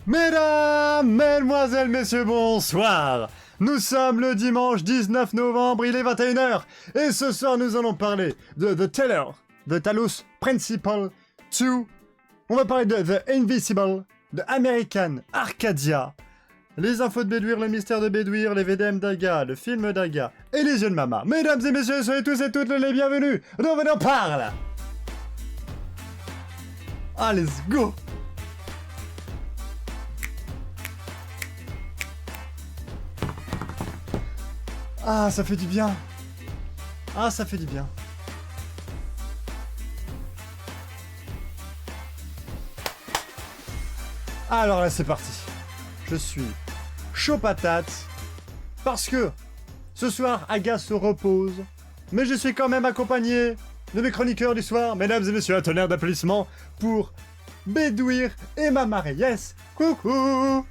Mesdames, mesdemoiselles, messieurs, bonsoir. Nous sommes le dimanche 19 novembre, il est 21h. Et ce soir, nous allons parler de The Teller, de Talos Principle 2. On va parler de The Invisible, de American Arcadia, les infos de Bédouir, le mystère de Bédouir, les VDM d'Aga, le film d'Aga et les jeux de Mama. Mesdames et messieurs, soyez tous et toutes les bienvenus. On en parle. Ah, let's go. Ah, ça fait du bien. Ah, ça fait du bien. Alors là, c'est parti. Je suis chaud patate. Parce que ce soir, Aga se repose. Mais je suis quand même accompagné de mes chroniqueurs du soir. Mesdames et messieurs, un tonnerre d'applaudissements pour Bédouir et Mama Reyes. Coucou.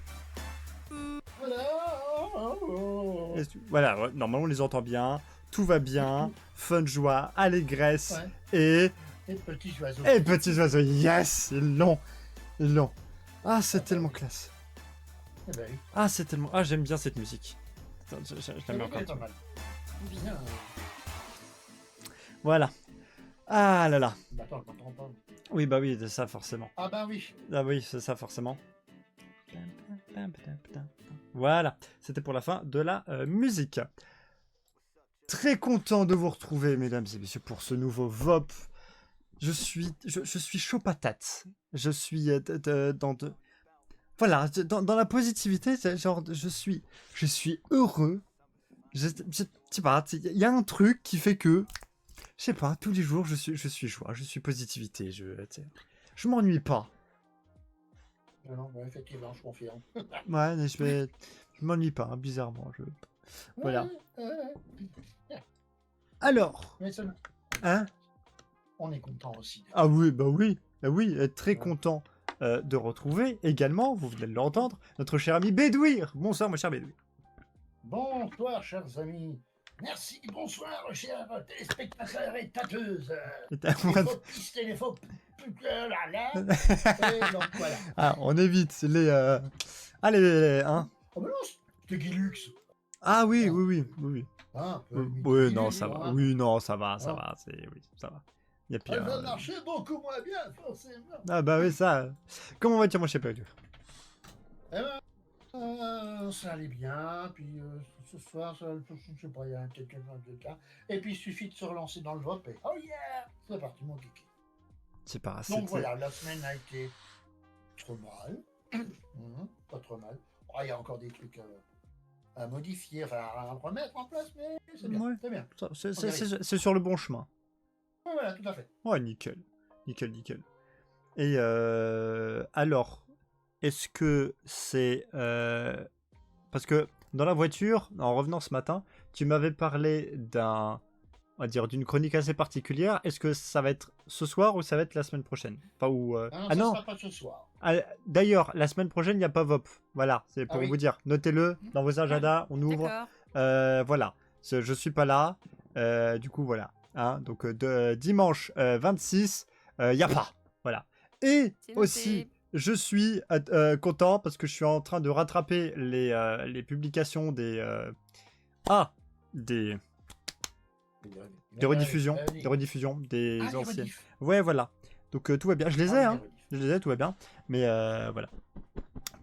Voilà, ouais, normalement on les entend bien, tout va bien, fun, joie, allégresse, ouais. et petits oiseaux. Et petits oiseaux, yes, ils l'ont. Ah, c'est tellement classe. Eh ben, oui. Ah, c'est tellement... Ah, j'aime bien cette musique. Attends, je la mets encore. Pas mal. Bien. Voilà. Ah là là. Attends, je m'entends pas. Oui, bah oui, c'est ça forcément. Ah bah oui. Ah oui, c'est ça forcément. Voilà, c'était pour la fin de la musique. Très content de vous retrouver, mesdames et messieurs, pour ce nouveau VOP. Je suis chaud patate. Je suis voilà, dans la positivité, genre je suis heureux. Je sais pas, il y a un truc qui fait que, je sais pas, tous les jours je suis joie, je suis positivité, je m'ennuie pas. Non, ouais, effectivement, je confirme. Ouais, mais je m'ennuie pas, hein, bizarrement. Voilà. Alors. Mais ça... Hein? On est content aussi. Ah oui, bah oui. Bah oui, très content de retrouver également, vous venez de l'entendre, notre cher ami Bédouir. Bonsoir, mon cher Bédouir. Bonsoir, chers amis. Merci, bonsoir, chers téléspectateurs et tâteuses. Les faux pistes et les faux... là. Et donc, voilà. Ah, on évite les... Ah, les hein. Oh bah non, c'était Guilux. Ah oui, oui. Hein, oui, non, ça va. Oui, non, ça va. Oui, ça va. Il y a pire. Ça marchait beaucoup moins bien, forcément. Ah bah oui, ça... Comment va-t-il, mon cher Bédouir? Eh ben, ça allait bien, puis ce soir, je sais pas, il y a quelqu'un de cas. Et puis il suffit de se relancer dans le VOP et oh yeah, c'est parti mon kiki. C'est pas assez. Donc voilà, la semaine a été trop mal, pas trop mal. Oh, il y a encore des trucs à modifier, enfin à remettre en place, mais c'est bien, ouais. C'est bien. C'est sur le bon chemin. Ouais, voilà, tout à fait. Ouais, nickel. Et alors, est-ce que c'est... Parce que dans la voiture, en revenant ce matin, tu m'avais parlé d'une chronique assez particulière. Est-ce que ça va être ce soir ou ça va être la semaine prochaine? Enfin, Ah non, ça sera pas ce soir. D'ailleurs, la semaine prochaine, il n'y a pas VOP. Voilà, c'est pour vous dire. Notez-le dans vos agendas, on ouvre. Voilà, je suis pas là. Du coup, voilà. Hein, donc, dimanche 26, il n'y a pas. Voilà. Et aussi... Je suis content parce que je suis en train de rattraper les publications des rediffusions, des anciennes. Ouais, voilà. Donc tout va bien. Je les ai, hein. Tout va bien. Mais voilà.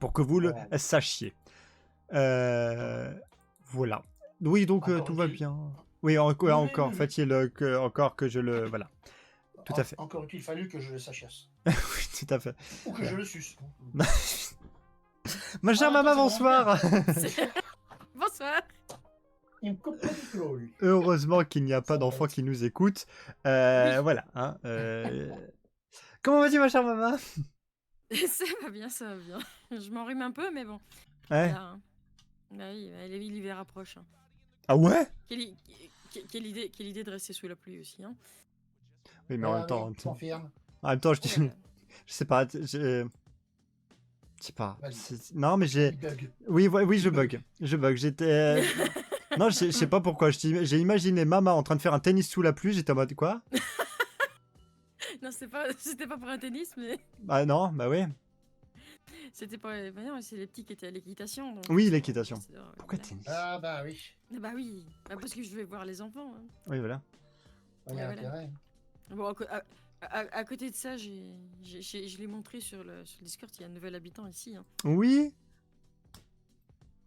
Pour que vous le sachiez. Voilà. Oui, donc tout va bien. Oui, encore. Faut-il encore que je le... Voilà. Tout à fait. Encore qu'il fallu que je le sachasse. Oui, tout à fait. Ou que je le suce. Ma chère maman, bonsoir. Bonsoir. Il me coupe pas le micro, lui. Heureusement qu'il n'y a pas d'enfants qui nous écoutent. Oui. Voilà. Hein, Comment vas-tu, ma chère maman? Ça va bien. Je m'enrhume un peu, mais bon. Ouais. Bah oui, l'hiver approche. Hein. Ah ouais? Quelle idée de rester sous la pluie aussi. Hein. Oui, mais en même temps... En même temps, je sais pas. Je sais pas. Non, mais j'ai... Oui, je bug. J'étais... Non, je sais pas pourquoi. J'ai imaginé Mama en train de faire un tennis sous la pluie. J'étais en mode quoi? Non, c'était pas pour un tennis, mais... Ah non, bah oui. C'était pas. Bah non, c'est les petits qui étaient à l'équitation. donc Oui, c'est- l'équitation. c'est- Pourquoi voilà. tennis? Ah bah oui, Ah bah oui, bah parce que je vais voir les enfants. Hein. Oui, voilà. il y a Ouais, voilà. intérêt. Bon, à côté de ça, je l'ai montré sur le Discord, il y a un nouvel habitant ici. Hein. Oui.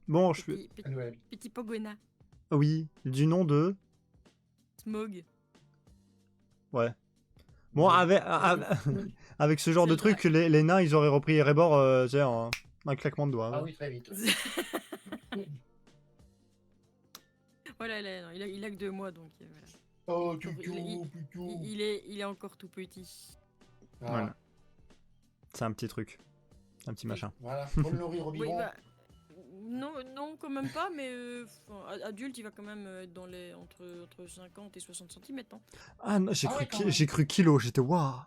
Bon, je peux... Noël. Petit Pogona, Oui, du nom de... Smog. Ouais. Bon, avec, avec ce genre C'est de le truc, les nains, ils auraient repris Erebor, tu sais, en un claquement de doigts. Ah Ouais. oui, très vite. Voilà, non, il a que 2 mois, donc voilà. Oh, Il- Tutou, Tutou. Il est encore tout petit. Ah, Voilà. C'est un petit truc. Un petit machin. Voilà, faut le nourrir au Oui, biberon. bah, non, quand même pas, mais adulte, il va quand même être dans les entre 50 et 60 cm. Hein. Ah non, Ah ouais, quand même. j'ai cru kilo, j'étais waouh.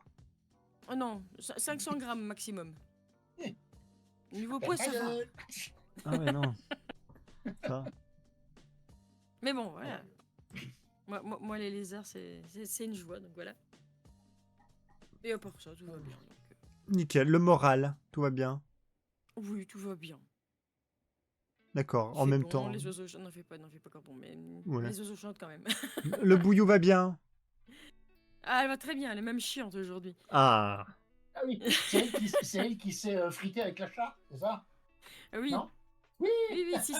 Oh non, 500 grammes maximum. Eh. Niveau poids, ça va. Ah ouais, non. Ça. Mais bon, voilà. Moi, les lézards, c'est une joie, donc voilà. Et à part ça, tout va bien. Donc, Nickel, le moral, tout va bien. oui, tout va bien. D'accord, en C'est même bon, temps. Les oiseaux chantent, n'en fais pas encore bon, mais Voilà. les oiseaux chantent quand même. Le bouillou va bien. Ah, elle va très bien, elle est même chiante aujourd'hui. Ah. Ah oui, c'est elle qui s'est fritée avec la chat, c'est ça? Ah oui. Non. Oui, si,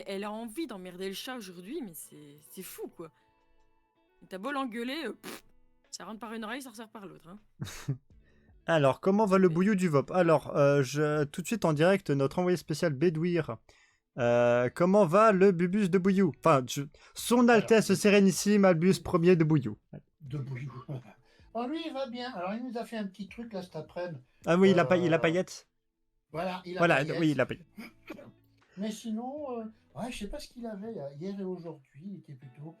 elle a envie d'emmerder le chat aujourd'hui, mais c'est fou, quoi. T'as beau l'engueuler, ça rentre par une oreille, ça ressort par l'autre. Hein. Alors, comment va le bouillou du VOP? Alors, tout de suite en direct, notre envoyé spécial Bédouir. Comment va le Bubus de Bouillou? Enfin, son Altesse Sérénissime Albus Ier de Bouillou. De bouillou. Oh, lui, il va bien. Alors, il nous a fait un petit truc là cet après-midi. Ah oui, il a paillette. Voilà, il a Voilà, paillette. oui, il a paillette. Mais sinon, ouais, je sais pas ce qu'il avait hier et aujourd'hui. Il était plutôt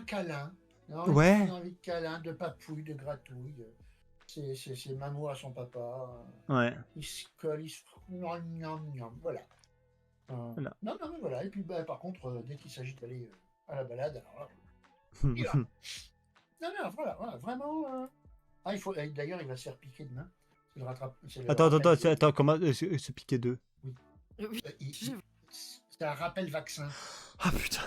câlin. Non, Ouais. Il a envie de câlin, de papouille, de gratouille. C'est maman à son papa. Ouais. Il se colle, il se... Gnam, gnam, gnam, voilà. Voilà. Non, mais voilà. Et puis, bah, par contre, dès qu'il s'agit d'aller à la balade, alors là, il va. Non, voilà, vraiment. Ah, il faut. D'ailleurs, il va se faire piquer demain. C'est le c'est le rappel- Attends, comment se piquer deux? Oui. C'est un rappel vaccin. Ah putain.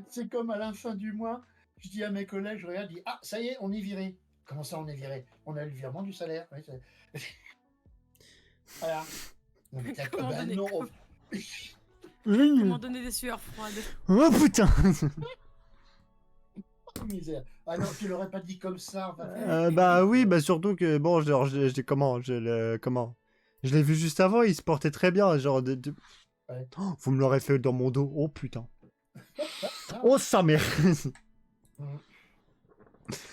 C'est comme à la fin du mois, je dis à mes collègues, je regarde, je dis, ah, ça y est, on est viré. Comment ça, on est viré? On a eu le virement du salaire. Oui, voilà. Non, mais Comment bah, donner- non. Comment donner des sueurs froides? Oh putain. Misère. Ah non, tu l'aurais pas dit comme ça. Bah oui, bah surtout que bon, genre, comment, je l'ai vu juste avant, il se portait très bien, genre, Ouais. Oh, vous me l'aurez fait dans mon dos, oh putain. Oh sa mère.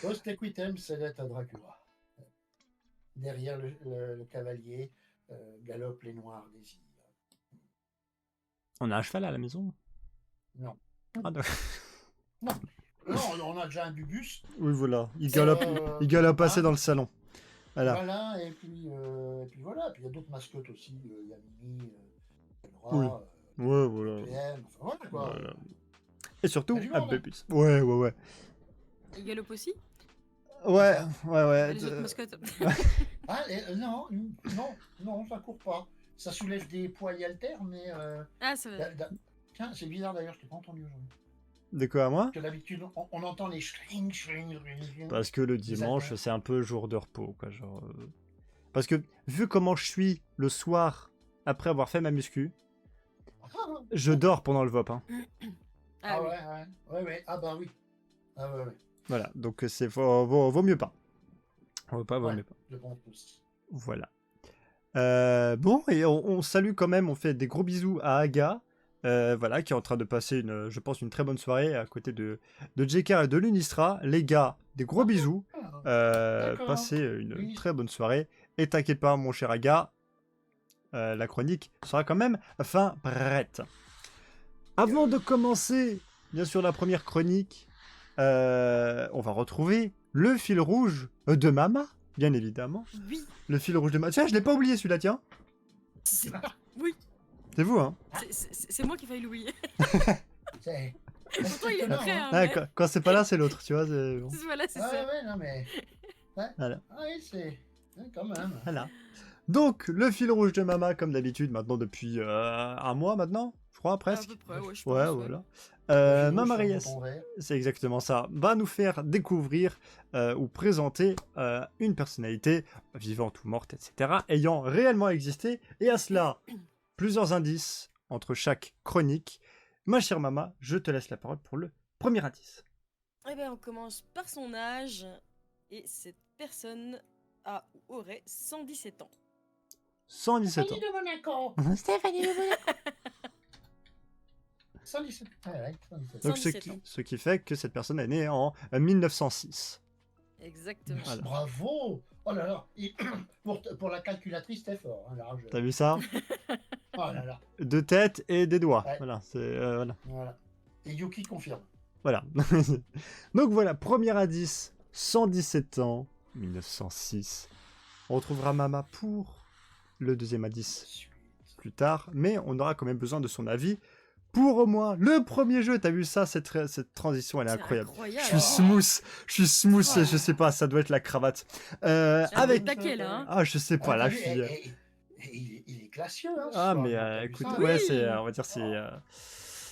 Post equitem, c'est d'être à Dracula. Derrière le cavalier, galopent les noirs désirs. On a un cheval à la maison? Non. Ah, non. Non, on a déjà un bubus. Oui, voilà, il galope assez dans le salon. Voilà. Voilà, et puis voilà. Puis il y a d'autres mascottes aussi. Il y a Mimi, Elora, Oui. Ouais, voilà. PM, enfin voilà quoi. Voilà. Et surtout, Il y a du un monde, bébus. Ouais. Il galope aussi? Ouais. Les autres mascottes? Ah, non, ça court pas. Ça soulève des poids et haltères, mais. Ah, ça va. Tiens, c'est bizarre d'ailleurs, je t'ai pas entendu aujourd'hui. De quoi à moi? Parce que d'habitude, on entend les schling. Parce que le dimanche, c'est un peu jour de repos, quoi, genre... Parce que, vu comment je suis le soir, après avoir fait ma muscu, je dors pendant le VOP, hein. Ah oui. ouais. Ah bah oui. Ah ouais. Voilà, donc vaut mieux pas. Vaut Ouais. mieux pas. Je pense aussi. Voilà. Bon, et on salue quand même, on fait des gros bisous à Aga, voilà, qui est en train de passer, je pense, une très bonne soirée à côté de JK et de Lunistra. Les gars, des gros bisous. D'accord. Passez une Oui. très bonne soirée. Et t'inquiète pas, mon cher Aga, la chronique sera quand même fin prête. Avant de commencer, bien sûr, la première chronique, on va retrouver le fil rouge de Mama, bien évidemment. Oui. Le fil rouge de Mama. Tiens, je l'ai pas oublié celui-là, tiens. Oui. C'est vous, hein. C'est moi qui failli l'oublier. C'est... Pourtant, il est prêt. Hein, Ah, mais- quand c'est pas là, c'est l'autre, tu vois. Bon. Voilà, c'est Ah ça. ouais, non mais... Ouais. Voilà. Ah oui, c'est quand même. Voilà. Donc, le fil rouge de Mama, comme d'habitude, maintenant depuis un mois maintenant, je crois, À presque. peu près, ouais, je Ouais, pense. Ouais. voilà. Le fil rouge Mama sur un Reyes, bouton vert. c'est exactement ça, va nous faire découvrir ou présenter une personnalité vivante ou morte, etc., ayant réellement existé, et à cela, plusieurs indices entre chaque chronique. Ma chère Mama, je te laisse la parole pour le premier indice. Eh ben, on commence par son âge. Et cette personne aurait 117 ans. 117 ans. Stéphanie de Monaco. Stéphanie de Monaco. 117. Ah ouais, 117. Donc, 117 ans. ce qui fait que cette personne est née en 1906. Exactement. Voilà. Bravo. Oh là là. Pour la calculatrice, t'es fort. Hein, là, T'as vu ça? Oh là là. 2 têtes et des doigts. Ouais. Voilà, c'est voilà. Voilà. Et Yuki confirme. Voilà. Donc voilà, premier indice, 117 ans, 1906. On retrouvera Mama pour le deuxième indice plus tard, mais on aura quand même besoin de son avis pour au moins le premier jeu. T'as vu ça, cette transition, elle est C'est incroyable. incroyable. Je suis smooth, Oh. je sais pas, ça doit être la cravate. Avec Avec... taquet là. Hein. Ah, je sais pas, la t'as vu, fille. il est classieux. Hein, ce Ah, soir, mais t'as vu écoute, ça ouais, Oui. c'est, on va dire, c'est...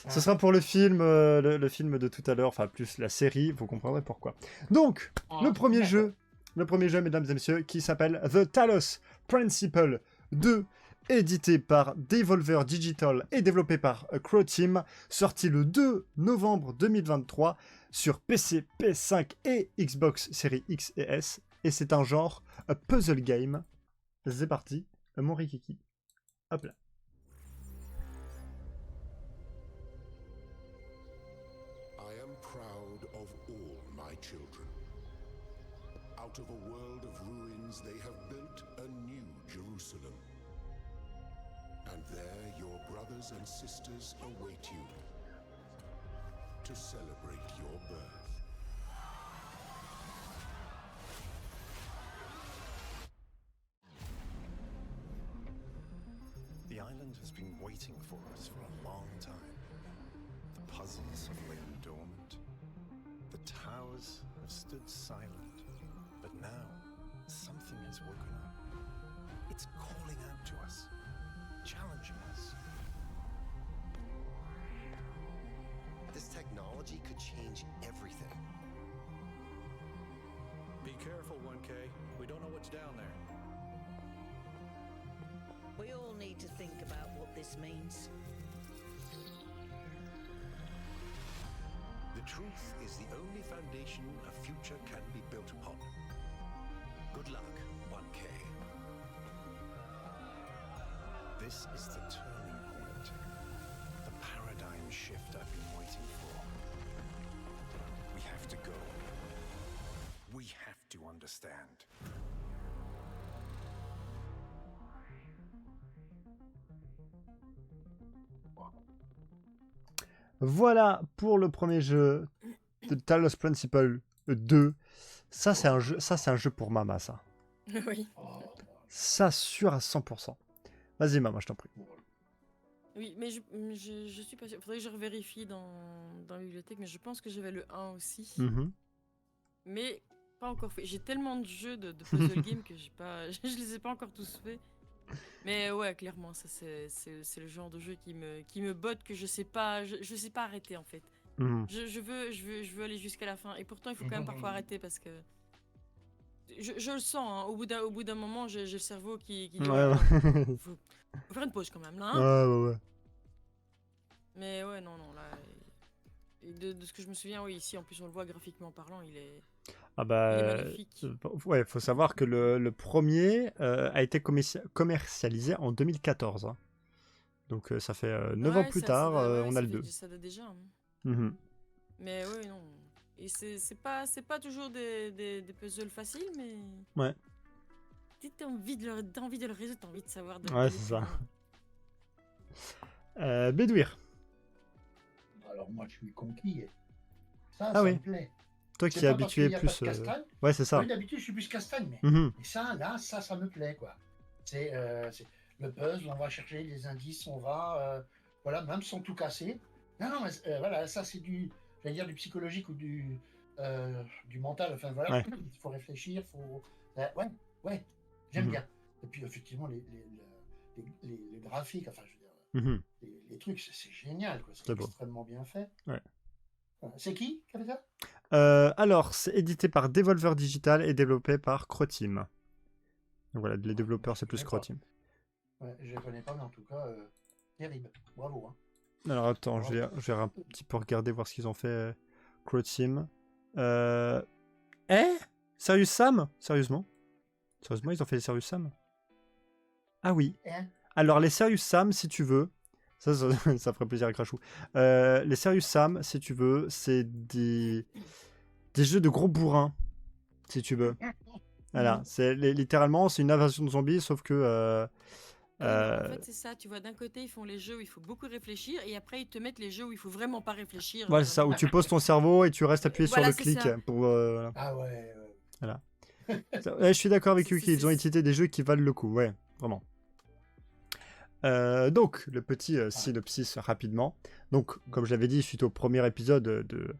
Ce sera pour le film, le film de tout à l'heure, enfin plus la série, vous comprendrez pourquoi. Donc, le premier jeu, mesdames et messieurs, qui s'appelle The Talos Principle 2, édité par Devolver Digital et développé par Crow Team, sorti le 2 novembre 2023 sur PC, PS5 et Xbox Series X et S, et c'est un genre puzzle game. C'est parti, mon Rikiki. Hop là. I am proud of all my children. Out of a world of ruins, they have built a new Jerusalem. And there your brothers and sisters await you to celebrate your birth. The island has been waiting for us for a long time. The puzzles have lain dormant. The towers have stood silent. But now, something has woken up. It's calling out to us, challenging us. This technology could change everything. Be careful, 1K. We don't know what's down there. We all need to think about what this means. The truth is the only foundation a future can be built upon. Good luck, 1K. This is the turning point. The paradigm shift I've been waiting for. We have to go. We have to understand. Voilà pour le premier jeu de Talos Principle 2. Ça c'est un jeu pour Mama, ça. Oui. Ça sûr à 100%. Vas-y Mama, je t'en prie. Oui, mais je suis pas sûre. Faudrait que je revérifie dans la bibliothèque, mais je pense que j'avais le 1 aussi. Mhm. Mais pas encore fait. J'ai tellement de jeux de puzzle game que je les ai pas encore tous faits. Mais ouais, clairement, ça c'est le genre de jeu qui me botte, que je sais pas arrêter en fait. Mhm. Je veux aller jusqu'à la fin, et pourtant il faut quand même parfois arrêter parce que je le sens, hein. Au bout d'un moment, j'ai le cerveau qui dit Ouais, faut faire une pause quand même là. Hein. ouais. Mais ouais, non, là, et de ce que je me souviens, oui, ici en plus on le voit graphiquement parlant, il est Ah bah, magnifique. ouais, faut savoir que le premier a été commercialisé en 2014. Hein. Donc ça fait 9 ans Ouais, plus ça tard, date- on ça a le fait- 2. Ça date déjà. Hein. Mhm. Mais oui, non. Et c'est pas toujours des puzzles faciles, mais. Ouais. T'as envie de le résoudre, t'as envie de savoir. Ouais, c'est ça. Bédouir, Alors moi, je suis conquis. Ça, Ah ça oui. me plaît. toi C'est qui es pas parce qu'il habitué y a plus... pas de castagne. Ouais, c'est ça. Oui, d'habitude, je suis plus castagne, mais Mhm. et ça, là, ça me plaît, quoi. C'est le puzzle, on va chercher les indices, on va, voilà, même sans tout casser. Non, mais voilà, ça c'est j'allais dire du psychologique ou du mental. Enfin voilà, Ouais. il faut réfléchir, ouais, j'aime Mhm. bien. Et puis effectivement les graphiques, enfin je veux dire, Mhm. les trucs, c'est génial, quoi. C'est C'est beau. extrêmement bien fait. Ouais. C'est qui a fait ça? Alors, c'est édité par Devolver Digital et développé par Croteam. Donc voilà, les développeurs, c'est plus Je connais pas. Croteam. Ouais, je ne connais pas, mais en tout cas, terrible. Bravo. Hein. Alors attends, je Bravo. vais un petit peu regarder, voir ce qu'ils ont fait, Croteam. Serious Sam? Sérieusement, ils ont fait les Serious Sam? Ah oui. Hein? Alors, les Serious Sam, si tu veux, ça ça ferait plaisir à Crashou. Les Serious Sam, si tu veux, c'est des jeux de gros bourrins, si tu veux. Voilà, c'est littéralement, c'est une invasion de zombies, sauf que... Ouais, non, en fait, c'est ça. Tu vois, d'un côté, ils font les jeux où il faut beaucoup réfléchir, et après, ils te mettent les jeux où il faut vraiment pas réfléchir. Voilà, c'est ça, où vraiment. tu poses ton cerveau et tu restes appuyé Voilà, sur le c'est clic ça. pour... Ah ouais. Voilà. Ouais, je suis d'accord avec C'est- Yuki, c'est- ils ont c'est- édité des jeux qui valent le coup, ouais, vraiment. Donc, le petit synopsis rapidement. Donc, comme je l'avais dit, suite au premier épisode de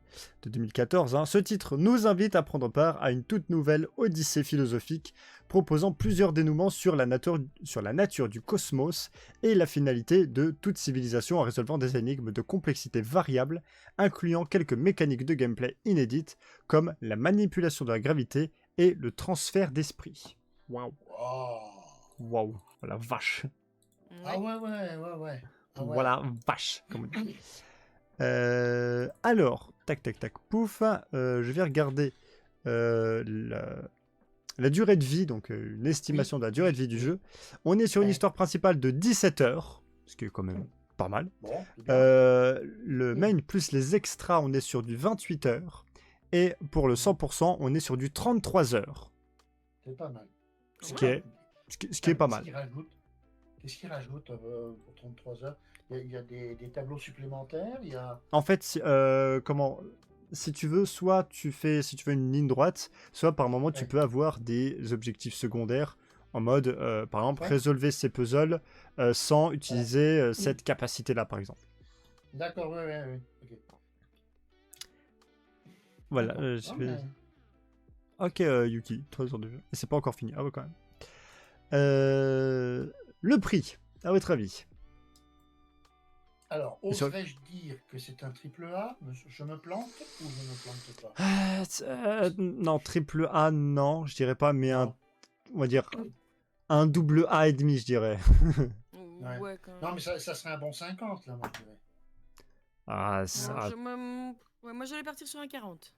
2014, hein, ce titre nous invite à prendre part à une toute nouvelle odyssée philosophique proposant plusieurs dénouements sur la nature du cosmos et la finalité de toute civilisation en résolvant des énigmes de complexité variable, incluant quelques mécaniques de gameplay inédites comme la manipulation de la gravité et le transfert d'esprit. Waouh, Oh. waouh, la vache. Ah Ouais. ouais. Ah ouais. Voilà, vache, comme on dit. Alors, tac, pouf. Je vais regarder la durée de vie, donc une estimation de la durée de vie du jeu. On est sur une Ouais. histoire principale de 17 heures, ce qui est quand même pas mal. Bon, c'est bien. Le main plus les extras, on est sur du 28 heures. Et pour le 100%, on est sur du 33 heures. C'est pas mal. Ce qui est pas mal. Qu'est-ce qu'il rajoute pour 33 heures? Il y a des tableaux supplémentaires, il y a... En fait, si tu veux, si tu veux une ligne droite, soit par moment tu Ouais. peux avoir des objectifs secondaires en mode, par exemple, Ouais. résolver ces puzzles sans utiliser cette capacité-là, par exemple. D'accord, ouais. Ok. Voilà. D'accord. je Non, vais- mais- Ok, Yuki, 3 heures de jeu. Et c'est pas encore fini. Ah ouais, quand même. Le prix, à votre avis? Alors, Et sur- oserais-je dire que c'est un triple A? Je me plante ou je ne me plante pas? Non, triple A, non, je dirais pas, mais Non. on va dire un double A et demi, je dirais. Ouais. Ouais, quand même. Non, mais ça serait un bon 50, là, moi, je dirais. Ah, Non, ça, moi, j'allais partir sur un 40.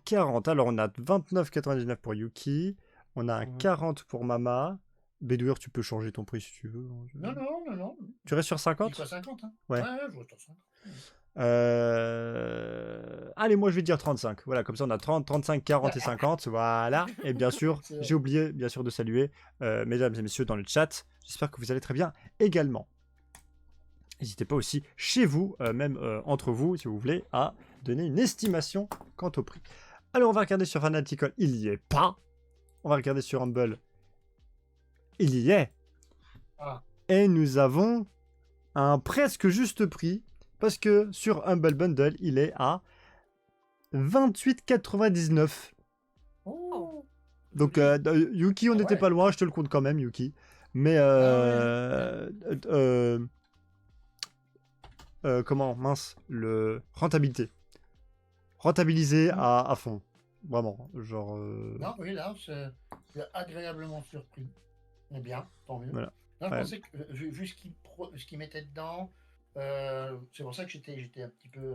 40. Alors, on a 29,99 pour Yuki. On a un Mhm. 40 pour Mama. Bédoueur, tu peux changer ton prix si tu veux. Non. Tu restes sur Dis 50? quoi, 50, hein? Ouais. Je vois sur 50. Allez, moi je vais dire 35. Voilà, comme ça on a 30, 35, 40 et 50. Voilà. Et bien sûr, C'est vrai. j'ai oublié bien sûr de saluer mesdames et messieurs dans le chat. J'espère que vous allez très bien également. N'hésitez pas aussi chez vous, même entre vous, si vous voulez, à donner une estimation quant au prix. Alors on va regarder sur Fanatical, il y est pas. On va regarder sur Humble, il y est. Ah. Et nous avons un presque juste prix, parce que sur Humble Bundle, il est à 28,99. Oh. Donc Yuki, on Ah n'était ouais. pas loin, je te le compte quand même, Yuki. Mais comment, mince, le rentabilité. Rentabilisé à fond. Vraiment, genre... Non, oui, là, c'est agréablement surpris. Eh bien, tant mieux. Voilà. Non, je Ouais. pensais que, vu ce qu'il mettait dedans, c'est pour ça que j'étais un petit peu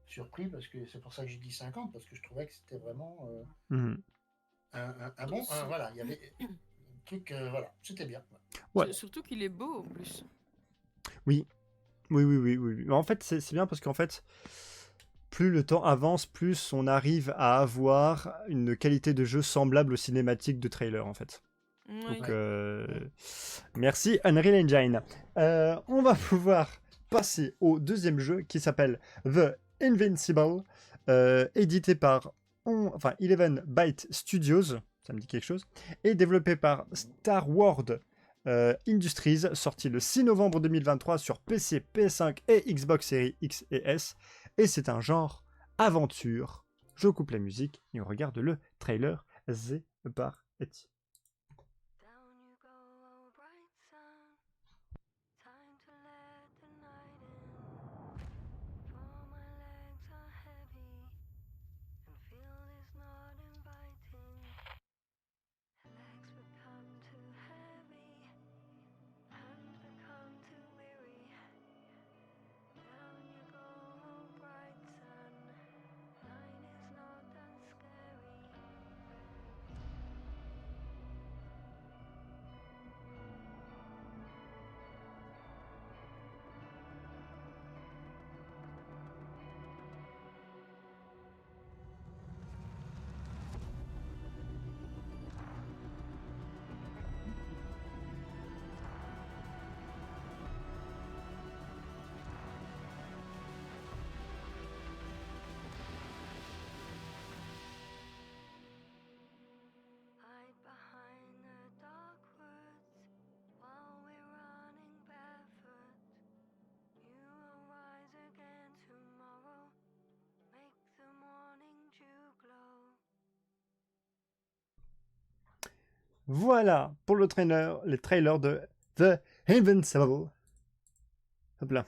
surpris, parce que c'est pour ça que j'ai dit 50, parce que je trouvais que c'était vraiment mhm. un bon... voilà, il y avait un truc... voilà, c'était bien. Ouais. Surtout qu'il est beau en plus. Oui. Mais en fait, c'est bien parce qu'en fait, plus le temps avance, plus on arrive à avoir une qualité de jeu semblable aux cinématiques de trailer, en fait. Ouais. Donc, merci Unreal Engine. On va pouvoir passer au deuxième jeu qui s'appelle The Invincible, édité par 11 Byte Studios, ça me dit quelque chose, et développé par Star Wars Industries, sorti le 6 novembre 2023 sur PC, PS5 et Xbox Series X et S, et c'est un genre aventure je coupe la musique et on regarde le trailer. C'est parti. Down you go, oh bright sun. Time to let the night in. For my legs are heavy, and field is not inviting. Legs become too heavy, hands become too weary. Down you go, oh bright sun. Night is not that scary. Hide behind the dark woods while we're running barefoot. You will rise again tomorrow. Make the morning dew glow. Voilà pour le les trailers de The Invincible. Hop là.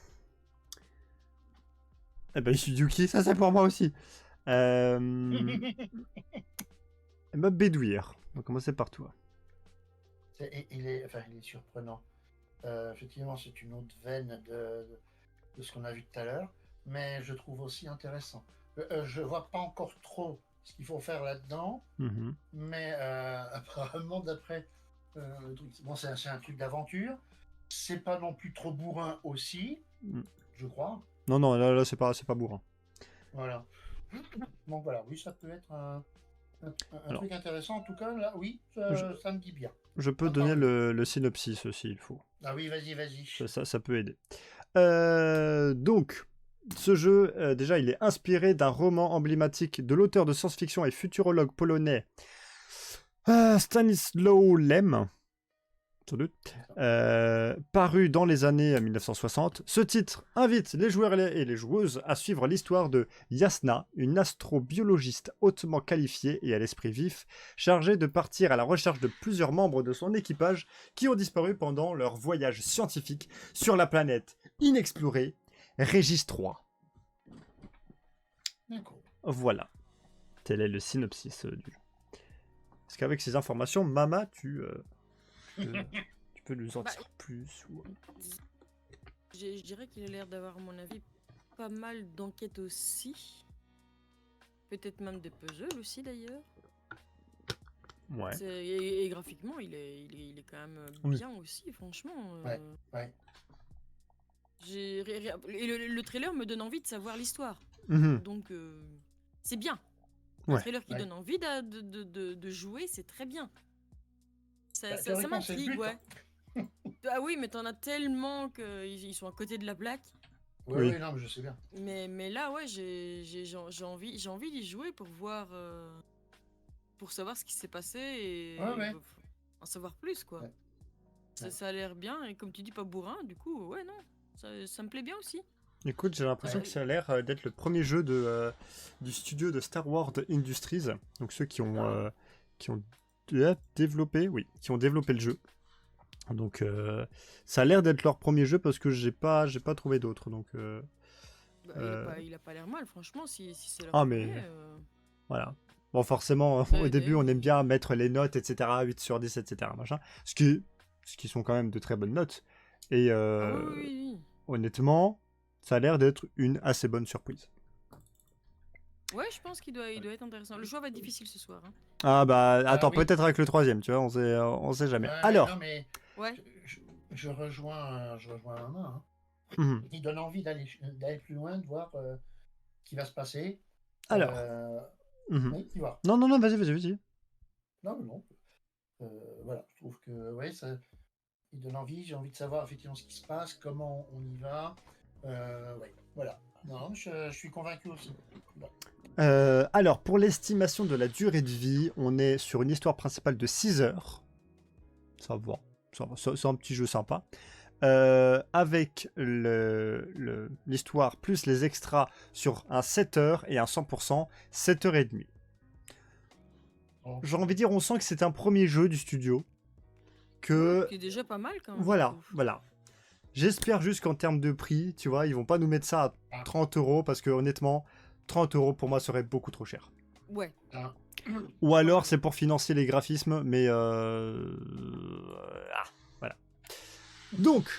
Eh ben, Yuki, ça c'est pour moi aussi. Mob Bédouillère. On va commencer par toi. Il est surprenant. Effectivement, c'est une autre veine de ce qu'on a vu tout à l'heure, mais je trouve aussi intéressant. Je vois pas encore trop ce qu'il faut faire là-dedans, mais apparemment, d'après le truc, bon, c'est un truc d'aventure. C'est pas non plus trop bourrin aussi, je crois. Non, là c'est pas bourrin. Voilà. Donc voilà, oui, ça peut être un truc intéressant. En tout cas, là, oui, ça me dit bien. Je peux donner le synopsis aussi, il faut. Ah oui, vas-y. Ça peut aider. Donc, ce jeu, déjà, il est inspiré d'un roman emblématique de l'auteur de science-fiction et futurologue polonais Stanisław Lem, sans doute, paru dans les années 1960. Ce titre invite les joueurs et les joueuses à suivre l'histoire de Jasna, une astrobiologiste hautement qualifiée et à l'esprit vif, chargée de partir à la recherche de plusieurs membres de son équipage qui ont disparu pendant leur voyage scientifique sur la planète inexplorée Régis 3. D'accord. Voilà. Tel est le synopsis du jeu. Est-ce qu'avec ces informations, Mama, tu peux nous en dire plus ou... Je dirais qu'il a l'air d'avoir, à mon avis, pas mal d'enquêtes aussi. Peut-être même des puzzles aussi, d'ailleurs. Ouais. Et graphiquement, il est quand même bien aussi, franchement. Ouais. Et le trailer me donne envie de savoir l'histoire. Donc, c'est bien. Un trailer qui donne envie de jouer, c'est très bien. Ça m'intrigue, ouais. Ah oui, mais t'en as tellement qu'ils sont à côté de la plaque. Oui, non, mais je sais bien. Mais là, ouais, j'ai envie d'y jouer pour voir, pour savoir ce qui s'est passé et en savoir plus, quoi. Ouais. Ça a l'air bien et comme tu dis, pas bourrin, du coup, ouais, non, ça me plaît bien aussi. Écoute, j'ai l'impression que ça a l'air d'être le premier jeu du studio de Star Wars Industries, donc ceux qui ont développé le jeu. Donc ça a l'air d'être leur premier jeu parce que j'ai pas trouvé d'autres. Donc il a pas l'air mal, franchement, si c'est leur premier. Voilà. Bon, forcément, au début, on aime bien mettre les notes, etc. 8 sur 10, etc. Machin. Ce qui sont quand même de très bonnes notes. Et honnêtement, ça a l'air d'être une assez bonne surprise. Ouais, je pense qu'il doit être intéressant. Le choix va être difficile ce soir. Hein. Ah bah, attends, peut-être avec le troisième, tu vois, on sait jamais. Alors. Non, mais je rejoins Maman. Il donne envie d'aller plus loin, de voir ce qui va se passer. Alors. Oui, tu vois. Non, vas-y. Non. Voilà, je trouve que il donne envie. J'ai envie de savoir effectivement ce qui se passe, comment on y va. Voilà. Non, je suis convaincu aussi. Alors, pour l'estimation de la durée de vie, on est sur une histoire principale de 6 heures. Ça va. C'est un petit jeu sympa. avec l'histoire plus les extras sur un 7 heures et un 100%, 7h30. J'ai envie de dire, on sent que c'est un premier jeu du studio. Que... Qui est déjà pas mal quand même. Voilà, voilà. J'espère juste qu'en termes de prix, tu vois, ils vont pas nous mettre ça à 30 € parce que honnêtement, 30 € pour moi serait beaucoup trop cher. Ouais. Ou alors c'est pour financer les graphismes, mais voilà. Donc,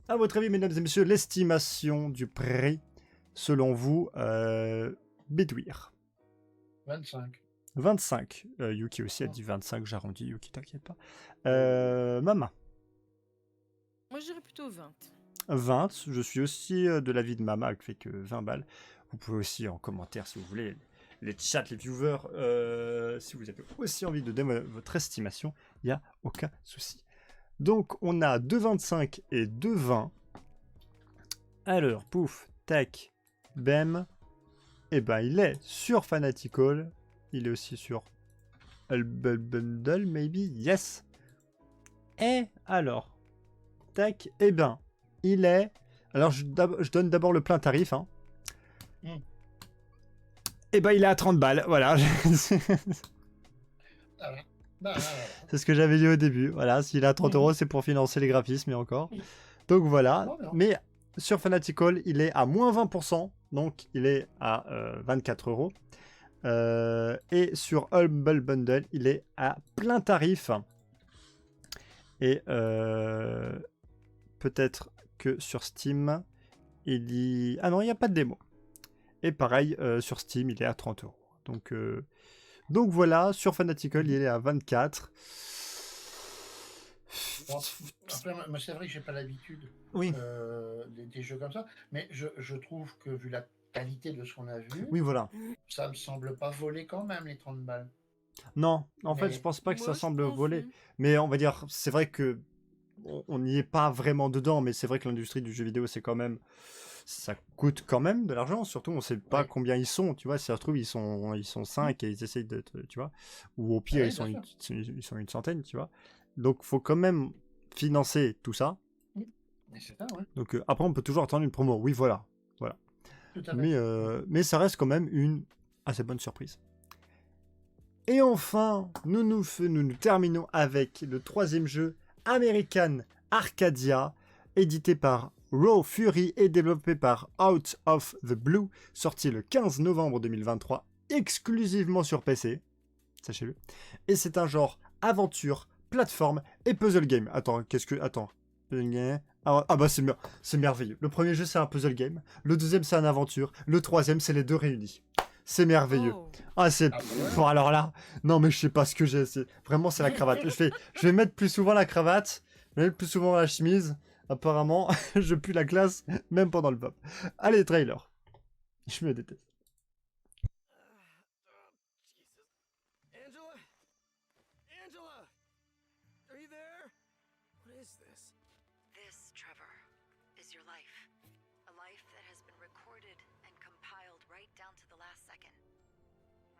à votre avis, mesdames et messieurs, l'estimation du prix, selon vous, Bédouir. 25. 25. Yuki aussi a dit 25, j'arrondis, Yuki, t'inquiète pas. Mama. Moi, je dirais plutôt 20. 20, je suis aussi de l'avis de Mama, qui fait que 20 balles. Vous pouvez aussi en commentaire, si vous voulez, les chats, les viewers, si vous avez aussi envie de donner votre estimation, il n'y a aucun souci. Donc, on a 2,25 et 2,20. Alors, pouf, tac, bam. Et ben, il est sur Fanatical. Il est aussi sur Humble Bundle, maybe, yes. Et alors, tac, et ben, il est... Alors, je donne d'abord le plein tarif, hein. Et ben, il est à 30 balles, voilà. C'est ce que j'avais dit au début. Voilà, s'il est à 30 €, c'est pour financer les graphismes et encore. Donc voilà. Mais sur Fanatical, il est à moins 20%. Donc il est à 24 €. Et sur Humble Bundle, il est à plein tarif. Et peut-être que sur Steam, il y... Ah non, il n'y a pas de démo. Et pareil, sur Steam, il est à 30 €. Donc voilà, sur Fanatical, il est à 24. Bon, après, moi, c'est vrai que j'ai pas l'habitude des jeux comme ça, mais je trouve que vu la qualité de ce qu'on a vu, oui, voilà. Ça me semble pas voler quand même les 30 balles. Non, en fait, je pense pas que ça semble voler. Mais on va dire, c'est vrai que on n'y est pas vraiment dedans, mais c'est vrai que l'industrie du jeu vidéo, c'est quand même... Ça coûte quand même de l'argent, surtout on sait pas combien ils sont, tu vois, si ça se trouve ils sont 5 et ils essayent de, tu vois, ou au pire ils sont une centaine, tu vois. Donc faut quand même financer tout ça. C'est ça, ouais. Donc après on peut toujours attendre une promo, oui voilà. Mais ça reste quand même une assez bonne surprise. Et enfin, nous terminons avec le troisième jeu, American Arcadia, édité par Raw Fury et développé par Out of the Blue, sorti le 15 novembre 2023, exclusivement sur PC, sachez-le. Et c'est un genre aventure, plateforme et puzzle game. Attends, ah bah c'est merveilleux. Le premier jeu c'est un puzzle game, le deuxième c'est un aventure, le troisième c'est les deux réunis. C'est merveilleux. Ah c'est... Bon, alors là, non mais je sais pas ce que j'ai, vraiment c'est la cravate. Je vais mettre plus souvent la cravate, je vais mettre plus souvent la chemise. Apparemment, je pue la classe, même pendant le pop. Allez, trailer. Je me déteste. Angela? Angela! Are you there? What is this? This, Trevor, is your life. A life that has been recorded and compiled right down to the last second.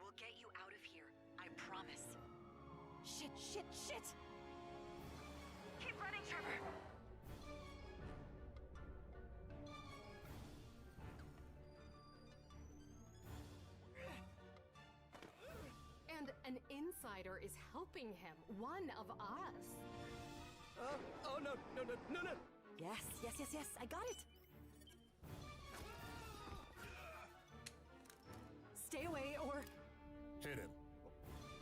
We'll get you out of here, I promise. Shit, shit, shit! Keep running, Trevor! An insider is helping him, one of us. Oh no. Yes, I got it. Stay away or... Hit him.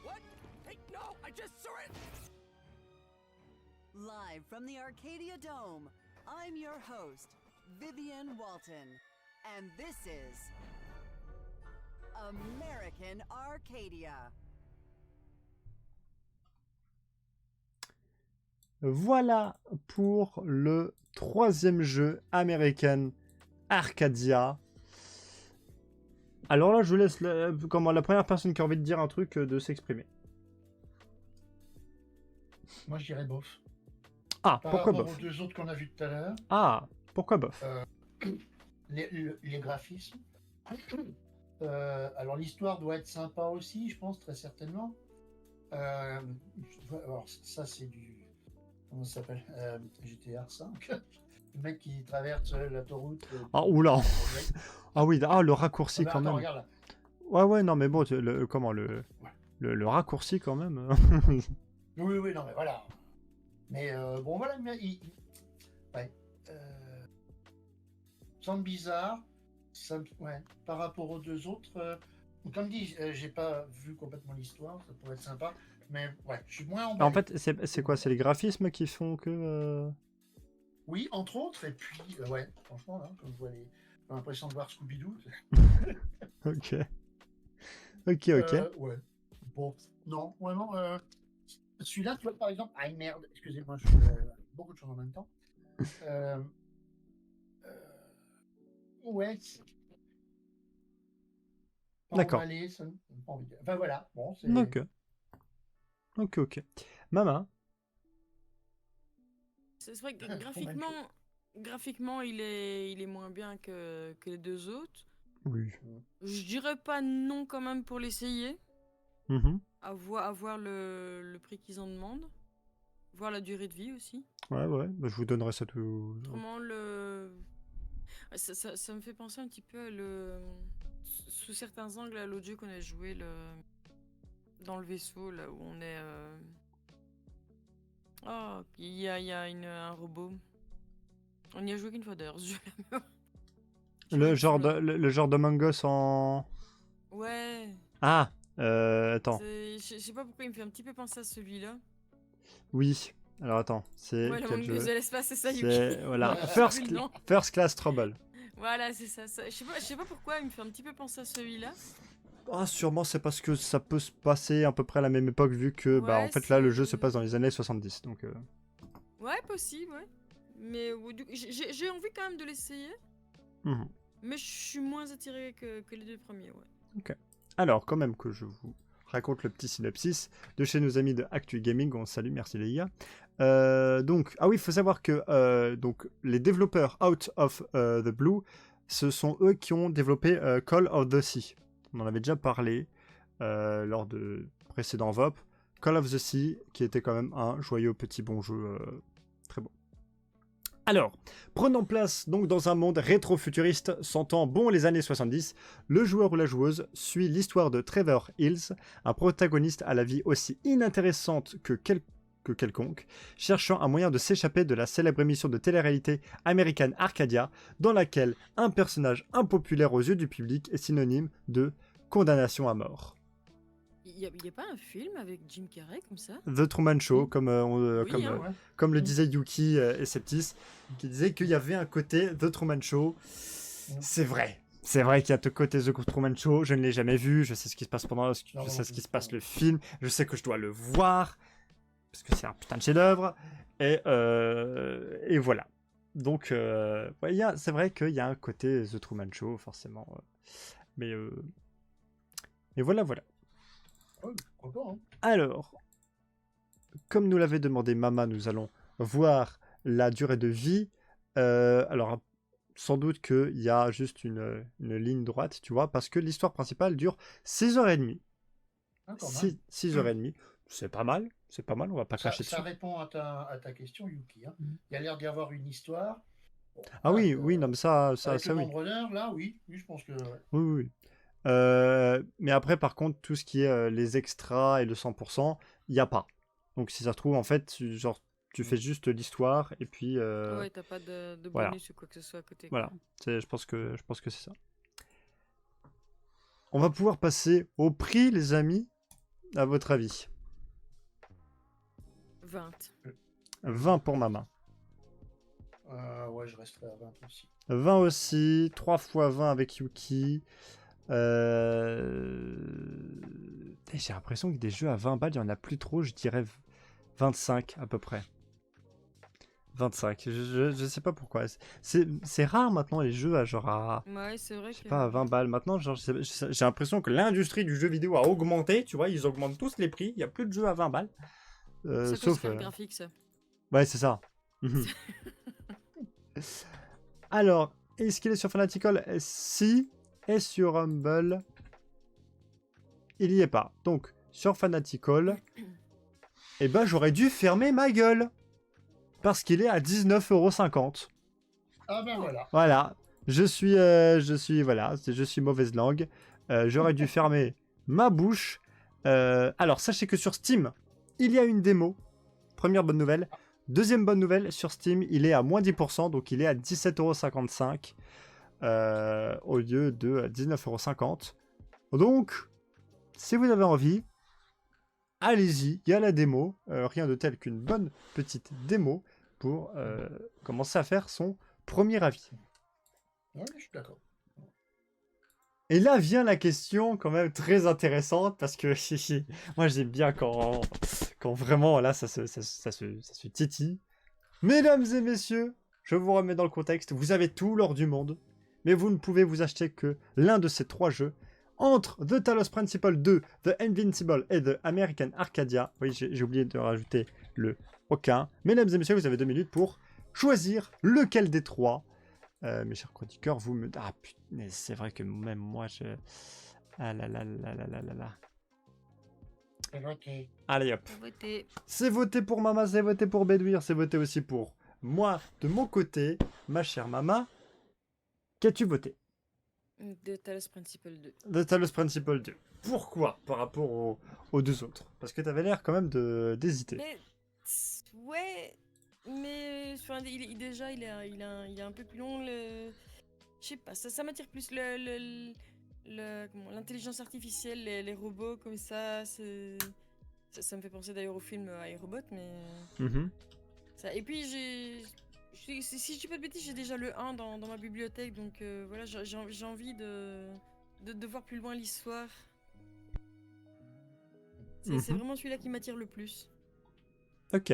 What? Hey, no, I just saw it! Live from the Arcadia Dome, I'm your host, Vivian Walton, and this is American Arcadia. Voilà pour le troisième jeu American Arcadia. Alors là, je laisse la première personne qui a envie de dire un truc de s'exprimer. Moi, je dirais bof. Ah, Par pourquoi rapport bof? aux deux autres qu'on a vus tout à l'heure. Ah, pourquoi bof? Les graphismes. Alors, l'histoire doit être sympa aussi, je pense, très certainement. Alors, ça, c'est du... Comment ça s'appelle GTA 5. Le mec qui traverse l'autoroute. Ah, oula. Ah oui, le raccourci quand attends, même. regarde là. Ouais, non, mais bon, le raccourci quand même. Oui, non, mais voilà. Mais bon, voilà, mais ouais. Semble bizarre. Ouais, par rapport aux deux autres, comme dit, j'ai pas vu complètement l'histoire, ça pourrait être sympa, mais ouais, je suis moins emballé. En fait, c'est quoi? C'est les graphismes qui font que... Oui, entre autres, et puis, ouais, franchement, là, comme je vois j'ai l'impression de voir Scooby-Doo. Ok. Ouais. Bon, non, vraiment, celui-là, tu vois, par exemple, ah merde, excusez-moi, je fais beaucoup de choses en même temps. Ouais. D'accord. Emballé, ça me donne pas envie de... Enfin voilà, bon, c'est... Ok. Mama? C'est vrai que graphiquement il est moins bien que les deux autres. Oui. Je dirais pas non quand même pour l'essayer. Mhm. À voir le prix qu'ils en demandent. Voir la durée de vie aussi. Ouais, bah, je vous donnerai ça tout... Autrement, ça me fait penser un petit peu à sous certains angles à l'autre jeu qu'on a joué dans le vaisseau, là où on est... Oh, il y a un robot. On y a joué qu'une fois d'ailleurs, ce jeu-là. Le genre d'Among Us en... Ouais. Ah, attends. Je sais pas pourquoi il me fait un petit peu penser à celui-là. Oui. Alors attends, c'est Ouais, quel l'Among jeu? Us de l'espace, c'est ça, Yuki. Voilà, Ouais, First Class Trouble. Voilà, c'est ça. Je sais pas pourquoi il me fait un petit peu penser à celui-là. Ah, sûrement c'est parce que ça peut se passer à peu près à la même époque vu que bah en fait là le jeu se passe dans les années 70 donc Ouais, possible, ouais. Mais j'ai envie quand même de l'essayer. Mhm. Mais je suis moins attiré que les deux premiers, ouais. Ok. Alors quand même que je vous raconte le petit synopsis de chez nos amis de Actu Gaming, on salue, merci les gars. Donc ah oui, il faut savoir que donc les développeurs Out of the Blue, ce sont eux qui ont développé Call of the Sea. On en avait déjà parlé lors de précédents VOP. Call of the Sea, qui était quand même un joyeux petit bon jeu, très bon. Alors, prenant place donc dans un monde rétro-futuriste sentant bon les années 70, le joueur ou la joueuse suit l'histoire de Trevor Hills, un protagoniste à la vie aussi inintéressante que quelconque, cherchant un moyen de s'échapper de la célèbre émission de télé-réalité American Arcadia, dans laquelle un personnage impopulaire aux yeux du public est synonyme de condamnation à mort. Il y a pas un film avec Jim Carrey comme ça? The Truman Show, comme le ouais. disait Yuki et Septis, qui disait qu'il y avait un côté The Truman Show. C'est vrai qu'il y a ce côté The Truman Show, je ne l'ai jamais vu, je sais ce qui se passe je sais ce qui se passe le film, je sais que je dois le voir, parce que c'est un putain de chef-d'œuvre, et voilà. Donc, c'est vrai qu'il y a un côté The Truman Show, forcément. Mais voilà. Ouais, pourquoi pas, hein. Alors, comme nous l'avait demandé Mama, nous allons voir la durée de vie. Alors, sans doute qu'il y a juste une ligne droite, tu vois, parce que l'histoire principale dure 6h30. 6h30, c'est pas mal, on va pas cracher dessus. Ça répond à ta question, Yuki. Hein. Il y a l'air d'y avoir une histoire. Bon, ah oui, non, mais ça avec le oui. nombre d'heures, là, oui, je pense que... Oui. Mais après, par contre, tout ce qui est les extras et le 100%, il n'y a pas. Donc, si ça se trouve, en fait, tu fais juste l'histoire et puis... Ouais, t'as pas de bonus ou quoi que ce soit à côté. Voilà, je pense que c'est ça. On va pouvoir passer au prix, les amis, à votre avis. 20. 20 pour Mama. Ouais, je resterai à 20 aussi. 20 aussi, 3 x 20 avec Yuki. J'ai l'impression que des jeux à 20 balles, il n'y en a plus trop, je dirais 25 à peu près. 25, je sais pas pourquoi. C'est rare maintenant les jeux à genre Ouais, c'est vrai que... pas à 20 balles. Maintenant, genre, j'ai l'impression que l'industrie du jeu vidéo a augmenté, tu vois, ils augmentent tous les prix, il n'y a plus de jeux à 20 balles. Sauf... le graphique, ça. Ouais, c'est ça. Alors, est-ce qu'il est sur Fanatical? Si. Et sur Humble, il y est pas. Donc, sur Fanatical, j'aurais dû fermer ma gueule. Parce qu'il est à 19,50 €. Ah ben voilà. Voilà. Je suis mauvaise langue. J'aurais dû fermer ma bouche. Alors, sachez que sur Steam, il y a une démo. Première bonne nouvelle. Deuxième bonne nouvelle, sur Steam, il est à moins 10%, donc il est à 17,55 € au lieu de 19,50 €. Donc, si vous avez envie, allez-y, il y a la démo. Rien de tel qu'une bonne petite démo pour commencer à faire son premier avis. Ouais, je suis d'accord. Et là vient la question quand même très intéressante parce que moi j'aime bien quand vraiment là ça se titille. Mesdames et messieurs, je vous remets dans le contexte, vous avez tout l'or du monde, mais vous ne pouvez vous acheter que l'un de ces 3 jeux. Entre The Talos Principle 2, The Invincible et The American Arcadia. Oui, j'ai oublié de rajouter le aucun. Mesdames et messieurs, vous avez 2 minutes pour choisir lequel des 3. Mes chers chroniqueurs, vous me... Ah putain, c'est vrai que même moi, je... Ah là là là là là là là. C'est voté. Allez hop. Voter. C'est voté pour Mama, c'est voté pour Bédouir, c'est voté aussi pour moi. De mon côté, ma chère Mama, qu'as-tu voté? De Talos Principle 2. The Talos Principle 2. Pourquoi par rapport aux 2 autres? Parce que t'avais l'air quand même d'hésiter. Mais... Ouais... Mais enfin, déjà, il est un peu plus long. Je sais pas, ça m'attire plus l'intelligence artificielle, les robots comme ça. Ça me fait penser d'ailleurs au film iRobot, mais. Ça, et puis si je dis pas de bêtises, j'ai déjà le 1 dans ma bibliothèque, donc voilà, j'ai envie de voir plus loin l'histoire. C'est vraiment celui-là qui m'attire le plus. Ok.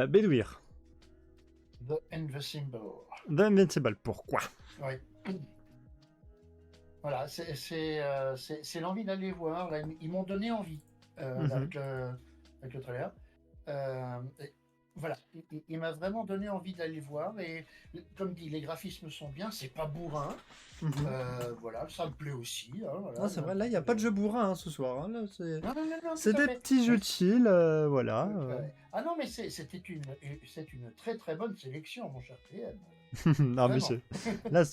Bédouir. The Invincible. The Invincible, pourquoi? Oui. Voilà, c'est l'envie d'aller voir. Là, ils m'ont donné envie avec le trailer. Voilà, il m'a vraiment donné envie d'aller voir. Et comme dit, les graphismes sont bien, c'est pas bourrin. Voilà, ça me plaît aussi. Hein, voilà. Ah, c'est vrai, là, il n'y a pas de jeu bourrin hein, ce soir. Hein, là, Non, c'est des petits jeux chill, voilà. Ah non, mais c'est une très très bonne sélection, mon cher PM. Non, mais là,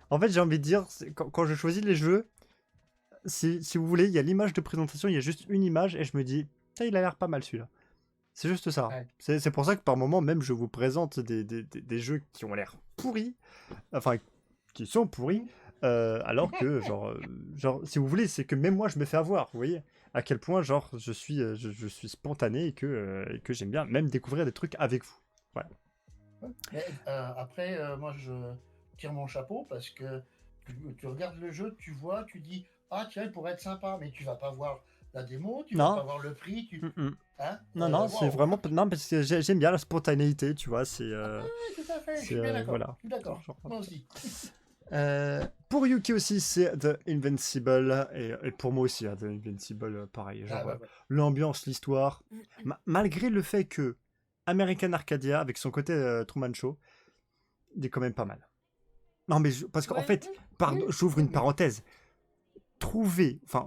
en fait, j'ai envie de dire, quand je choisis les jeux, si vous voulez, il y a l'image de présentation, il y a juste une image, et je me dis, il a l'air pas mal celui-là. C'est juste ça. Ouais. C'est pour ça que par moment, même, je vous présente des jeux qui ont l'air pourris, enfin, qui sont pourris, alors que, genre, si vous voulez, c'est que même moi, je me fais avoir, vous voyez, à quel point, genre, je suis spontané et que j'aime bien même découvrir des trucs avec vous. Voilà. Mais, après, moi, je tire mon chapeau parce que tu regardes le jeu, tu vois, tu dis, ah tiens, il pourrait être sympa, mais tu vas pas voir la démo, tu vas pas voir le prix, Hein non, c'est vraiment... Non, parce que j'aime bien la spontanéité, tu vois, c'est... oui, tout à fait, je suis bien d'accord, voilà. je suis d'accord, moi aussi. Pour Yuki aussi, c'est The Invincible, et pour moi aussi, The Invincible, pareil, genre, l'ambiance, l'histoire, malgré le fait que American Arcadia, avec son côté Truman Show, il est quand même pas mal. Non, mais parce qu'en fait, j'ouvre une parenthèse,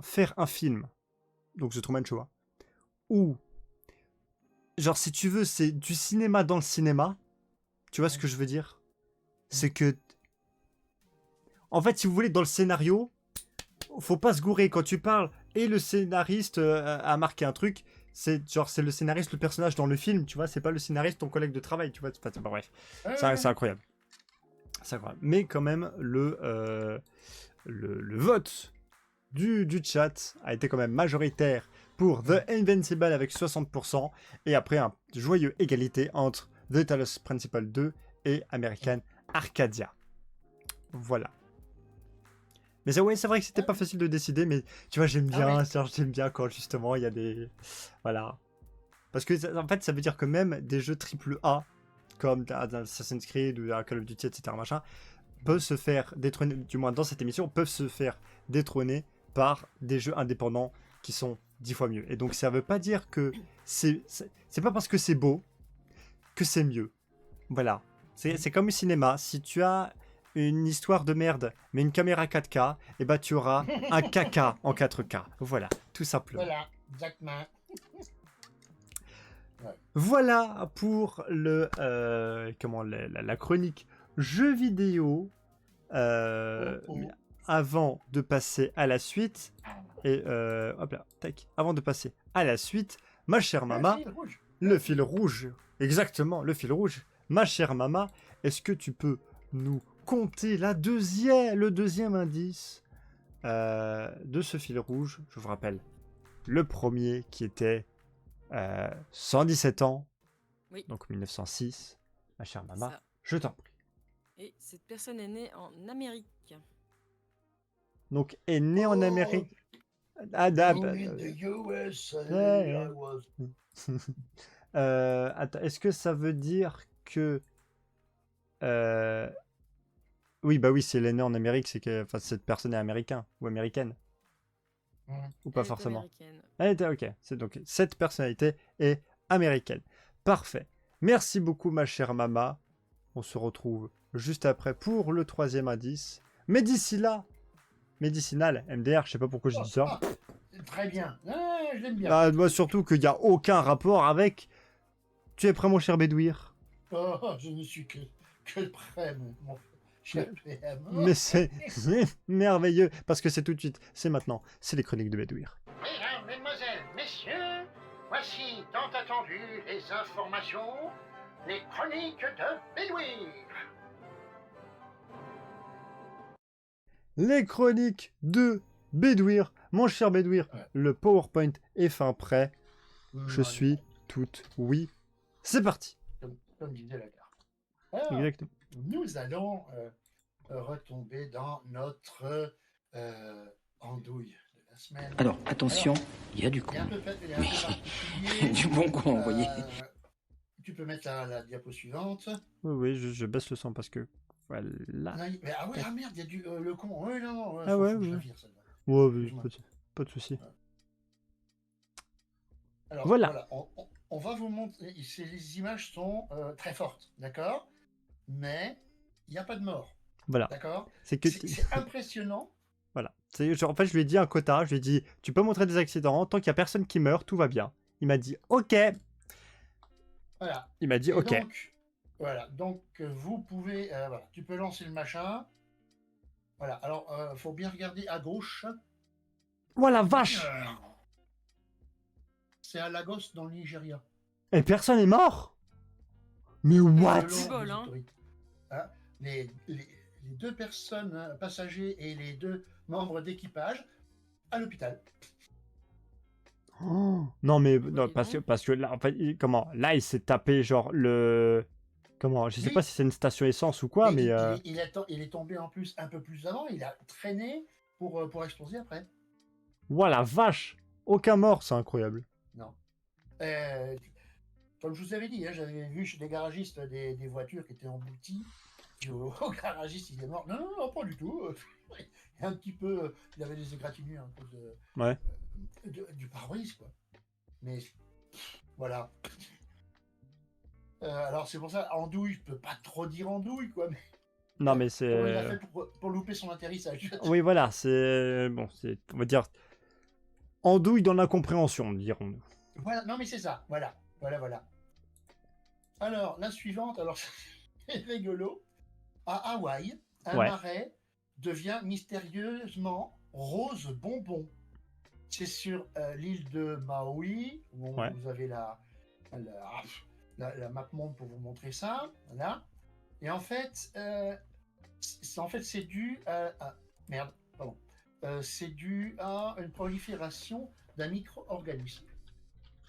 faire un film, donc The Truman Show, hein, où, genre, si tu veux, c'est du cinéma dans le cinéma, tu vois ce que je veux dire? C'est que, en fait, si vous voulez, dans le scénario, faut pas se gourer quand tu parles, et le scénariste a marqué un truc, c'est le scénariste, le personnage dans le film, tu vois, c'est pas le scénariste, ton collègue de travail, tu vois, bref, c'est incroyable. C'est incroyable. Mais quand même, le vote du chat a été quand même majoritaire pour The Invincible avec 60%, et après un joyeux égalité entre The Talos Principle 2 et American Arcadia. Voilà. Mais c'est vrai que c'était pas facile de décider, mais tu vois, j'aime bien quand justement il y a des... Voilà. Parce que en fait, ça veut dire que même des jeux AAA, comme Assassin's Creed ou Call of Duty, etc., machin, peuvent se faire détrôner, du moins dans cette émission, peuvent se faire détrôner par des jeux indépendants qui sont 10 fois mieux. Et donc ça veut pas dire que c'est pas parce que c'est beau que c'est mieux. Voilà. C'est comme le cinéma. Si tu as une histoire de merde, mais une caméra 4K, et bah tu auras un caca en 4K. Voilà, tout simplement. Voilà, exactement. Ouais. voilà pour la chronique jeux vidéo. Mais avant de passer à la suite, hop là, tac, avant de passer à la suite, ma chère Mama, le fil rouge, exactement, le fil rouge, ma chère Mama, est-ce que tu peux nous compter le deuxième indice de ce fil rouge? Je vous rappelle, le premier qui était 117 ans, Oui. donc 1906, ma chère Mama, Ça. je t'en prie. Et cette personne est née en Amérique. Donc, est né en Amérique. Attends, est-ce que ça veut dire que... Oui, bah oui, si elle est née en Amérique, c'est que cette personne est américaine ou américaine. Ou pas Elle est forcément. américaine. Elle était ok. C'est donc cette personnalité est américaine. Parfait. Merci beaucoup, ma chère Mama. On se retrouve juste après pour le troisième indice. Mais d'ici là, médicinal, MDR, je sais pas pourquoi je dis ça. Très bien. Je l'aime bien. Ah, moi surtout qu'il n'y a aucun rapport avec. Tu es prêt, mon cher Bédouir? Je ne suis que prêt, mon cher PM. Mais c'est merveilleux parce que c'est tout de suite, c'est maintenant, c'est les chroniques de Bédouir. Mesdames, mesdemoiselles, messieurs, voici tant attendu les informations, les chroniques de Bédouir. Les chroniques de Bédouir, mon cher Bédouir, le PowerPoint est fin prêt. Je suis toute oui. C'est parti. Comme disait la carte. Alors, Exactement. nous allons retomber dans notre andouille de la semaine. Alors, attention, il y a du con. Il y a un peu particulier. Du bon con, vous voyez. Tu peux mettre la diapo suivante. Oui, je baisse le son parce que voilà. Ah merde, il y a le con. Ouais, non, Ah ouais, faut que je ouais. la vire, celle-là. Ouais, pas de souci. Alors, voilà. On va vous montrer. Les images sont très fortes, d'accord? Mais il n'y a pas de mort. Voilà. D'accord? C'est impressionnant. Voilà. En fait, je lui ai dit un quota. Je lui ai dit, tu peux montrer des accidents. Tant qu'il n'y a personne qui meurt, tout va bien. Il m'a dit, ok. Voilà. Il m'a dit, ok. Donc, vous pouvez. Voilà. Tu peux lancer le machin. Voilà. Alors, faut bien regarder à gauche. Voilà, vache! C'est à Lagos, dans le Nigeria. Et personne est mort? Mais what? Les deux personnes passagers et les deux membres d'équipage à l'hôpital. Oh, non, mais non, parce que là, en fait, là, il s'est tapé genre le. Comment? Je sais pas si c'est une station essence ou quoi, mais. Il est tombé en plus un peu plus avant. Il a traîné pour exploser après. Voilà, vache! Aucun mort, c'est incroyable. Non. Comme je vous avais dit, j'avais vu chez les garagistes des voitures qui étaient englouties. Au garagiste, il est mort. Non, pas du tout. Un petit peu, il avait des égratignures à cause du pare-brise, quoi. Mais voilà. Alors c'est pour ça, andouille, je peux pas trop dire andouille, quoi. Mais... Non, mais c'est. Comment il a fait pour louper son atterrissage? Oui, voilà, c'est bon, on va dire andouille dans l'incompréhension, dirons-nous. Voilà, non mais c'est ça. Voilà. Alors la suivante, alors c'est rigolo. À Hawaï, un marais devient mystérieusement rose bonbon. C'est sur l'île de Maui, où vous avez la map monde pour vous montrer ça. Voilà. Et en fait, c'est dû c'est dû à une prolifération d'un micro-organisme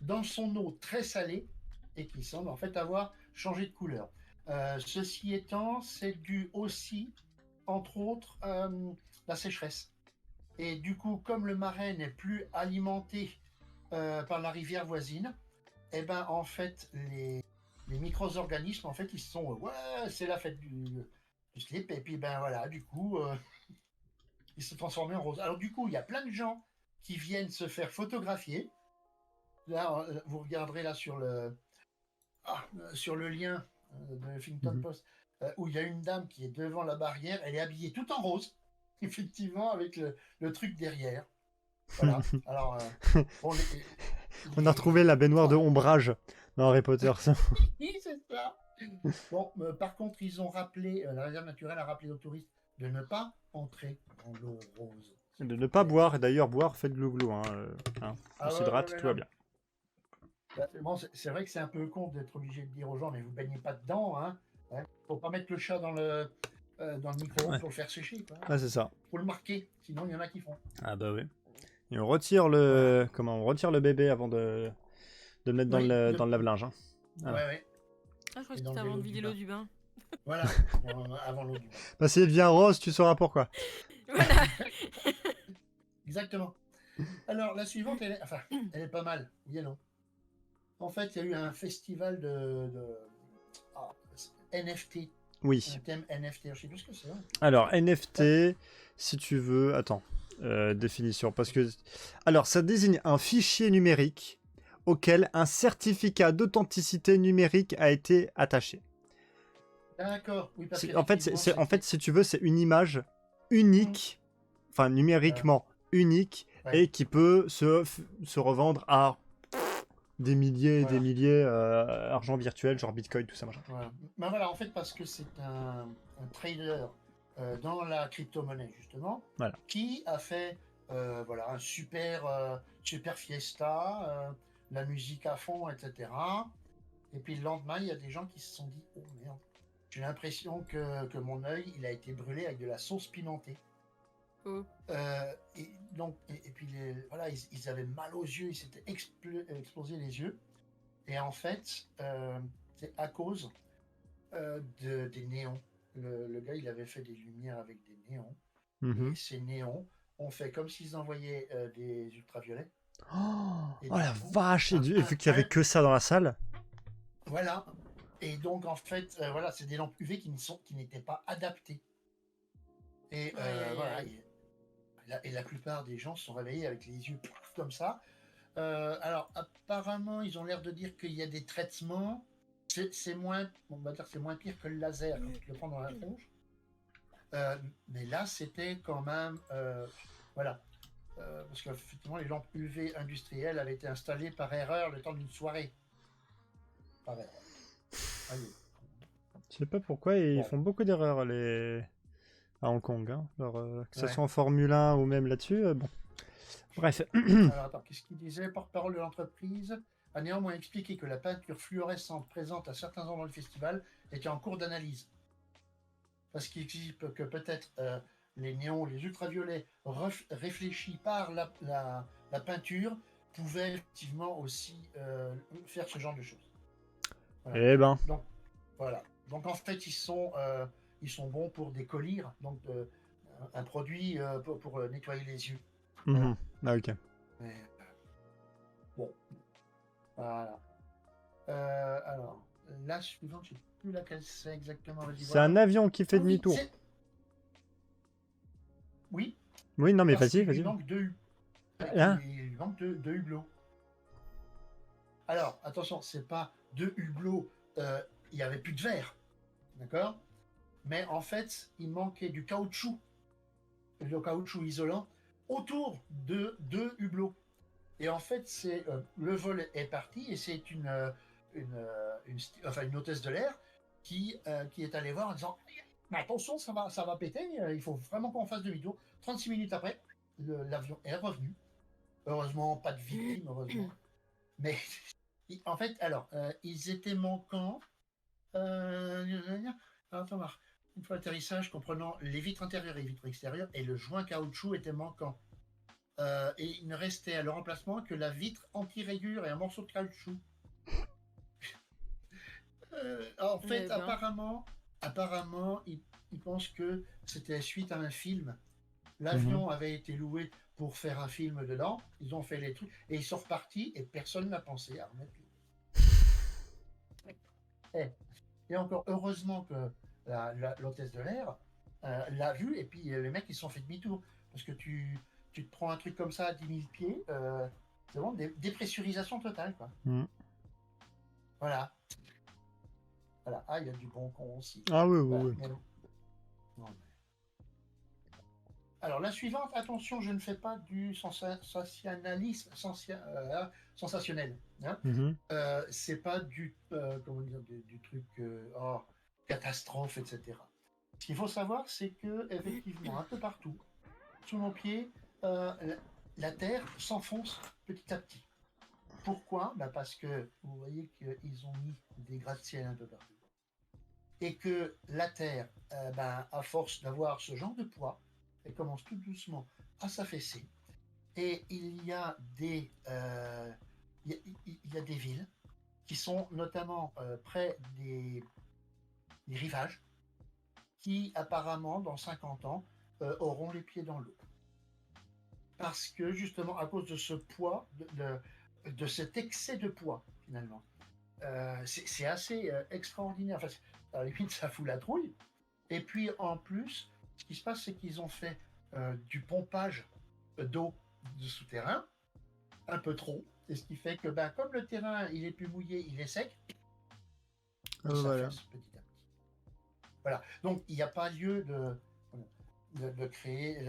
dans son eau très salée et qui semble en fait avoir changé de couleur. Ceci étant, c'est dû aussi, entre autres, la sécheresse. Et du coup, comme le marais n'est plus alimenté par la rivière voisine, et ben en fait, les micro-organismes, en fait, ils se sont c'est la fête du slip, et puis ben voilà, du coup, ils se transforment en rose. Alors du coup, il y a plein de gens qui viennent se faire photographier. Là, vous regarderez là sur le lien de Huffington Post, où il y a une dame qui est devant la barrière, elle est habillée tout en rose, effectivement, avec le truc derrière. Voilà. Alors, on a retrouvé la baignoire de ombrage. Dans Harry Potter, ça. Oui, c'est ça. Bon, par contre, ils ont rappelé, la réserve naturelle a rappelé aux touristes de ne pas entrer dans l'eau rose. De ne pas boire, et d'ailleurs, boire, faites glou-glou. Hein, on Ah ouais, s'hydrate, ouais, tout va non. bien. Bah, bon, c'est vrai que c'est un peu con d'être obligé de dire aux gens, mais vous baignez pas dedans, hein. Faut pas mettre le chat dans le micro-ondes pour le faire sécher, quoi. Ouais, c'est ça. Faut le marquer, sinon il y en a qui font. Ah bah oui. Et on retire le... Comment on retire le bébé avant de le mettre dans, Oui, dans le lave-linge. Hein. Ouais, ouais. Ah, je crois Et que dans c'était le avant de vélo vider du l'eau bain. du bain. Voilà, avant l'eau du bain. Bah, s'il devient rose, tu sauras pourquoi. Voilà. Exactement. Alors, la suivante, elle est pas mal, oui et non. En fait, il y a eu un festival NFT. Oui. Un thème NFT, je sais plus ce que c'est. Hein. Alors, NFT, si tu veux... Attends, définition. Parce que... Alors, ça désigne un fichier numérique auquel un certificat d'authenticité numérique a été attaché. D'accord, oui, parce que... En fait, si tu veux, c'est une image unique, enfin numériquement unique, et qui peut se revendre à des milliers et des milliers argent virtuel, genre Bitcoin, tout ça, machin. Voilà. Ben voilà, en fait, parce que c'est un trader dans la crypto-monnaie, justement, voilà. qui a fait voilà, un super fiesta, la musique à fond, etc. Et puis le lendemain, il y a des gens qui se sont dit « Oh merde, j'ai l'impression que mon œil, il a été brûlé avec de la sauce pimentée. » Et donc, et puis voilà, ils avaient mal aux yeux, ils s'étaient explosé les yeux. Et en fait, c'est à cause des néons. Le gars, il avait fait des lumières avec des néons. Et ces néons ont fait comme s'ils envoyaient des ultraviolets. Oh la vache! Et vu qu'il n'y avait que ça dans la salle. Voilà. Et donc, en fait, voilà, c'est des lampes UV qui n'étaient pas adaptées. Et voilà. Et la plupart des gens se sont réveillés avec les yeux comme ça. Alors, apparemment, ils ont l'air de dire qu'il y a des traitements. C'est moins, on va dire, c'est moins pire que le laser quand tu le prends dans la tronche. Mais là, c'était quand même, voilà, parce qu'effectivement, les lampes UV industrielles avaient été installées par erreur le temps d'une soirée. Par erreur. Allez. Je sais pas pourquoi ils font beaucoup d'erreurs à Hong Kong, hein. Alors, que ce soit en Formule 1 ou même là-dessus, bon. Bref. Alors attends, qu'est-ce qu'il disait? Porte-parole de l'entreprise a néanmoins expliqué que la peinture fluorescente présente à certains endroits du festival était en cours d'analyse. Parce qu'il existe que peut-être les néons, les ultraviolets réfléchis par la peinture pouvaient effectivement aussi faire ce genre de choses. Voilà. Eh ben. Donc, voilà. Donc en fait, ils sont bons pour des collyres, donc un produit pour nettoyer les yeux. Voilà. Ah ok. Mais, bon. Voilà. Alors, la suivante, je ne sais plus laquelle c'est exactement. C'est un avion qui fait demi-tour. Oui. Oui, non mais vas-y. Il manque deux il manque deux hublots. Alors, attention, c'est pas deux hublots, il n'y avait plus de verre. D'accord? Mais en fait, il manquait du caoutchouc, le caoutchouc isolant, autour de deux hublots. Et en fait, c'est le vol est parti et c'est une hôtesse de l'air qui est allée voir en disant mais attention, ça va péter, il faut vraiment qu'on fasse demi-tour. 36 minutes après, l'avion est revenu. Heureusement, pas de victimes, heureusement. Mais en fait, alors, ils étaient manquants. Attends, Marc. Une fois l'atterrissage, comprenant les vitres intérieures et les vitres extérieures, et le joint caoutchouc était manquant. Et il ne restait à leur emplacement que la vitre anti-rayure et un morceau de caoutchouc. En fait, apparemment, ils pensent que c'était suite à un film. L'avion avait été loué pour faire un film dedans. Ils ont fait les trucs et ils sont repartis et personne n'a pensé à remettre. Et encore heureusement que l'hôtesse de l'air l'a vu et puis les mecs ils se sont fait demi-tour parce que tu te prends un truc comme ça à 10 000 pieds, c'est vraiment dépressurisation totale quoi. Voilà. Ah, il y a du bon con aussi. Ah oui. Non, mais... Alors, la suivante, attention, je ne fais pas du sensationnalisme sensationnel. Hein. C'est pas du, comment dire, du truc catastrophe, etc. Ce qu'il faut savoir, c'est que effectivement, un peu partout, sous nos pieds, la Terre s'enfonce petit à petit. Pourquoi? Parce que vous voyez qu'ils ont mis des gratte-ciel un peu partout. Et que la Terre, à force d'avoir ce genre de poids, elle commence tout doucement à s'affaisser. Et il y a des villes qui sont notamment près des rivages qui apparemment dans 50 ans auront les pieds dans l'eau. Parce que justement à cause de ce poids, de cet excès de poids finalement. C'est assez extraordinaire. Enfin, à la limite ça fout la trouille. Et puis en plus, ce qui se passe, c'est qu'ils ont fait du pompage d'eau de souterrain, un peu trop, et ce qui fait que comme le terrain il est plus mouillé, il est sec, Voilà. petit à petit. Voilà. Donc il n'y a pas lieu de crier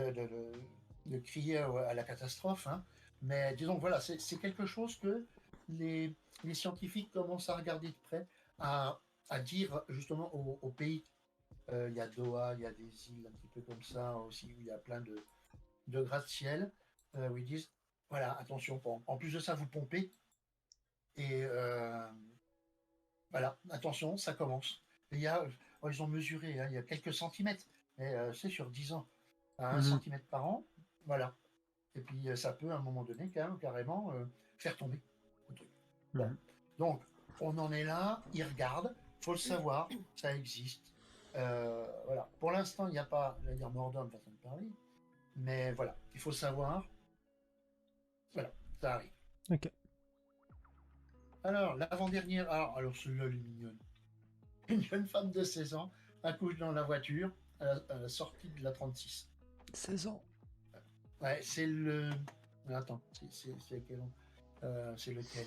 à la catastrophe, hein. Mais disons voilà, c'est quelque chose que les scientifiques commencent à regarder de près, à dire justement aux pays. Il y a Doha, il y a des îles un petit peu comme ça aussi, où il y a plein de gratte-ciel, où ils disent, voilà, attention, en plus de ça, vous pompez, et voilà, attention, ça commence. Et ils ont mesuré, hein, il y a quelques centimètres, mais c'est sur 10 ans, à 1 centimètre par an, voilà. Et puis ça peut, à un moment donné, carrément faire tomber le truc. Bon. Donc, on en est là, ils regardent, il faut le savoir, ça existe. Voilà. Pour l'instant, il n'y a pas, je vais dire Mordor, façon de parler, mais voilà, il faut savoir. Voilà, ça arrive. Ok. Alors, l'avant-dernière, alors celui-là, elle est mignonne. Une jeune femme de 16 ans accouche dans la voiture à la sortie de la 36. 16 ans. Ouais, c'est le. Attends, c'est quel c'est lequel?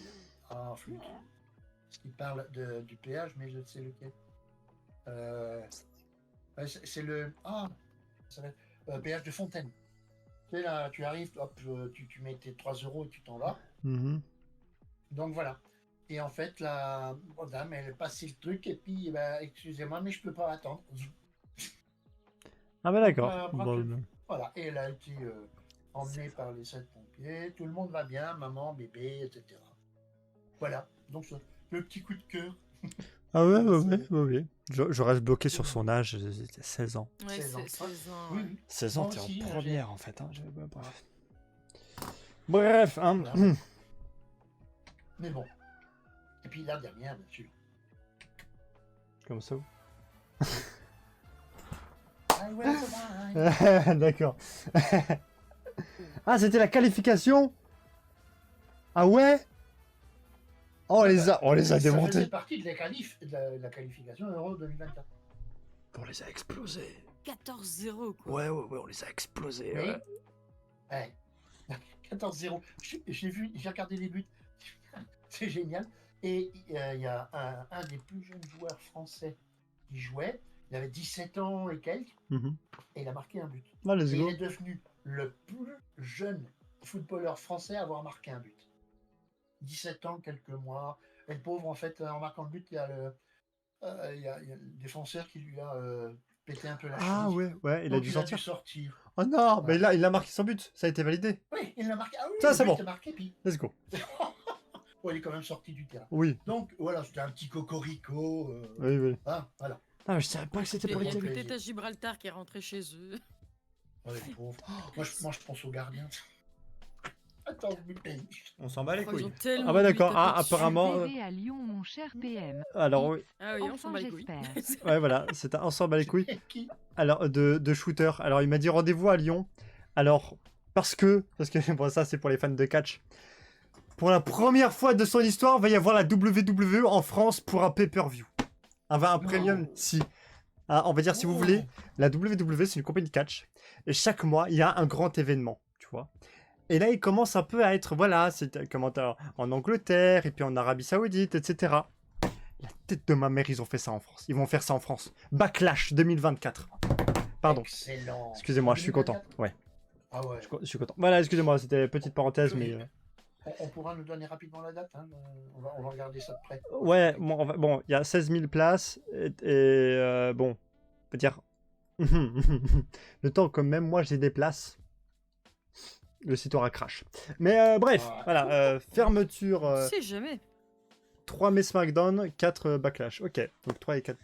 Ah, flûte. Parce qu'il parle du péage, mais je sais lequel. C'est le péage de Fontaine. Tu sais là, tu arrives, hop, tu mets tes 3 € et tu t'en vas. Donc voilà. Et en fait, la dame, elle passe le truc et puis, excusez-moi, mais je peux pas attendre. Ah bah d'accord. Bon. Voilà. Et elle a été emmenée par les 7 pompiers. Tout le monde va bien, maman, bébé, etc. Voilà. Donc le petit coup de cœur. Ah ouais. Je reste bloqué sur son âge, 16 ans. Ouais, 16 ans. 16 ans. Oui, Ouais. oui. 16 ans, Moi t'es aussi, en hein, première en fait. Hein. Bref, hein. Voilà. Mais bon. Et puis la dernière, bien sûr. Comme ça. I will survive. D'accord. Ah, c'était la qualification? Ah ouais? Oh, on les a Ça faisait démontés. partie de la qualification Euro 2024. On les a explosés. 14-0 quoi. Ouais, on les a explosés. Oui. Ouais. Ouais. 14-0. J'ai regardé les buts. C'est génial. Et il y a un des plus jeunes joueurs français qui jouait. Il avait 17 ans et quelques. Et il a marqué un but. Ah, let's Et go. il est devenu le plus jeune footballeur français à avoir marqué un but. 17 ans, quelques mois. Et le pauvre, en fait, en marquant le but, il y a le défenseur qui lui a pété un peu la cheville. Ah ouais, il a Donc, dû il a dû sortir. sortir. Oh non, Ouais. mais il a marqué son but. Ça a été validé. Oui, il l'a marqué. Ah oui, Ça, le c'est but bon. est marqué, puis Let's go. bon, il est quand même sorti du terrain. Oui. Donc, voilà, c'était un petit cocorico. Oui. Hein, voilà. Ah, mais je savais pas que c'était pour Il y les a télés. peut-être à Gibraltar qui est rentré chez eux. Ouais, les pauvres. Moi, je pense au gardien. Attends, je me paye. On s'en bat les Oh, ils couilles. ont tellement Ah bah de d'accord. lui Ah, taper dessus. apparemment. Arrivé à Lyon, mon cher PM. Alors oui. Ah oui, on Enfin, s'en bat les couilles. j'espère. Ouais, voilà. C'est on s'en bat les couilles. Qui? Alors de shooter. Alors il m'a dit rendez-vous à Lyon. Alors parce que bon, ça c'est pour les fans de catch. Pour la première fois de son histoire, il va y avoir la WWE en France pour un pay-per-view. Un premium, si. Ah, on va dire, si vous voulez, la WWE, c'est une compagnie de catch. Et chaque mois, il y a un grand événement, tu vois. Et là, il commence un peu à être, voilà, c'est comment en Angleterre, et puis en Arabie Saoudite, etc. La tête de ma mère, ils ont fait ça en France. Ils vont faire ça en France. Backlash 2024. Pardon. Excellent. Excusez-moi, je suis content. 2024? Ouais, Ah ouais. je suis content. Voilà, excusez-moi, c'était petite parenthèse, mais... On pourra nous donner rapidement la date, hein, on va regarder ça de près. Ouais, bon, il y a 16 000 places, bon, on peut dire... le temps que même moi j'ai des places, le site aura crash. Mais bref, voilà, fermeture... On sait jamais. 3 mai SmackDown, 4 Backlash. Ok, donc 3 et 4.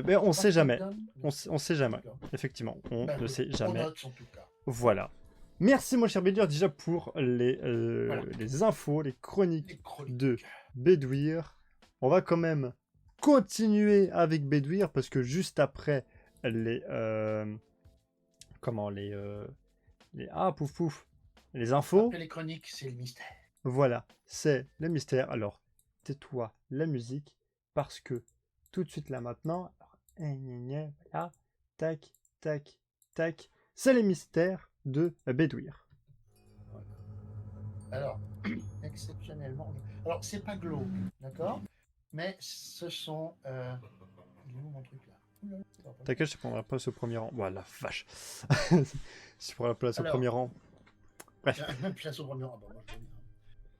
Mais on sait jamais. On sait jamais. Effectivement, on ne sait jamais. On note en tout cas. Voilà. Merci mon cher Béduire déjà pour les infos, les chroniques de Béduire. On va quand même continuer avec Béduire parce que juste après les les infos. Après les chroniques, c'est le mystère. Voilà, c'est le mystère. Alors, tais-toi la musique parce que tout de suite là maintenant, voilà, tac, tac, tac, c'est les mystères de Béduire. Alors, exceptionnellement, alors c'est pas glauque, d'accord, mais ce sont, il est où mon truc là? T'inquiète, je prendrai la place au premier rang. Voilà, vache. Je prends la place au Alors, premier rang. Bref. Place au premier rang. Bon, moi, je vais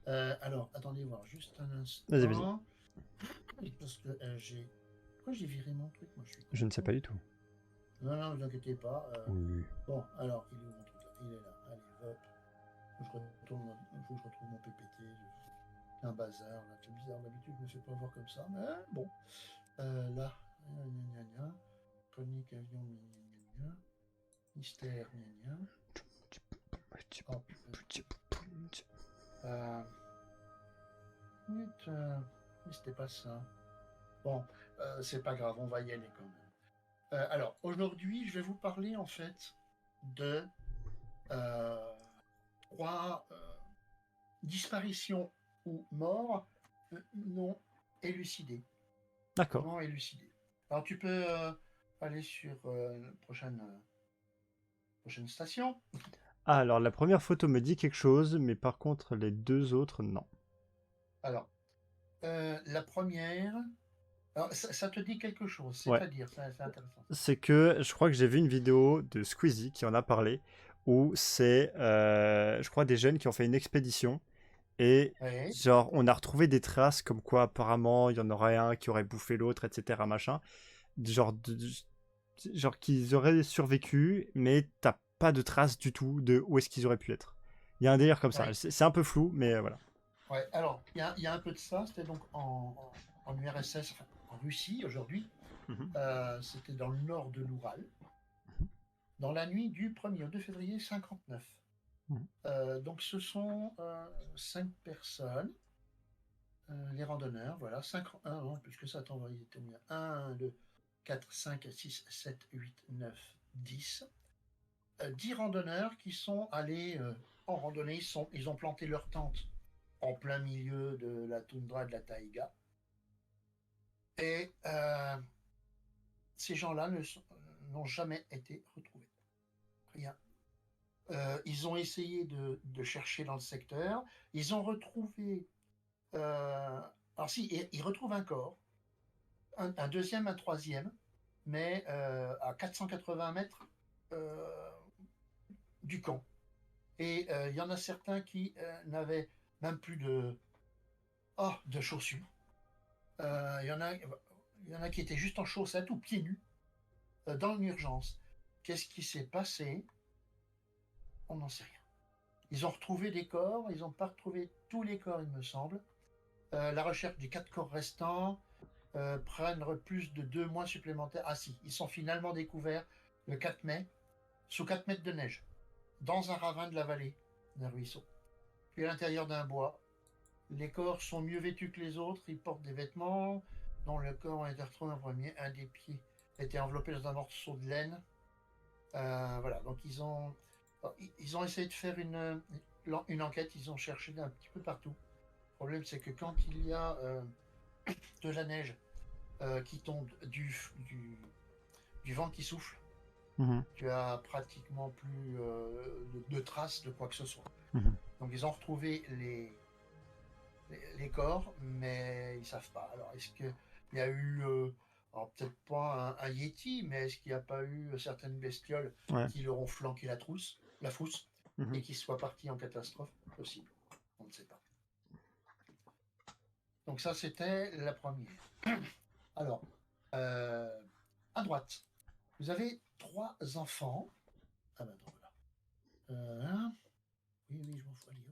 bien. Alors, attendez voir juste un instant. Vas-y. Parce que j'ai... Pourquoi j'ai viré mon truc? Moi, je ne sais pas du tout. Non, ne vous inquiétez pas. Oui. Bon, alors, il est où mon truc là? Il est là. Allez, hop. Il faut que je retrouve mon PPT. C'est un bazar, là. C'est bizarre, d'habitude, je ne me fais pas voir comme ça. Mais bon. Là. Chronique avion, mystère, c'était pas ça. Bon, c'est pas grave, on va y aller quand même. Alors, aujourd'hui, je vais vous parler en fait de 3 disparitions ou morts non élucidées. D'accord. Non élucidées. Alors, tu peux aller sur la prochaine station. Ah, alors la première photo me dit quelque chose, mais par contre les deux autres, non. Alors, la première, alors, ça te dit quelque chose, c'est-à-dire, c'est intéressant. C'est que je crois que j'ai vu une vidéo de Squeezie qui en a parlé, où c'est, je crois, des jeunes qui ont fait une expédition, et genre on a retrouvé des traces comme quoi apparemment il y en aurait un qui aurait bouffé l'autre, etc. machin. Genre qu'ils auraient survécu, mais t'as pas de traces du tout de où est-ce qu'ils auraient pu être. Il y a un délire comme ça. C'est un peu flou, mais voilà. Ouais, alors, il y a un peu de ça. C'était donc en URSS, enfin, en Russie aujourd'hui. C'était dans le nord de l'Oural. Dans la nuit du 1er au 2 février 59. Donc ce sont 5 personnes. Les randonneurs, voilà. 5, puisque ça t'envoie 1, 2, 4, 5, 6, 7, 8, 9, 10. 10 randonneurs qui sont allés en randonnée. Ils ont planté leur tente en plein milieu de la toundra de la taïga. Et ces gens-là n'ont jamais été retrouvés. Rien. Ils ont essayé de chercher dans le secteur. Ils ont retrouvé... alors si, ils retrouvent un corps, un deuxième, un troisième, mais à 480 mètres du camp. Et il y en a certains qui n'avaient même plus de chaussures. Il y en a qui étaient juste en chaussettes ou pieds nus dans l'urgence. Qu'est-ce qui s'est passé? On n'en sait rien. Ils ont retrouvé des corps, ils n'ont pas retrouvé tous les corps, il me semble. La recherche des 4 corps restants prennent plus de 2 mois supplémentaires. Ah si, ils sont finalement découverts le 4 mai, sous 4 mètres de neige, dans un ravin de la vallée d'un ruisseau. Puis à l'intérieur d'un bois. Les corps sont mieux vêtus que les autres, ils portent des vêtements dont le corps a été retrouvé en premier. Un des pieds était enveloppé dans un morceau de laine. Voilà, donc ils ont essayé de faire une enquête, ils ont cherché un petit peu partout. Le problème, c'est que quand il y a de la neige qui tombe, du vent qui souffle, tu as pratiquement plus de traces de quoi que ce soit. Donc ils ont retrouvé les corps, mais ils savent pas. Alors est-ce qu'il y a eu Alors peut-être pas un Yeti, mais est-ce qu'il n'y a pas eu certaines bestioles Ouais. qui leur ont flanqué la frousse, Mhm. et qui soient partis en catastrophe? Possible. On ne sait pas. Donc ça, c'était la première. Alors, à droite, vous avez 3 enfants. Ah ben non, voilà. Oui, je m'en fous. Allez,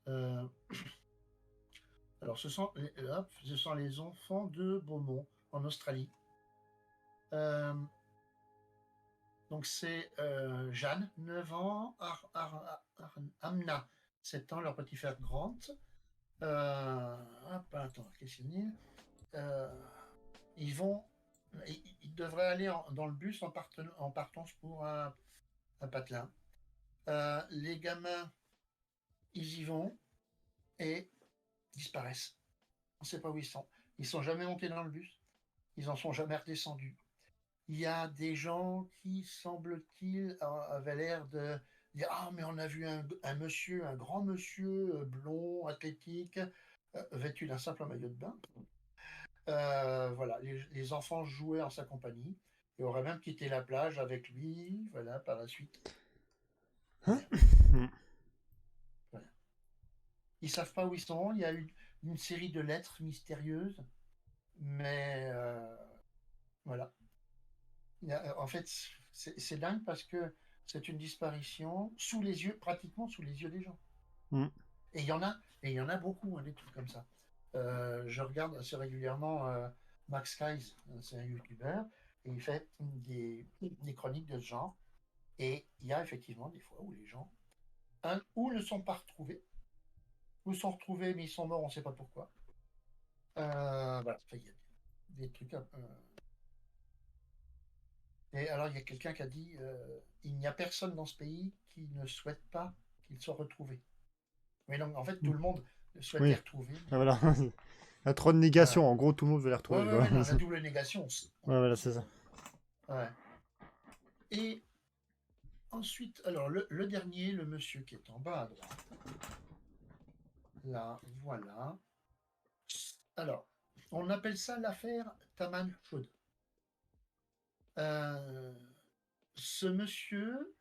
hop, alors, ce sont les enfants de Beaumont, en Australie. Donc c'est Jeanne, 9 ans, Amna, 7 ans, leur petit frère Grant. Attends, qu'est-ce qu'il y a? Ils devraient aller dans le bus en partance pour un patelin. Les gamins, ils y vont et disparaissent. On ne sait pas où ils sont. Ils ne sont jamais montés dans le bus. Ils n'en sont jamais redescendus. Il y a des gens qui, semble-t-il, avaient l'air de dire: ah, mais on a vu un monsieur, un grand monsieur, blond, athlétique, vêtu d'un simple maillot de bain. Voilà, les enfants jouaient en sa compagnie et auraient même quitté la plage avec lui, voilà, par la suite. Voilà. Ils ne savent pas où ils sont. Il y a eu une série de lettres mystérieuses, mais voilà. En fait, c'est dingue parce que c'est une disparition pratiquement sous les yeux des gens. Et il y en a beaucoup, des trucs comme ça. Je regarde assez régulièrement Max Skies, c'est un youtubeur, et il fait des chroniques de ce genre. Et il y a effectivement des fois où les gens ou ne sont pas retrouvés, ou sont retrouvés mais ils sont morts, on ne sait pas pourquoi. Voilà, il y a des trucs. Et alors il y a quelqu'un qui a dit il n'y a personne dans ce pays qui ne souhaite pas qu'il soit retrouvé. Mais donc en fait tout le monde souhaite les retrouver. Ah, voilà. Il y a trop de négation, en gros tout le monde veut les retrouver. Ouais, non, la double négation. Ouais, voilà, c'est ça. Ouais. Et ensuite, alors le dernier, le monsieur qui est en bas à droite. Là, voilà. Alors, on appelle ça l'affaire Taman Chaude. Ce monsieur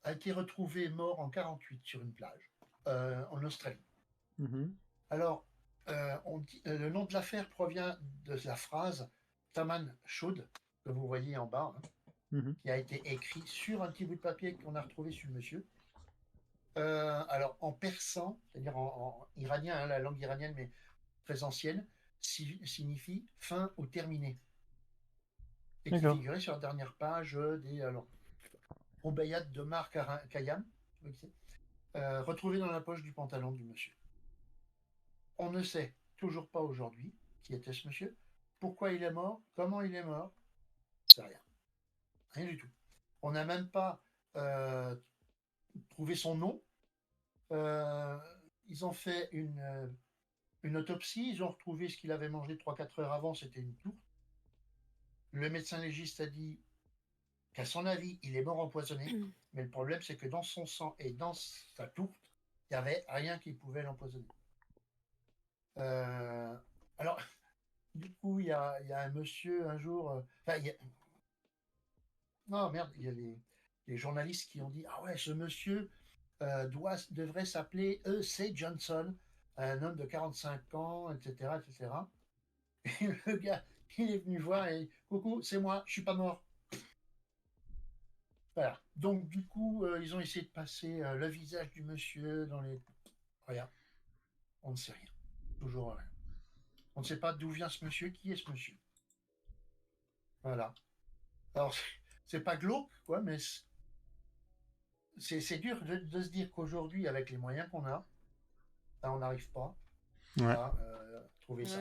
a été retrouvé mort en 48 sur une plage, en Australie. Alors, on dit, le nom de l'affaire provient de la phrase Taman Chaude, que vous voyez en bas, qui a été écrit sur un petit bout de papier qu'on a retrouvé sur le monsieur. Alors, en persan, c'est-à-dire en iranien, la langue iranienne, mais très ancienne, signifie fin ou terminé. Et qui figurait sur la dernière page des Obayat de Mar Khayyam, retrouvé dans la poche du pantalon du monsieur. On ne sait toujours pas aujourd'hui qui était ce monsieur, pourquoi il est mort, comment il est mort, c'est rien. Rien du tout. On n'a même pas trouvé son nom. Ils ont fait une autopsie, ils ont retrouvé ce qu'il avait mangé 3-4 heures avant, c'était une tourte. Le médecin légiste a dit qu'à son avis, il est mort empoisonné, mais le problème c'est que dans son sang et dans sa tourte, il n'y avait rien qui pouvait l'empoisonner. Alors, du coup, il y a un monsieur un jour... Non, merde, il y a les journalistes qui ont dit: ah ouais, ce monsieur devrait s'appeler E.C. Johnson, un homme de 45 ans, etc., etc. Et le gars, il est venu voir et: coucou, c'est moi, je suis pas mort. Voilà. Donc, du coup, ils ont essayé de passer le visage du monsieur dans les... Rien. On ne sait rien. Toujours rien. On ne sait pas d'où vient ce monsieur, qui est ce monsieur. Voilà. Alors, c'est pas glauque, quoi, mais c'est dur de se dire qu'aujourd'hui, avec les moyens qu'on a, ben, on n'arrive pas à trouver ça.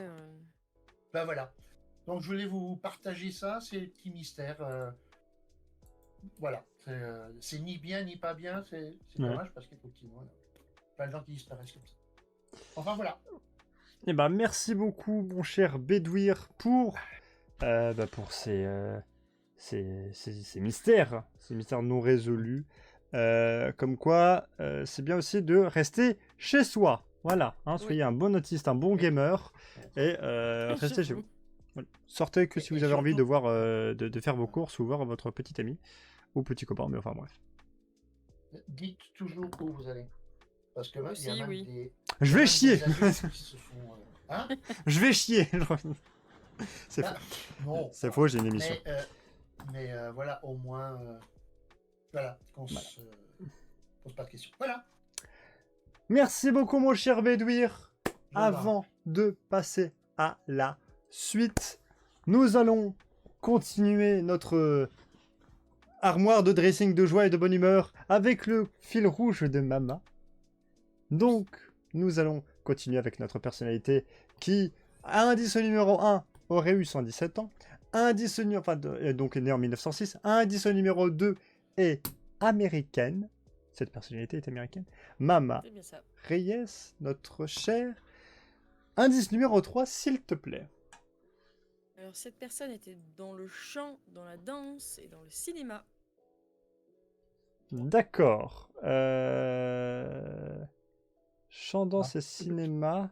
Ben voilà. Donc je voulais vous partager ça, ces petits mystères. Voilà. C'est ni bien ni pas bien, c'est dommage parce qu'effectivement, il y a plein de gens qui disparaissent comme ça. Enfin voilà. Eh ben, merci beaucoup, mon cher Bédouir, pour ces mystères, ces mystères non résolus. Comme quoi, c'est bien aussi de rester chez soi. Voilà, soyez un bon autiste, un bon gamer, et restez chez vous. Voilà. Sortez que si Et vous avez envie surtout- de voir, de faire vos courses ou voir votre petit ami ou petit copain, mais enfin bref. Dites toujours où vous allez. Parce que il y a Aussi, même oui. des... Je il y a vais même chier. des adultes qui se font, hein Je vais chier. C'est Bah, faux. non. C'est faux, j'ai une émission. Mais voilà, au moins, voilà, qu'on se pose pas de questions. Voilà. Merci beaucoup, mon cher Bédouir. Je Avant de passer à la suite, nous allons continuer notre armoire de dressing de joie et de bonne humeur avec le fil rouge de Mama. Donc, nous allons continuer avec notre personnalité qui, à indice numéro 1, aurait eu 117 ans. Indice donc est né en 1906. Indice numéro 2 est américaine. Cette personnalité est américaine. Mama C'est bien ça. Reyes, notre cher. Indice numéro 3, s'il te plaît. Alors, cette personne était dans le chant, dans la danse et dans le cinéma. D'accord. Chant, danse et cinéma.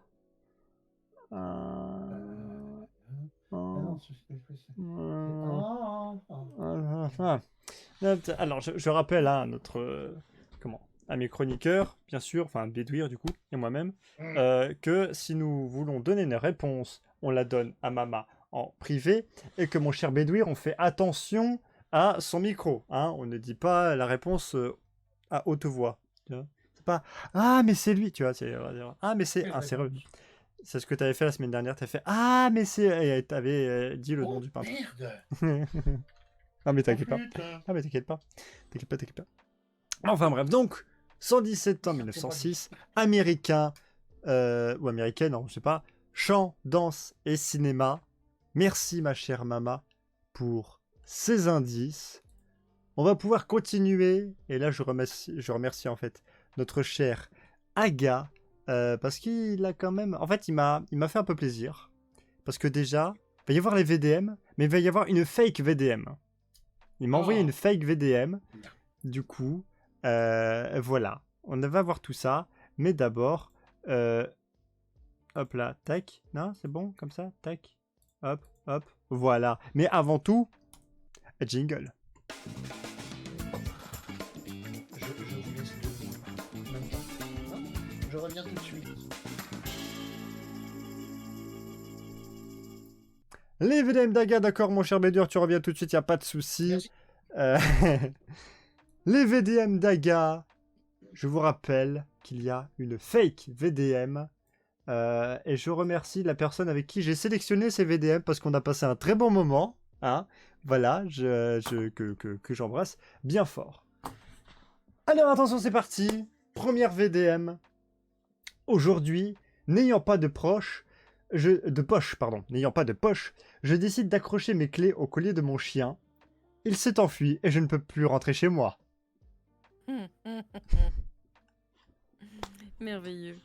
Alors, je rappelle à notre ami chroniqueur, bien sûr, enfin Bédouir du coup, et moi-même, que si nous voulons donner une réponse, on la donne à Mama en privé, et que mon cher Bédouir, on fait attention à son micro. Hein, on ne dit pas la réponse à haute voix. Tu vois, c'est pas « Ah, mais c'est lui !» Tu vois, c'est « Ah, mais c'est... » c'est vrai. C'est ce que tu avais fait la semaine dernière. Tu as fait « Ah, mais c'est... » Et tu avais dit le nom du peintre. Merde. Ah, mais t'inquiète pas. Ah, mais t'inquiète pas. T'inquiète pas. Enfin bref, donc, 117 ans, 1906, américain, ou américaine, non, je sais pas, chant, danse et cinéma. Merci, ma chère Mama, pour ces indices. On va pouvoir continuer, et là, je remercie en fait notre cher Aga, parce qu'il a quand même... En fait, il m'a fait un peu plaisir, parce que déjà, il va y avoir les VDM, mais il va y avoir une fake VDM. Il m'a envoyé une fake VDM, du coup, voilà, on va voir tout ça, mais d'abord, hop là, tac, non, c'est bon, comme ça, tac, hop, hop, voilà. Mais avant tout, jingle. Je vous laisse deux même temps. Hein, je reviens tout de suite. Les VDM d'Aga, d'accord, mon cher Bédur, tu reviens tout de suite, il n'y a pas de souci. Les VDM d'Aga, je vous rappelle qu'il y a une fake VDM. Et je remercie la personne avec qui j'ai sélectionné ces VDM parce qu'on a passé un très bon moment. Hein, voilà, que j'embrasse bien fort. Alors attention, c'est parti. Première VDM. Aujourd'hui, n'ayant pas de poche, je décide d'accrocher mes clés au collier de mon chien. Il s'est enfui et je ne peux plus rentrer chez moi. Merveilleux.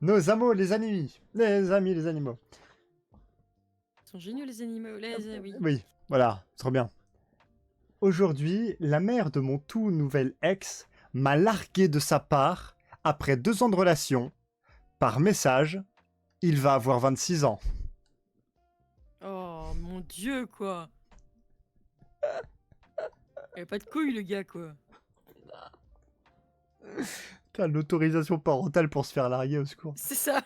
Nos amours, les amis, les animaux. Ils sont géniaux les animaux, oui. Oui, voilà, trop bien. Aujourd'hui, la mère de mon tout nouvel ex m'a largué de sa part après 2 ans de relation. Par message, il va avoir 26 ans. Oh mon dieu, quoi. Il a pas de couilles, le gars, quoi. T'as l'autorisation parentale pour se faire larguer, au secours. C'est ça.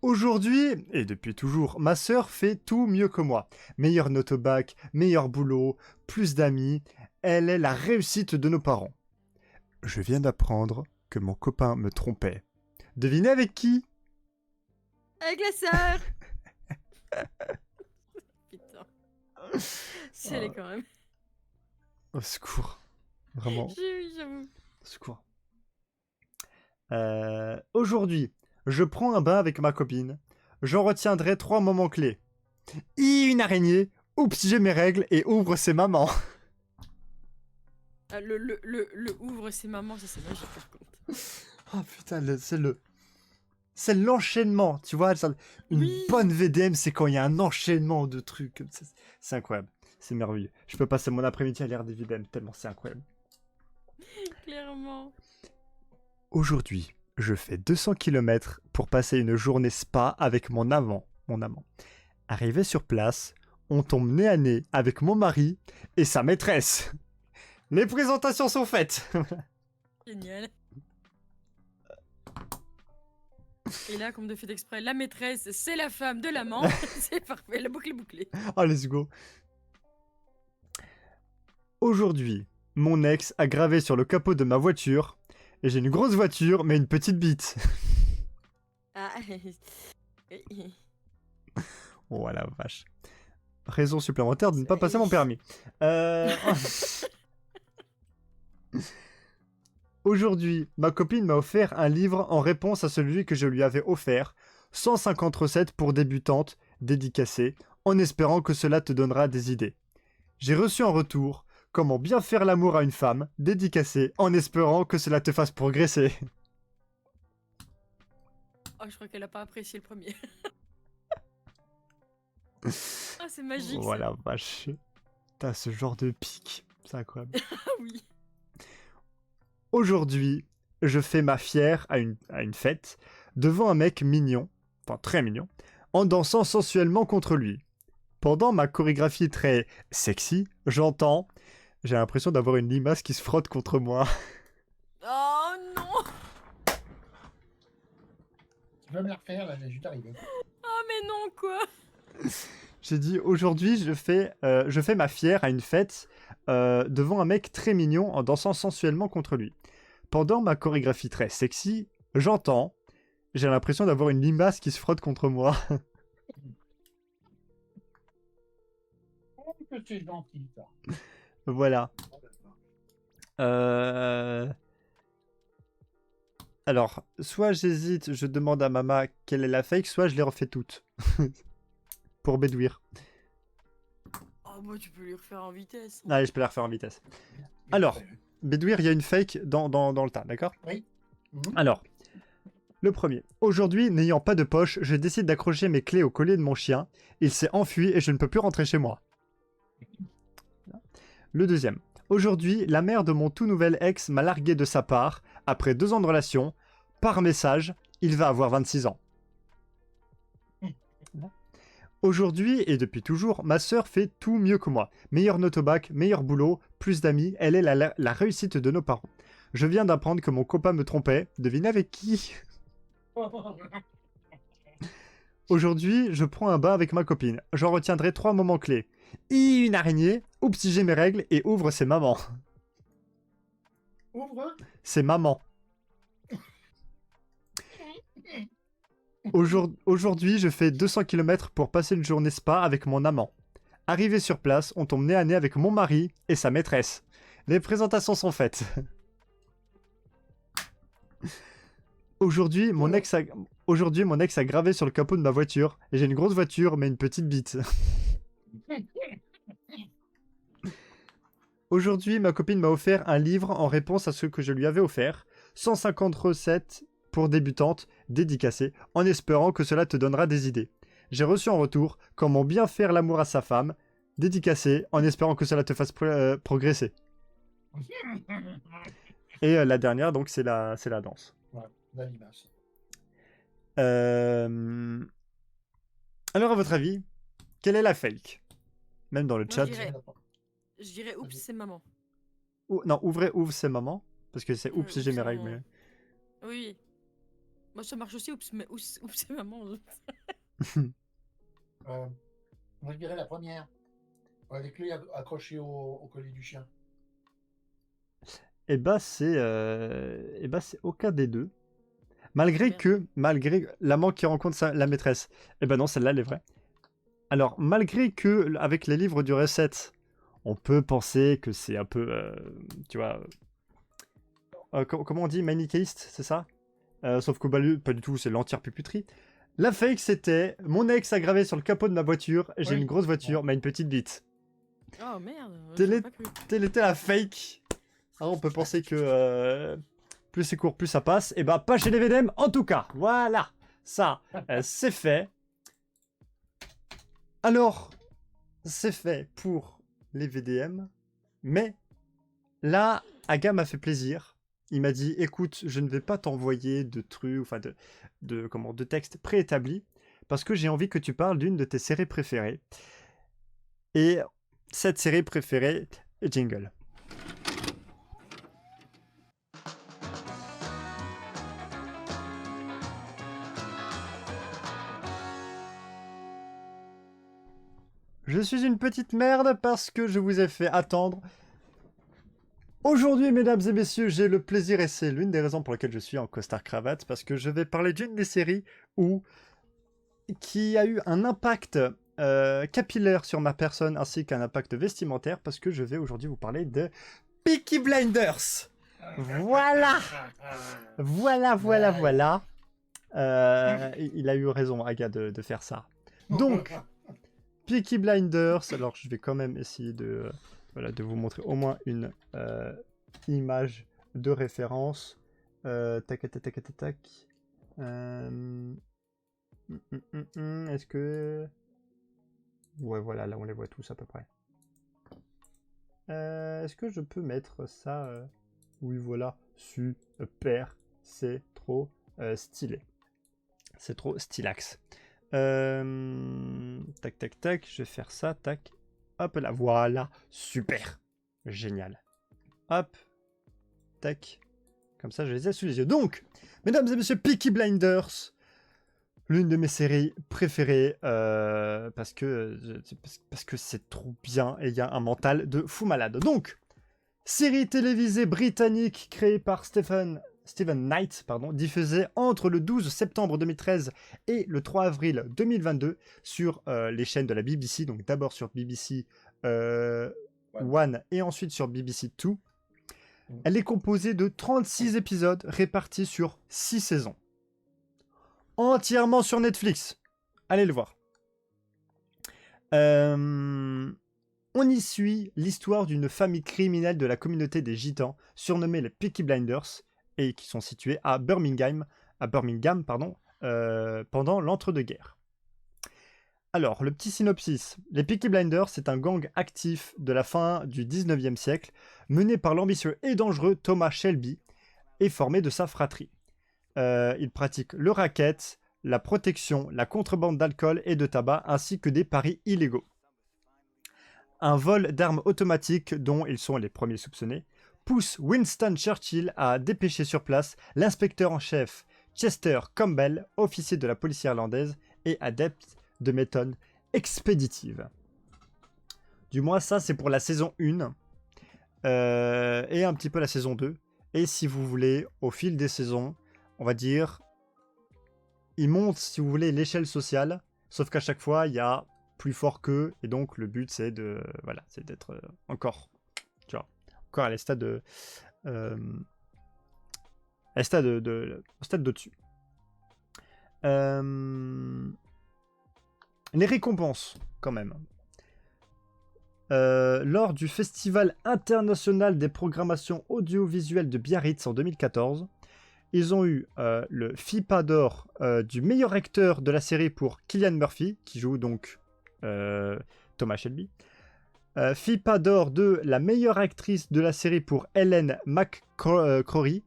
Aujourd'hui, et depuis toujours, ma sœur fait tout mieux que moi. Meilleure note au bac, meilleur boulot, plus d'amis. Elle est la réussite de nos parents. Je viens d'apprendre que mon copain me trompait. Devinez avec qui? Avec la sœur. Putain. C'est elle quand même. Au secours. Vraiment. Oui, j'avoue. Au secours. Aujourd'hui, je prends un bain avec ma copine. J'en retiendrai 3 moments clés. Une araignée, oups, j'ai mes règles et ouvre ses mamans. Le ouvre ses mamans, ça c'est magique par contre. Oh putain, c'est l'enchaînement, tu vois. Une bonne VDM, c'est quand il y a un enchaînement de trucs. C'est incroyable. C'est merveilleux. Je peux passer mon après-midi à lire des VDM tellement c'est incroyable. Clairement. Aujourd'hui, je fais 200 km pour passer une journée spa avec mon amant. Arrivé sur place, on tombe nez à nez avec mon mari et sa maîtresse. Les présentations sont faites. Génial. Et là, comme de fait exprès, la maîtresse, c'est la femme de l'amant. C'est parfait, la boucle est bouclée. Oh, let's go. Aujourd'hui, mon ex a gravé sur le capot de ma voiture. Et j'ai une grosse voiture, mais une petite bite. Ah. Oh la vache. Raison supplémentaire de ne pas passer mon permis. Aujourd'hui, ma copine m'a offert un livre en réponse à celui que je lui avais offert. 150 recettes pour débutantes, dédicacées, en espérant que cela te donnera des idées. J'ai reçu en retour comment bien faire l'amour à une femme, dédicacée, en espérant que cela te fasse progresser. Oh, je crois qu'elle a pas apprécié le premier. Ah, c'est magique. Oh la vache. T'as ce genre de pic. C'est incroyable. Ah oui. Aujourd'hui, je fais ma fière à une fête, devant un mec mignon, enfin très mignon, en dansant sensuellement contre lui. Pendant ma chorégraphie très sexy, j'entends... J'ai l'impression d'avoir une limace qui se frotte contre moi. Oh non. Tu vas me la refaire, là, j'ai juste arrivé. Oh mais non, quoi. J'ai dit, aujourd'hui, je fais ma fière à une fête devant un mec très mignon en dansant sensuellement contre lui. Pendant ma chorégraphie très sexy, j'entends... J'ai l'impression d'avoir une limace qui se frotte contre moi. Oh, que c'est gentil, ça. Voilà. Alors, soit j'hésite, je demande à Mama quelle est la fake, soit je les refais toutes. Pour bédouir. Oh bah tu peux lui refaire en vitesse. Allez, je peux la refaire en vitesse. Alors, bédouir, il y a une fake dans le tas, d'accord? Oui. Alors, le premier. Aujourd'hui, n'ayant pas de poche, je décide d'accrocher mes clés au collier de mon chien. Il s'est enfui et je ne peux plus rentrer chez moi. Le deuxième. Aujourd'hui, la mère de mon tout nouvel ex m'a largué de sa part, après 2 ans de relation. Par message, il va avoir 26 ans. Aujourd'hui, et depuis toujours, ma sœur fait tout mieux que moi. Meilleur note au bac, meilleur boulot, plus d'amis, elle est la réussite de nos parents. Je viens d'apprendre que mon copain me trompait. Devinez avec qui? Aujourd'hui, je prends un bain avec ma copine. J'en retiendrai 3 moments clés. Une araignée, oups si j'ai mes règles, et ouvre c'est maman. Ouvre. C'est maman. Aujourd'hui, je fais 200 km pour passer une journée spa avec mon amant. Arrivé sur place, on tombe nez à nez avec mon mari et sa maîtresse. Les présentations sont faites. Aujourd'hui, mon ex a gravé sur le capot de ma voiture. J'ai une grosse voiture, mais une petite bite. Aujourd'hui, ma copine m'a offert un livre en réponse à ce que je lui avais offert. 150 recettes pour débutantes, dédicacées, en espérant que cela te donnera des idées. J'ai reçu en retour comment bien faire l'amour à sa femme, dédicacé, en espérant que cela te fasse progresser. Et la dernière, donc, c'est la danse. Ouais, la limace. Alors, à votre avis, quelle est la fake? Même dans le chat. Je dirais oups, c'est maman. Non, ouvre c'est maman. Parce que c'est oups, j'ai mes règles. Mais... Oui. Moi, ça marche aussi, oups, mais oups, c'est maman. Moi, je dirais la première. Les clés accrochées au collier du chien. Eh bah, c'est aucun des deux. Malgré l'amant qui rencontre la maîtresse. Eh ben non, celle-là, elle est vraie. Alors, malgré que, avec les livres du recette, on peut penser que c'est un peu, tu vois... comment on dit? Manichéiste, c'est ça? Sauf que pas du tout, c'est l'entière puputerie. La fake, c'était mon ex a gravé sur le capot de ma voiture. J'ai une grosse voiture, mais une petite bite. Oh merde. Telle était la fake. Alors, on peut penser que plus c'est court, plus ça passe. Et bah, pas chez les VDM, en tout cas. Voilà. Ça, c'est fait. Alors, c'est fait pour les VDM. Mais là, Aga m'a fait plaisir. il m'a dit, écoute, je ne vais pas t'envoyer de trucs, enfin de textes préétablis, parce que j'ai envie que tu parles d'une de tes séries préférées. Et cette série préférée, jingle. Je suis une petite merde parce que je vous ai fait attendre. Aujourd'hui, mesdames et messieurs, j'ai le plaisir, et c'est l'une des raisons pour lesquelles je suis en costard-cravate, parce que je vais parler d'une des séries qui a eu un impact capillaire sur ma personne, ainsi qu'un impact vestimentaire, parce que je vais aujourd'hui vous parler de Peaky Blinders. Voilà. Voilà. Il a eu raison, Aga, de faire ça. Donc, Peaky Blinders, alors je vais quand même essayer de vous montrer au moins une image de référence. Tac. Est-ce que... Ouais, voilà, là on les voit tous à peu près. Est-ce que je peux mettre ça Oui, voilà. Super. C'est trop stylé. C'est trop stylax. Tac. Je vais faire ça. Tac. Hop là. Voilà. Super. Génial. Hop. Tac. Comme ça, je les ai sous les yeux. Donc, mesdames et messieurs, Peaky Blinders. L'une de mes séries préférées parce que c'est trop bien et il y a un mental de fou malade. Donc, série télévisée britannique créée par Stephen Knight, diffusée entre le 12 septembre 2013 et le 3 avril 2022 sur les chaînes de la BBC, donc d'abord sur BBC One et ensuite sur BBC Two. Elle est composée de 36 épisodes répartis sur 6 saisons. Entièrement sur Netflix. Allez le voir. On y suit l'histoire d'une famille criminelle de la communauté des Gitans, surnommée les Peaky Blinders, et qui sont situés à Birmingham, pendant l'entre-deux-guerres. Alors, le petit synopsis. Les Peaky Blinders, c'est un gang actif de la fin du 19e siècle, mené par l'ambitieux et dangereux Thomas Shelby, et formé de sa fratrie. Il pratique le racket, la protection, la contrebande d'alcool et de tabac, ainsi que des paris illégaux. Un vol d'armes automatiques, dont ils sont les premiers soupçonnés, pousse Winston Churchill à dépêcher sur place l'inspecteur en chef Chester Campbell, officier de la police irlandaise et adepte de méthodes expéditives. Du moins, ça, c'est pour la saison 1 et un petit peu la saison 2. Et si vous voulez, au fil des saisons, on va dire, il monte, si vous voulez, l'échelle sociale, sauf qu'à chaque fois, il y a plus fort qu'eux, et donc le but, c'est d'être encore à les stades au-dessus. Les récompenses, quand même. Lors du Festival international des programmations audiovisuelles de Biarritz en 2014, ils ont eu le FIPA d'or du meilleur acteur de la série pour Cillian Murphy, qui joue donc Thomas Shelby. FIPA d'or de la meilleure actrice de la série pour Ellen McCrory,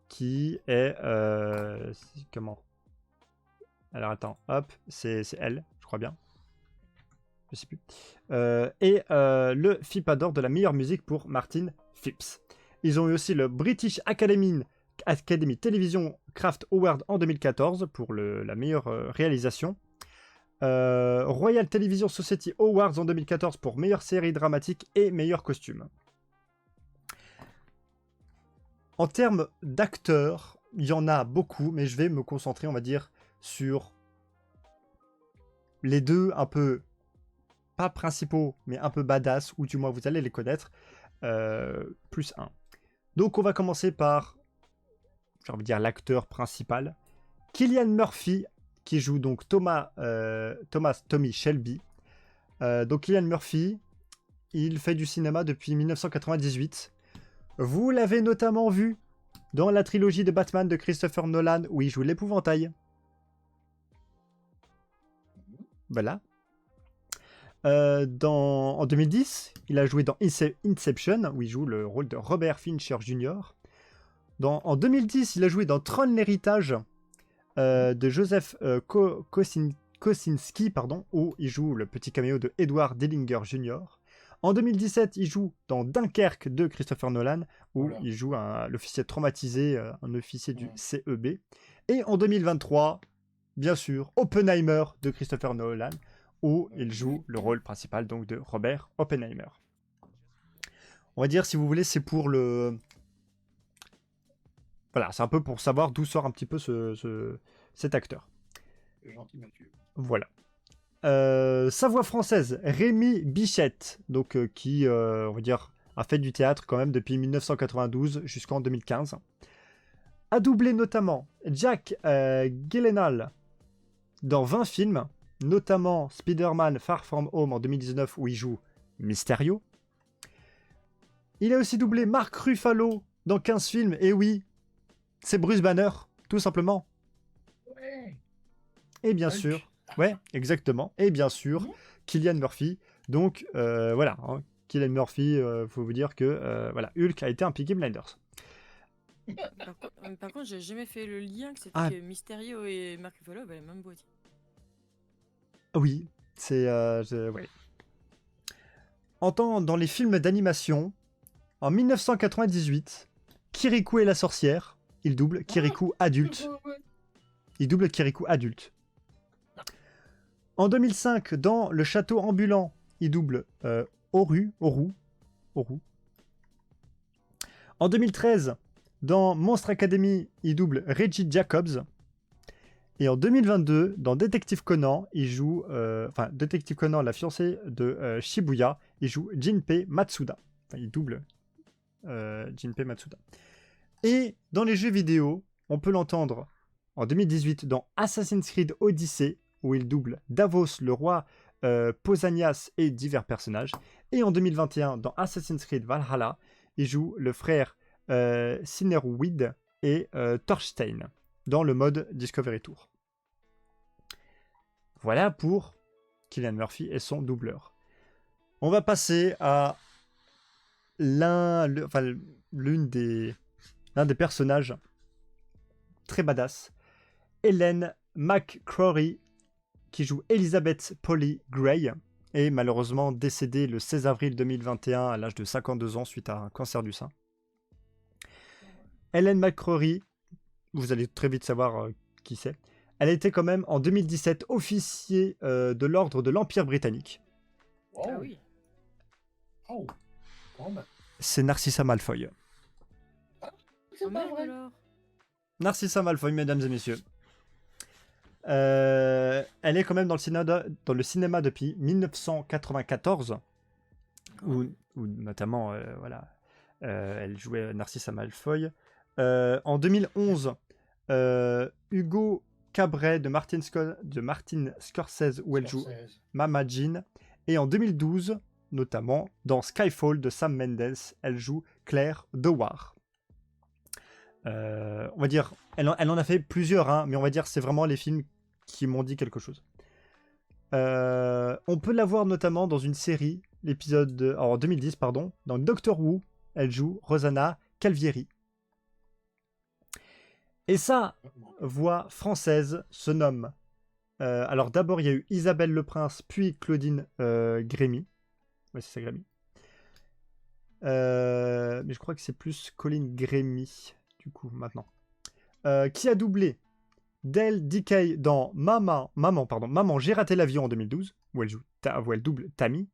qui est... comment ? Alors attends, hop, c'est elle, je crois bien. Je sais plus. Et le FIPA d'or de la meilleure musique pour Martin Phipps. Ils ont eu aussi le British Academy Television Craft Award en 2014 pour la meilleure réalisation. Royal Television Society Awards en 2014 pour meilleure série dramatique et meilleur costume. En termes d'acteurs, il y en a beaucoup, mais je vais me concentrer, on va dire, sur les deux un peu, pas principaux, mais un peu badass, ou du moins vous allez les connaître, plus un. Donc on va commencer par, j'ai envie de dire, l'acteur principal, Cillian Murphy, qui joue donc Tommy Shelby. Donc Cillian Murphy, il fait du cinéma depuis 1998. Vous l'avez notamment vu dans la trilogie de Batman de Christopher Nolan, où il joue l'épouvantail. Voilà. En 2010, il a joué dans Inception, où il joue le rôle de Robert Fincher Jr. En 2010, il a joué dans Tron l'héritage de Joseph Kosinski, où il joue le petit caméo de Edward Dillinger Jr. En 2017, il joue dans Dunkerque de Christopher Nolan, où il joue l'officier traumatisé, un officier du CEB. Et en 2023, bien sûr, Oppenheimer de Christopher Nolan, où il joue le rôle principal donc de Robert Oppenheimer. On va dire, si vous voulez, c'est pour le... Voilà, c'est un peu pour savoir d'où sort un petit peu cet acteur. Le gentil Mathieu. Voilà. Sa voix française, Rémi Bichette, donc qui, on va dire, a fait du théâtre quand même depuis 1992 jusqu'en 2015. A doublé notamment Jack Gyllenhaal dans 20 films, notamment Spider-Man Far From Home en 2019 où il joue Mysterio. Il a aussi doublé Mark Ruffalo dans 15 films, et oui, c'est Bruce Banner, tout simplement. Ouais. Et bien Hulk. sûr, ouais, exactement, et bien sûr, Cillian Murphy. Donc voilà, hein, Cillian Murphy, faut vous dire que voilà, Hulk a été un Peaky Blinders. Par contre, j'ai jamais fait le lien que c'était que Mysterio et Mark Ruffalo avaient la même boîtier. Oui, c'est... ouais. Dans les films d'animation, en 1998, Kirikou et la sorcière, il double Kirikou adulte. Il double Kirikou adulte. En 2005, dans Le Château ambulant, il double Oru. En 2013, dans Monstre Academy, il double Reggie Jacobs. Et en 2022, dans Détective Conan, il joue... Détective Conan, la fiancée de Shibuya, il joue Jinpei Matsuda. Enfin, il double Jinpei Matsuda. Et dans les jeux vidéo, on peut l'entendre en 2018 dans Assassin's Creed Odyssey, où il double Davos, le roi Pausanias et divers personnages. Et en 2021, dans Assassin's Creed Valhalla, il joue le frère Sinnerweed et Thorstein dans le mode Discovery Tour. Voilà pour Cillian Murphy et son doubleur. On va passer à l'un des personnages très badass, Ellen McCrory, qui joue Elizabeth Polly Gray, est malheureusement décédée le 16 avril 2021 à l'âge de 52 ans suite à un cancer du sein. Ellen McCrory, vous allez très vite savoir qui c'est. Elle a été quand même en 2017 officier de l'ordre de l'Empire britannique. Oh. Ah oui. Oh. Oh ben. C'est Narcissa Malfoy. C'est pas vrai. Narcissa Malfoy, mesdames et messieurs. Elle est quand même dans le cinéma depuis 1994, où notamment, elle jouait Narcissa Malfoy. En 2011, Hugo Cabret de Martin Scorsese, où elle joue Mama Jean. Et en 2012, notamment, dans Skyfall de Sam Mendes, elle joue Claire Dewar. On va dire, elle en a fait plusieurs, hein, mais on va dire c'est vraiment les films qui m'ont dit quelque chose. On peut la voir notamment dans une série, en 2010, dans Doctor Who, elle joue Rosanna Calvieri. Et sa voix française se nomme... alors d'abord, il y a eu Isabelle Leprince, puis Claudine Grémy. Ouais, c'est ça, Grémy. Mais je crois que c'est plus Colline Grémy, du coup, maintenant. Qui a doublé Del Dickey dans Maman, j'ai raté l'avion en 2012, où elle double Tammy.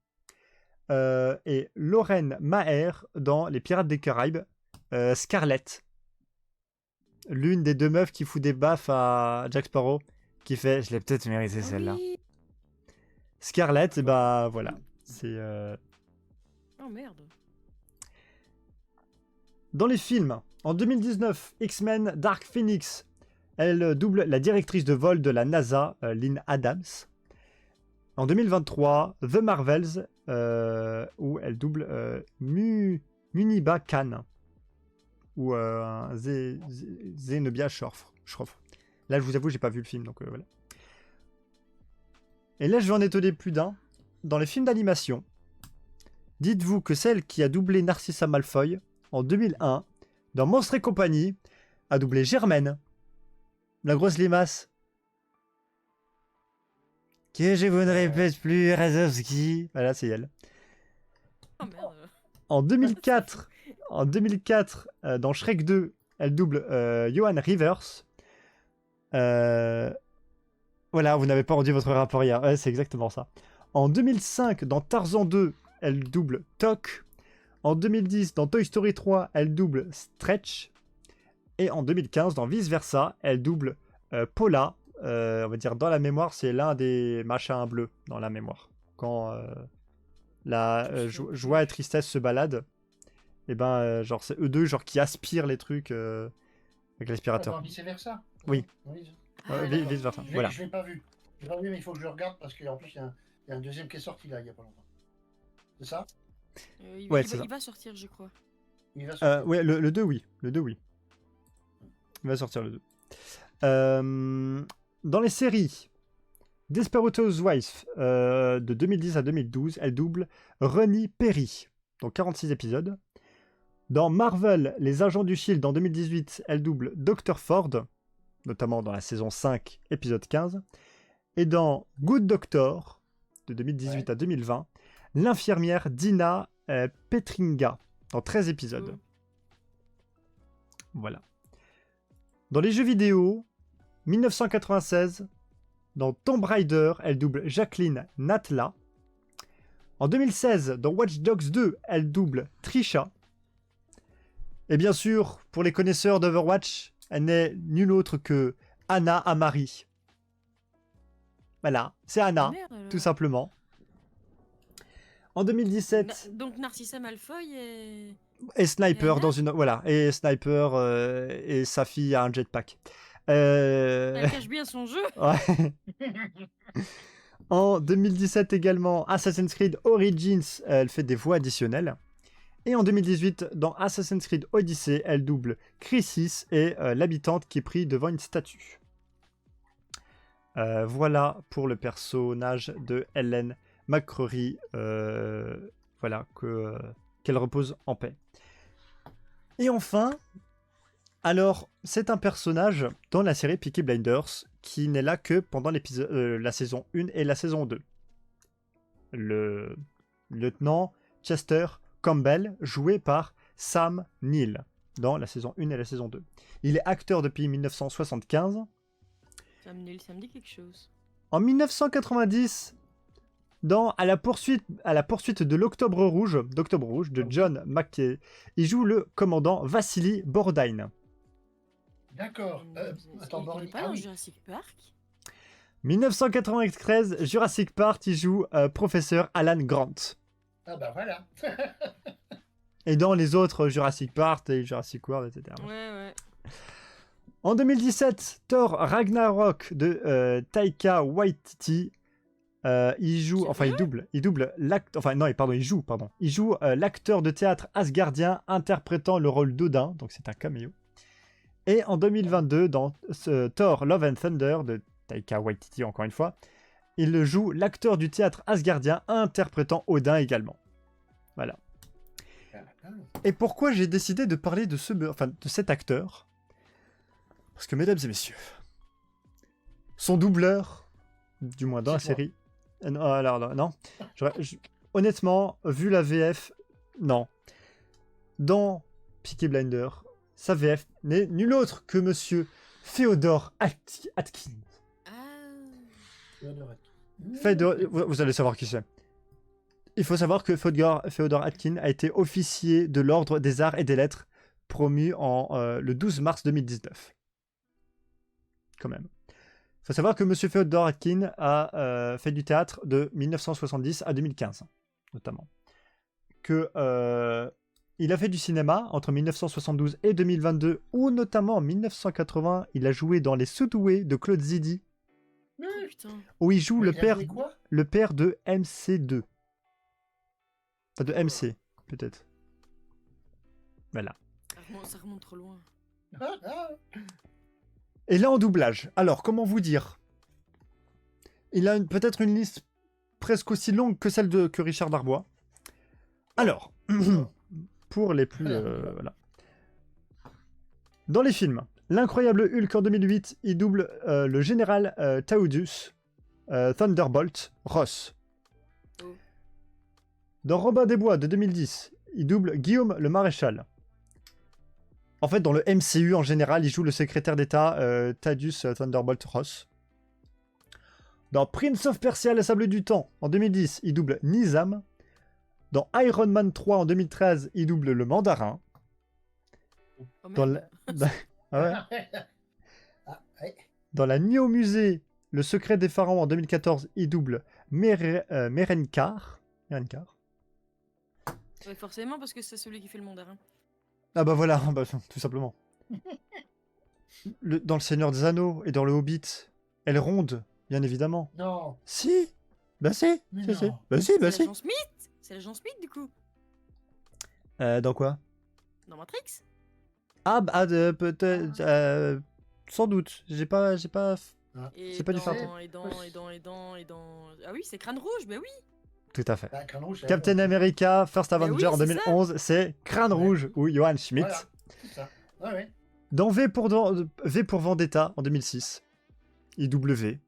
Et Lorraine Maher dans Les Pirates des Caraïbes, Scarlett. L'une des deux meufs qui fout des baffes à Jack Sparrow, qui fait, je l'ai peut-être mérité celle-là. Oui. Scarlett, et bah voilà. C'est. Oh merde. Dans les films, en 2019, X-Men Dark Phoenix, elle double la directrice de vol de la NASA, Lynn Adams. En 2023, The Marvels, où elle double Muniba Khan. Ou Zenobia Shroff. Là, je vous avoue, j'ai pas vu le film, donc voilà. Et là, je vais en étonner plus d'un. dans les films d'animation, dites-vous que celle qui a doublé Narcissa Malfoy en 2001 dans Monstres et compagnie a doublé Germaine, la grosse limace. Que je vous ne répète plus, Razowski. Voilà, c'est elle. Oh merde. En 2004, dans Shrek 2, elle double Johan Rivers. Voilà, vous n'avez pas rendu votre rapport hier. Ouais, c'est exactement ça. En 2005, dans Tarzan 2, elle double Toc. En 2010, dans Toy Story 3, elle double Stretch. Et en 2015, dans Vice Versa, elle double Paula. On va dire dans la mémoire, c'est l'un des machins bleus dans la mémoire. Quand joie et tristesse se baladent, et ben genre c'est eux deux genre qui aspirent les trucs avec l'aspirateur. Vice versa. Oui. Vice versa. Je Voilà. l'ai pas vu. Je l'ai pas vu, mais il faut que je le regarde parce qu'en plus il y a un deuxième qui est sorti là il y a pas longtemps. C'est ça? Il va sortir, je crois. Il va sortir. Ouais, le 2, oui. Le 2, oui. Il va sortir le 2. Dans les séries, Desperate Housewives de 2010 à 2012, elle double Ronnie Perry, donc 46 épisodes. Dans Marvel, Les Agents du Shield en 2018, elle double Dr. Ford, notamment dans la saison 5, épisode 15. Et dans Good Doctor, de 2018 à 2020, l'infirmière Dina Petringa, dans 13 épisodes. Voilà. Dans les jeux vidéo, 1996, dans Tomb Raider, elle double Jacqueline Natla. En 2016, dans Watch Dogs 2, elle double Trisha. Et bien sûr, pour les connaisseurs d'Overwatch, elle n'est nulle autre que Anna Amari. Voilà, c'est Anna, tout simplement. En 2017... Donc Narcissa Malfoy et Sniper dans une... Voilà, et Sniper et sa fille a un jetpack. Elle cache bien son jeu. Ouais. En 2017 également, Assassin's Creed Origins, elle fait des voix additionnelles. Et en 2018, dans Assassin's Creed Odyssey, elle double Chrysis et l'habitante qui prie devant une statue. Voilà pour le personnage de Helen McCrory. Voilà, qu'elle repose en paix. Et enfin, alors, c'est un personnage dans la série Peaky Blinders qui n'est là que pendant la saison 1 et la saison 2. Le lieutenant Chester Campbell, joué par Sam Neill, dans la saison 1 et la saison 2. Il est acteur depuis 1975. Sam Neill, ça me dit quelque chose. En 1990, à la poursuite de l'Octobre Rouge de John McKay, il joue le commandant Vassili Bordine. D'accord. Attends, il est pas dans Jurassic Park 1993, Jurassic Park, il joue professeur Alan Grant. Ah bah voilà. Et dans les autres Jurassic Park et Jurassic World, etc. Ouais. En 2017, Thor Ragnarok de Taika Waititi. Il joue l'acteur de théâtre asgardien interprétant le rôle d'Odin, donc c'est un caméo. Et en 2022, dans Thor Love and Thunder de Taika Waititi, encore une fois, il joue l'acteur du théâtre asgardien interprétant Odin également. Voilà. Et pourquoi j'ai décidé de parler de cet acteur? Parce que, mesdames et messieurs, son doubleur, du moins dans la série... non. Honnêtement, vu la VF, non. Dans Peaky Blinders, sa VF n'est nul autre que monsieur Féodor Atkins. Vous allez savoir qui c'est. Il faut savoir que Féodor Atkins a été officier de l'Ordre des Arts et des Lettres, promu le 12 mars 2019. Quand même. Il faut savoir que M. Féodor Atkins a fait du théâtre de 1970 à 2015, notamment. Il a fait du cinéma entre 1972 et 2022, ou notamment en 1980, il a joué dans Les Sudoués de Claude Zidi, où il joue le père de MC2. Enfin, de MC, peut-être. Voilà. Ça remonte trop loin. Et là, en doublage. Alors, comment vous dire? Il a peut-être une liste presque aussi longue que celle que Richard Darbois. Alors, pour les plus... voilà. Dans les films, l'incroyable Hulk en 2008, il double le général Taudius Thunderbolt Ross. Dans Robin des Bois de 2010, il double Guillaume le Maréchal. En fait, dans le MCU en général, il joue le secrétaire d'État Thaddeus Thunderbolt Ross. Dans Prince of Persia, le sable du temps, en 2010, il double Nizam. Dans Iron Man 3 en 2013, il double le mandarin. Dans la... Ah ouais. Dans La Nuit au musée, le secret des pharaons en 2014, il double Merenkar. Ouais, forcément, parce que c'est celui qui fait le mandarin. Ah bah voilà, bah, tout simplement. Dans Le Seigneur des Anneaux et dans Le Hobbit, Elrond, bien évidemment. Non. Si. Bah si. Mais Si, si. non. Bah si, bah si. L'agent Smith. C'est l'agent Smith, du coup. Dans quoi? Dans Matrix. Ah bah peut-être... sans doute. J'ai pas... C'est pas du faire. Ah oui, c'est Crâne Rouge, bah oui. Tout à fait. Bah, Crâne Rouge, c'est Captain America, First Avenger oui, en c'est 2011, c'est Crâne Rouge ou Johann Schmidt. Voilà, c'est ça. Ouais, ouais. Dans V pour Vendetta en 2006, il double V.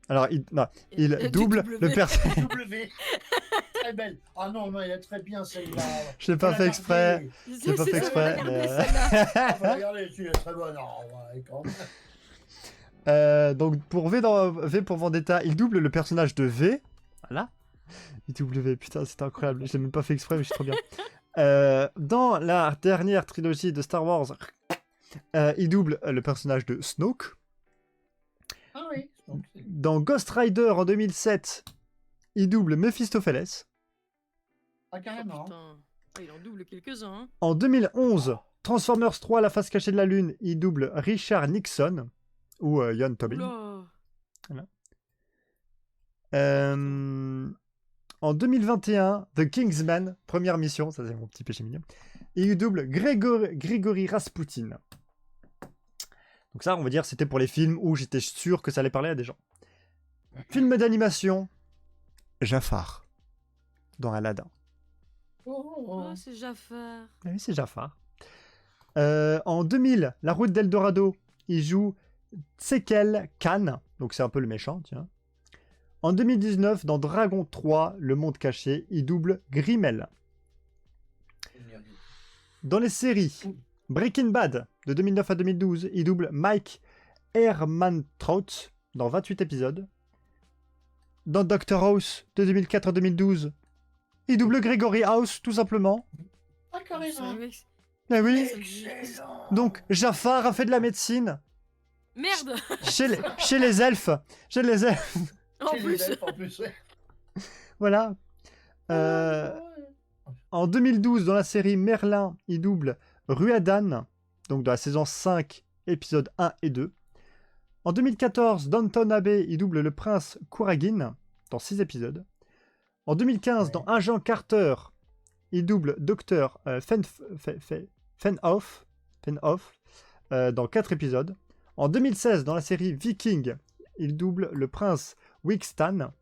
Alors, il double le personnage. W. Très belle. Ah non, non, elle est très bien celle-là. Je l'ai pas fait exprès. Je l'ai pas fait exprès. Regardez, tu es très bonne. Oh, ouais, quand même. Donc, pour V pour Vendetta, il double le personnage de V. Voilà. Il double V. Putain, c'était incroyable. Je l'ai même pas fait exprès, mais je suis trop bien. Dans la dernière trilogie de Star Wars, il double le personnage de Snoke. Ah oui. Dans Ghost Rider en 2007, il double Mephistopheles. Ah, carrément. Il en double quelques-uns. Hein. En 2011, Transformers 3, La face cachée de la Lune, il double Richard Nixon ou Ian Tobin. Voilà. En 2021, The Kingsman, première mission, ça c'est mon petit péché mignon, il double Grigory Rasputin. Donc ça, on va dire, c'était pour les films où j'étais sûr que ça allait parler à des gens. Film d'animation, Jafar, dans Aladdin. Oh, c'est Jafar. Ah oui, c'est Jafar. En 2000, La Route d'Eldorado, il joue Tsekel Khan, donc c'est un peu le méchant, tiens. En 2019, dans Dragon 3, Le Monde Caché, il double Grimmel. Dans les séries, Breaking Bad, de 2009 à 2012, il double Mike Ehrmantraut dans 28 épisodes. Dans Dr House, de 2004 à 2012, il double Gregory House, tout simplement. Ah, carrément. Eh oui. Donc, Jafar a fait de la médecine. Merde. Chez les elfes. Chez les elfes. En plus. Ouais. Voilà. En 2012, dans la série Merlin, il double Ruadan, donc dans la saison 5, épisodes 1 et 2. En 2014, Downton Abbey, il double le prince Kuragin, dans 6 épisodes. En 2015, dans Agent Carter, il double Dr Fenhoff, dans 4 épisodes. En 2016, dans la série Viking, il double le prince Wigstan,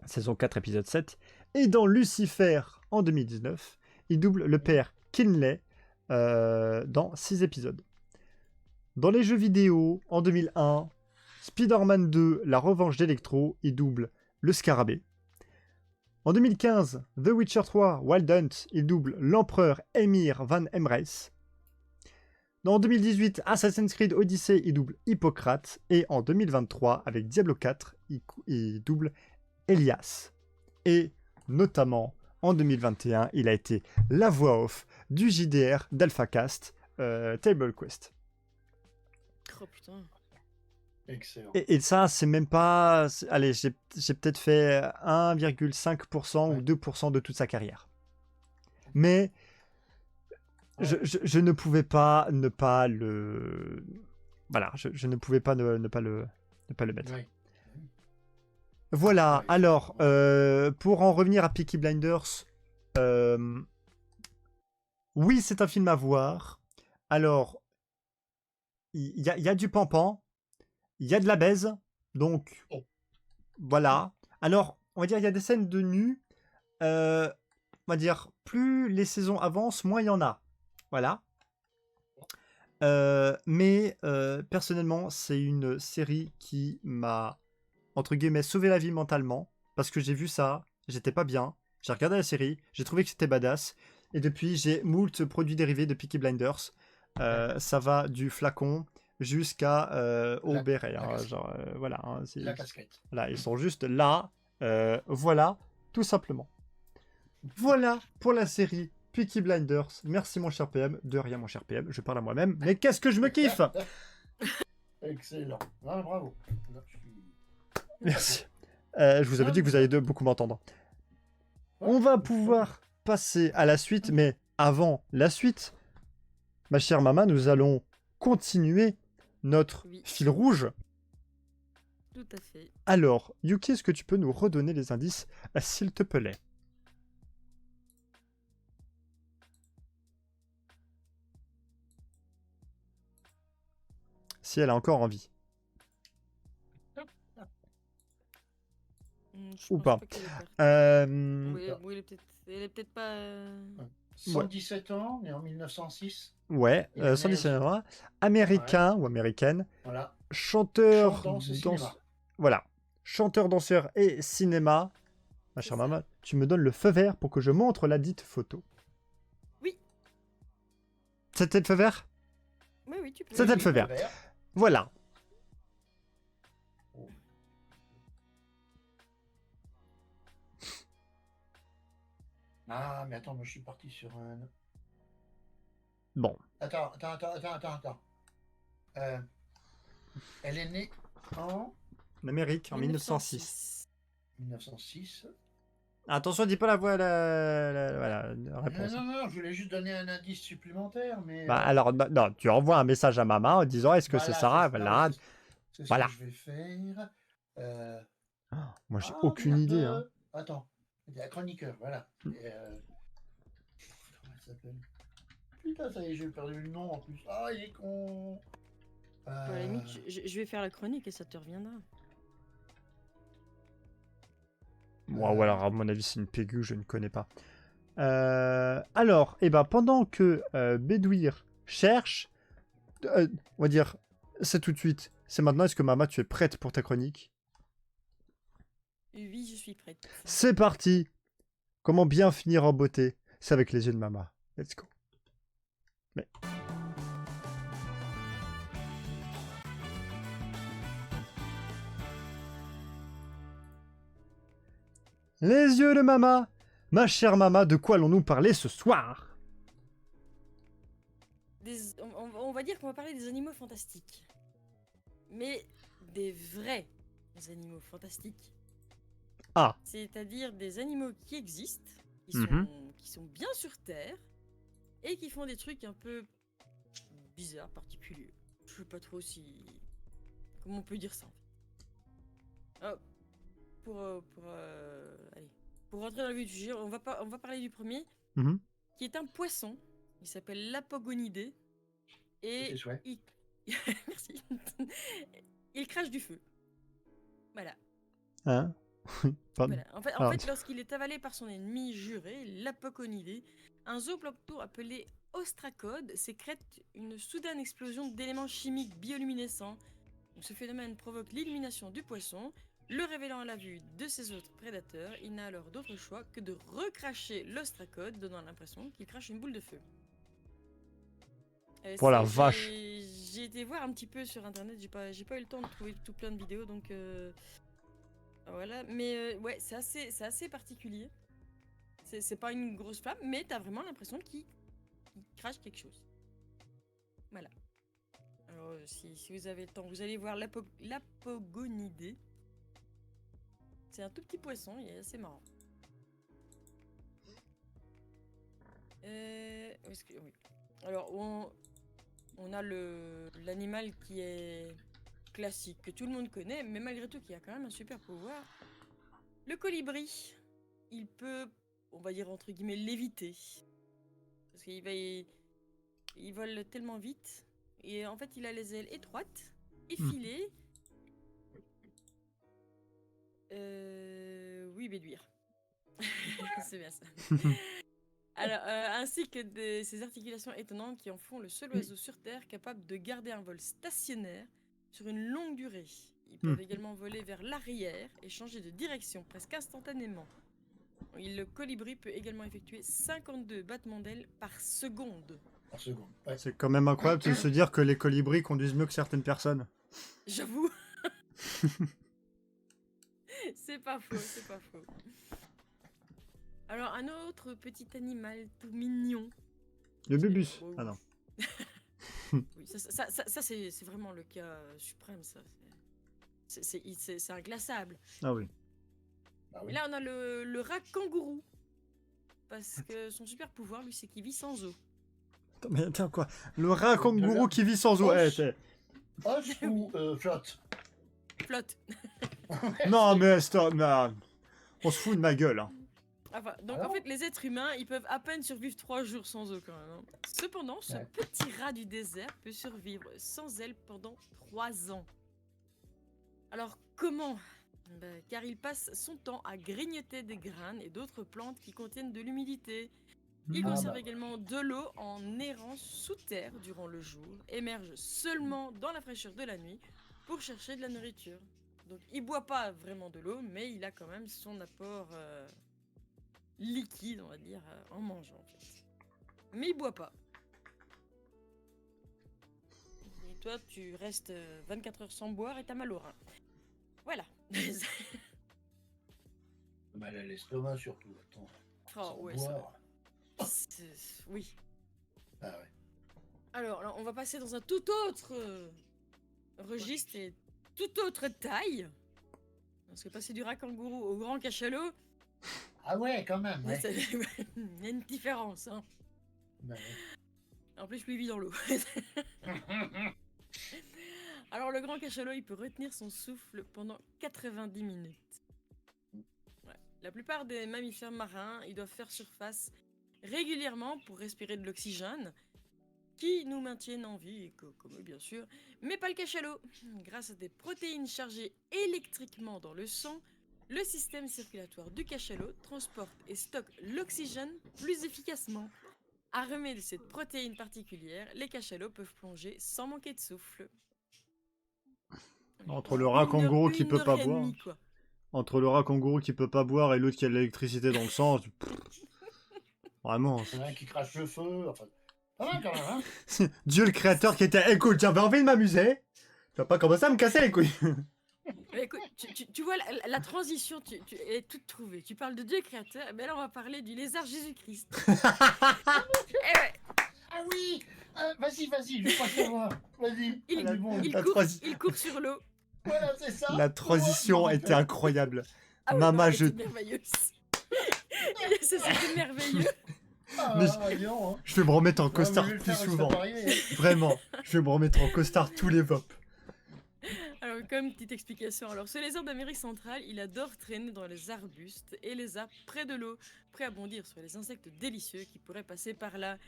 saison 4, épisode 7. Et dans Lucifer, en 2019, il double le père Kinley dans 6 épisodes. Dans les jeux vidéo, en 2001, Spider-Man 2, La Revanche d'Electro, il double le Scarabée. En 2015, The Witcher 3, Wild Hunt, il double l'empereur Emhyr Van Emreis. En 2018, Assassin's Creed Odyssey, il double Hippocrate. Et en 2023, avec Diablo 4, il double Elias. Et notamment, en 2021, il a été la voix off du JDR d'AlphaCast, Table Quest. Oh putain. Excellent. Et ça, c'est même pas... Allez, j'ai peut-être fait 1,5% ou 2% de toute sa carrière. Mais... Je ne pouvais pas ne pas le... Voilà, je ne pouvais pas ne pas le mettre. Oui. Voilà, alors, pour en revenir à Peaky Blinders, oui, c'est un film à voir. Alors, il y a du pampan, il y a de la baise, donc, voilà. Alors, on va dire, il y a des scènes de nu. On va dire, plus les saisons avancent, moins il y en a. Voilà. Mais personnellement, c'est une série qui m'a, entre guillemets, sauvé la vie mentalement. Parce que j'ai vu ça, j'étais pas bien. J'ai regardé la série, j'ai trouvé que c'était badass. Et depuis, j'ai moult produits dérivés de Peaky Blinders. Ça va du flacon jusqu'à au béret. Hein, genre, voilà. Hein, La casquette. Voilà, ils sont juste là. Voilà, tout simplement. Voilà pour la série Peaky Blinders. Merci mon cher PM. De rien mon cher PM, je parle à moi-même. Mais qu'est-ce que je me kiffe. Excellent. Ah, bravo. Merci. Je vous avais dit que vous allez beaucoup m'entendre. On va pouvoir passer à la suite, mais avant la suite, ma chère maman, nous allons continuer notre fil rouge. Tout à fait. Alors, Yuki, est-ce que tu peux nous redonner les indices, s'il te plaît? Si elle a encore envie. Ou pas. Oui, elle est peut-être pas... 117 ans, né en 1906. Ouais, 117 ans. Américain ou américaine. Voilà. Chanteur, Danse et cinéma. Voilà. Chanteur, danseur et cinéma. Ma chère maman, tu me donnes le feu vert pour que je montre la dite photo. Oui. C'était le feu vert? Oui, oui, tu peux. C'était le feu vert. Voilà. Ah, mais attends, moi je suis parti sur un... Bon. Attends. Elle est née en Amérique, en 1906. 1906. Attention, dis pas la voix, voilà, la réponse. Non, je voulais juste donner un indice supplémentaire, mais... Bah, alors, non, tu envoies un message à maman en disant est-ce que voilà, c'est Sarah? Voilà. C'est ce Voilà. que je vais faire. Moi, j'ai aucune idée. Hein. Attends, il y a un chroniqueur, voilà. Et, comment elle s'appelle? Putain, ça y est, j'ai perdu le nom en plus. Ah, il est con. À la limite, je vais faire la chronique et ça te reviendra. Ou alors, à mon avis, c'est une pégu, je ne connais pas. Alors, pendant que Bédouir cherche, on va dire, c'est tout de suite. C'est maintenant. Est-ce que Mama, tu es prête pour ta chronique? Oui, je suis prête. C'est parti. Comment bien finir en beauté? C'est avec les yeux de Mama. Let's go. Mais... Les yeux de Mama. Ma chère Mama, de quoi allons-nous parler ce soir? On va dire qu'on va parler des animaux fantastiques. Mais des vrais animaux fantastiques. Ah. C'est-à-dire des animaux qui existent, qui sont bien sur Terre, et qui font des trucs un peu bizarres, particuliers. Je sais pas trop si... Comment on peut dire ça, en fait. Pour rentrer dans le vif du sujet, on va parler du premier, qui est un poisson. Il s'appelle l'apogonidé. Et merci. Il crache du feu. Voilà. Hein? Voilà. En fait, lorsqu'il est avalé par son ennemi juré, l'apogonidé, un zooplancton appelé ostracode sécrète une soudaine explosion d'éléments chimiques bioluminescents. Ce phénomène provoque l'illumination du poisson. Le révélant à la vue de ses autres prédateurs, il n'a alors d'autre choix que de recracher l'ostracode, donnant l'impression qu'il crache une boule de feu. Oh la vache! J'ai été voir un petit peu sur internet, j'ai pas eu le temps de trouver tout plein de vidéos, donc voilà. Mais ouais, c'est assez particulier. C'est pas une grosse flamme, mais t'as vraiment l'impression qu'il crache quelque chose. Voilà. Alors si vous avez le temps, vous allez voir l'apogonidé. C'est un tout petit poisson, il est assez marrant. Oui. Alors, on a l'animal qui est classique, que tout le monde connaît, mais malgré tout qui a quand même un super pouvoir. Le colibri, il peut, on va dire entre guillemets, léviter. Parce qu'il vole tellement vite. Et en fait, il a les ailes étroites, effilées. oui, béduire. C'est bien ça. Alors, ainsi que ces articulations étonnantes qui en font le seul oiseau sur Terre capable de garder un vol stationnaire sur une longue durée. Ils peuvent également voler vers l'arrière et changer de direction presque instantanément. Le colibri peut également effectuer 52 battements d'ailes par seconde. Par seconde, ouais. C'est quand même incroyable de se dire que les colibris conduisent mieux que certaines personnes. J'avoue. C'est pas faux, c'est pas faux. Alors, un autre petit animal tout mignon. Le bubus. Oh. Ah non. Oui, ça c'est vraiment le cas suprême, ça. C'est inglaçable. Ah oui. Bah oui. Et là, on a le rat kangourou. Parce que son super pouvoir, lui, c'est qu'il vit sans eau. Attends, mais attends, quoi? Le rat kangourou qui vit sans eau. Hoche ou flotte? Flotte. Non, mais stop, on se fout de ma gueule. Hein. Enfin, donc en fait, les êtres humains, ils peuvent à peine survivre 3 jours sans eau quand même. Hein. Cependant, ce petit rat du désert peut survivre sans elle pendant 3 ans. Alors comment? Car il passe son temps à grignoter des graines et d'autres plantes qui contiennent de l'humidité. Il conserve également de l'eau en errant sous terre durant le jour, émerge seulement dans la fraîcheur de la nuit pour chercher de la nourriture. Donc il boit pas vraiment de l'eau, mais il a quand même son apport liquide, on va dire, en mangeant en fait. Mais il boit pas. Et toi, tu restes 24 heures sans boire et t'as mal au rein. Voilà. Mal à l'estomac surtout. Attends. Oh, ouais, boire. Oui. Ah ouais. Alors, là, on va passer dans un tout autre registre et toute autre taille. Parce que passer du rat kangourou au grand cachalot. Ah ouais, quand même. Ouais. Il y a une différence. Hein. Bah ouais. En plus, lui vit dans l'eau. Alors, le grand cachalot, il peut retenir son souffle pendant 90 minutes. Ouais. La plupart des mammifères marins, ils doivent faire surface régulièrement pour respirer de l'oxygène, qui nous maintiennent en vie, comme eux bien sûr, mais pas le cachalot. Grâce à des protéines chargées électriquement dans le sang, le système circulatoire du cachalot transporte et stocke l'oxygène plus efficacement. Armés de cette protéine particulière, les cachalots peuvent plonger sans manquer de souffle. Entre le rat kangourou qui peut pas boire. Demie, quoi. Entre le rat kangourou qui peut pas boire et l'autre qui a de l'électricité dans le sang. Vraiment. Il y en a un qui crache le feu. Enfin, pas mal quand même, hein. Dieu le créateur qui était. Écoute, j'avais envie de m'amuser. Tu vas pas commencer à me casser les couilles. Écoute, tu vois, la transition elle est toute trouvée. Tu parles de Dieu créateur, mais là on va parler du lézard Jésus-Christ. Ah oui, vas-y, je veux pas savoir. Vas-y. Il court sur l'eau. Voilà, c'est ça. La transition était incroyable. Ah oui, Mama, c'était merveilleuse. C'était merveilleux. Mais je vais me remettre en costard plus souvent. Vraiment, je vais me remettre en costard tous les VOP. Alors, comme petite explication, alors ce lézard d'Amérique centrale, il adore traîner dans les arbustes et les arbres près de l'eau, prêt à bondir sur les insectes délicieux qui pourraient passer par là.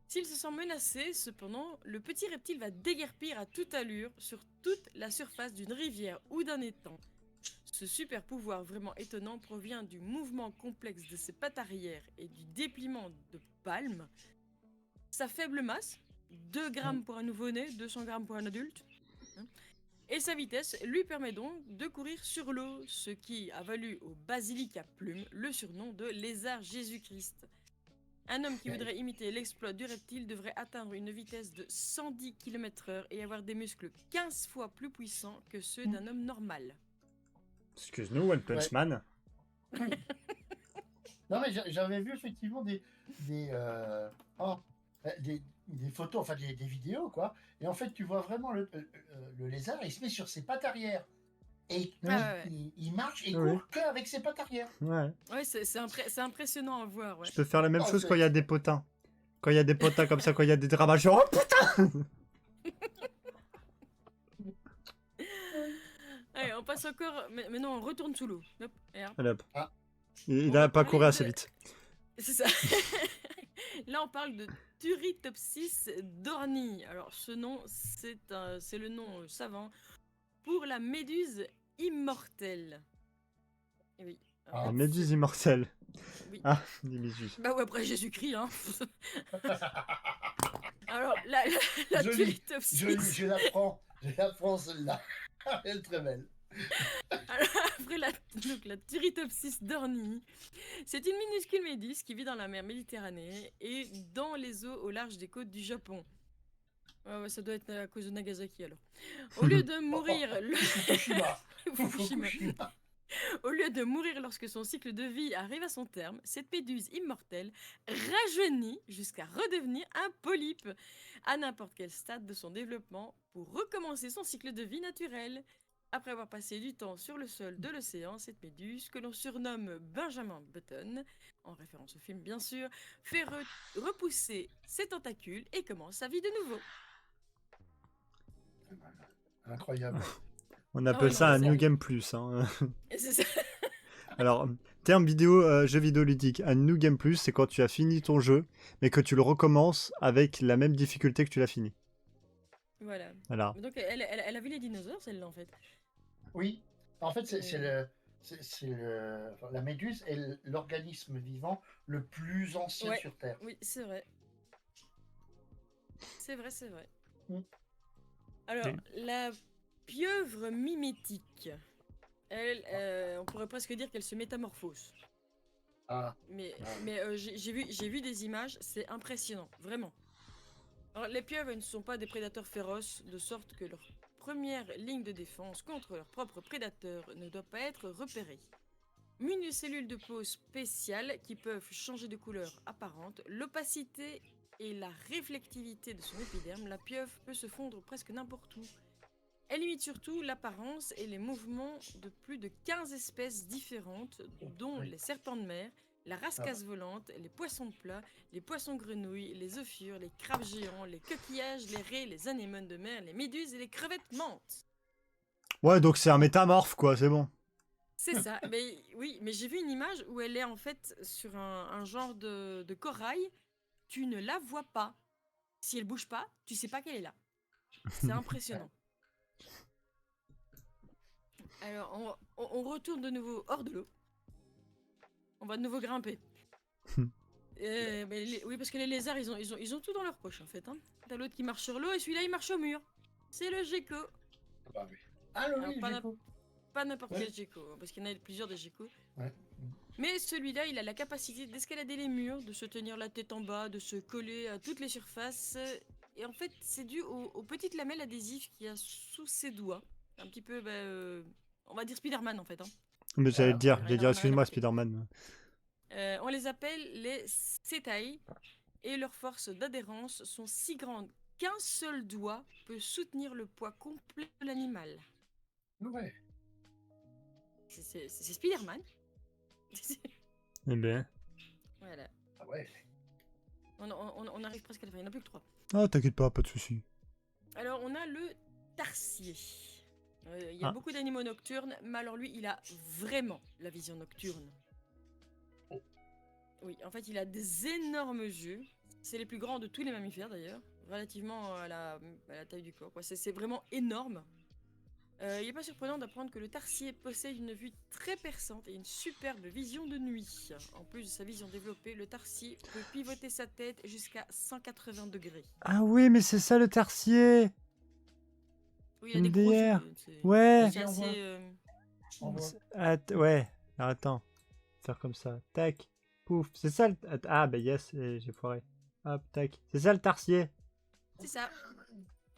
S'il se sent menacé, cependant, le petit reptile va déguerpir à toute allure sur toute la surface d'une rivière ou d'un étang. Ce super pouvoir vraiment étonnant provient du mouvement complexe de ses pattes arrière et du dépliement de palmes. Sa faible masse, 2 grammes pour un nouveau-né, 200 grammes pour un adulte, et sa vitesse lui permet donc de courir sur l'eau, ce qui a valu au basilic à plumes le surnom de lézard Jésus-Christ. Un homme qui voudrait imiter l'exploit du reptile devrait atteindre une vitesse de 110 km/h et avoir des muscles 15 fois plus puissants que ceux d'un homme normal. Excuse-nous, One Punch Man. Non mais j'avais vu effectivement des photos, enfin des vidéos quoi. Et en fait tu vois vraiment le lézard, il se met sur ses pattes arrière. Et il marche et court qu'avec ses pattes arrière. Ouais, c'est impressionnant à voir. Ouais. Je peux faire la même chose quand il y a des potins. Quand il y a des potins comme ça, quand il y a des dramas, genre oh putain. Allez, on passe encore. Mais non, on retourne sous l'eau. Hop, et hop. Allez, hop. Il a pas couru assez vite. C'est ça. Là, on parle de Turritopsis dorni. Alors, ce nom, c'est le nom savant pour la méduse immortelle. Et oui. La méduse immortelle. Oui. Ah, Némésis. Bah ouais, après Jésus-Christ, hein. Alors, la Jolie, Turritopsis. jolie, je l'apprends celle-là. Elle est très belle. Alors, après la Turritopsis dorni, c'est une minuscule méduse qui vit dans la mer Méditerranée et dans les eaux au large des côtes du Japon. Ouais, ça doit être à cause de Nagasaki alors. Au lieu de mourir, Fukushima. Au lieu de mourir lorsque son cycle de vie arrive à son terme, cette méduse immortelle rajeunit jusqu'à redevenir un polype à n'importe quel stade de son développement pour recommencer son cycle de vie naturel. Après avoir passé du temps sur le sol de l'océan, cette méduse, que l'on surnomme Benjamin Button, en référence au film bien sûr, fait repousser ses tentacules et commence sa vie de nouveau. Incroyable. On appelle ouais, ça non, un c'est- New Game Plus. Hein. C'est ça. Alors, terme vidéo, jeu vidéo ludique. Un New Game Plus, c'est quand tu as fini ton jeu, mais que tu le recommences avec la même difficulté que tu l'as fini. Voilà. Voilà. Donc elle a vu les dinosaures, celle-là en fait. Oui. En fait, enfin, la méduse est l'organisme vivant le plus ancien Ouais. sur Terre. Oui, c'est vrai. C'est vrai, c'est vrai. Mm. Alors, Oui. la pieuvre mimétique, elle, on pourrait presque dire qu'elle se métamorphose. Ah. Mais j'ai vu des images, c'est impressionnant, vraiment. Alors, les pieuvres ne sont pas des prédateurs féroces, de sorte que leur première ligne de défense contre leurs propres prédateurs ne doit pas être repérée. Munie de cellules de peau spéciales qui peuvent changer de couleur apparente, l'opacité et la réflectivité de son épiderme, la pieuvre peut se fondre presque n'importe où. Elle imite surtout l'apparence et les mouvements de plus de 15 espèces différentes, dont les serpents de mer, la rascasse volante, les poissons de plat, les poissons grenouilles, les ophiures, les crabes géants, les coquillages, les raies, les anémones de mer, les méduses et les crevettes menthes. Ouais, donc c'est un métamorphe, quoi, c'est bon. C'est ça, mais oui, mais j'ai vu une image où elle est en fait sur un genre de corail, tu ne la vois pas. Si elle bouge pas, tu sais pas qu'elle est là. C'est impressionnant. Alors, on retourne de nouveau hors de l'eau. On va de nouveau grimper. Oui, parce que les lézards, ils ont tout dans leur poche, en fait. Hein. T'as l'autre qui marche sur l'eau et celui-là, il marche au mur. C'est le gecko. Bah oui. Ah le Alors, oui, Gecko. pas n'importe Ouais. quel gecko, hein, parce qu'il y en a plusieurs des geckos. Ouais. Mais celui-là, il a la capacité d'escalader les murs, de se tenir la tête en bas, de se coller à toutes les surfaces. Et en fait, c'est dû aux petites lamelles adhésives qu'il y a sous ses doigts. Un petit peu, on va dire Spider-Man, en fait. Hein. Mais j'allais te dire, rien j'allais à- dire, rien à excuse-moi, marquer. Spider-Man. On les appelle les Setai et leur force d'adhérence sont si grandes qu'un seul doigt peut soutenir le poids complet de l'animal. Ouais. C'est Spider-Man. Eh ben. Voilà. Ah ouais. On arrive presque à la fin, il n'y en a plus que 3. Ah, t'inquiète pas de soucis. Alors, on a le tarsier. Il y a Ah. beaucoup d'animaux nocturnes, mais alors lui, il a vraiment la vision nocturne. Oui, en fait, il a des énormes yeux. C'est les plus grands de tous les mammifères, d'ailleurs. Relativement à la taille du corps. C'est vraiment énorme. Il n'est pas surprenant d'apprendre que le tarsier possède une vue très perçante et une superbe vision de nuit. En plus de sa vision développée, le tarsier peut pivoter sa tête jusqu'à 180 degrés. Ah oui, mais c'est ça le tarsier. Oui, il a des gros MDR. yeux. Ouais. C'est assez... Ouais. Alors, attends. Faire comme ça. Tac. Pouf. C'est ça le... Ah, bah yes, j'ai foiré. Hop, tac. C'est ça le tarsier. C'est ça.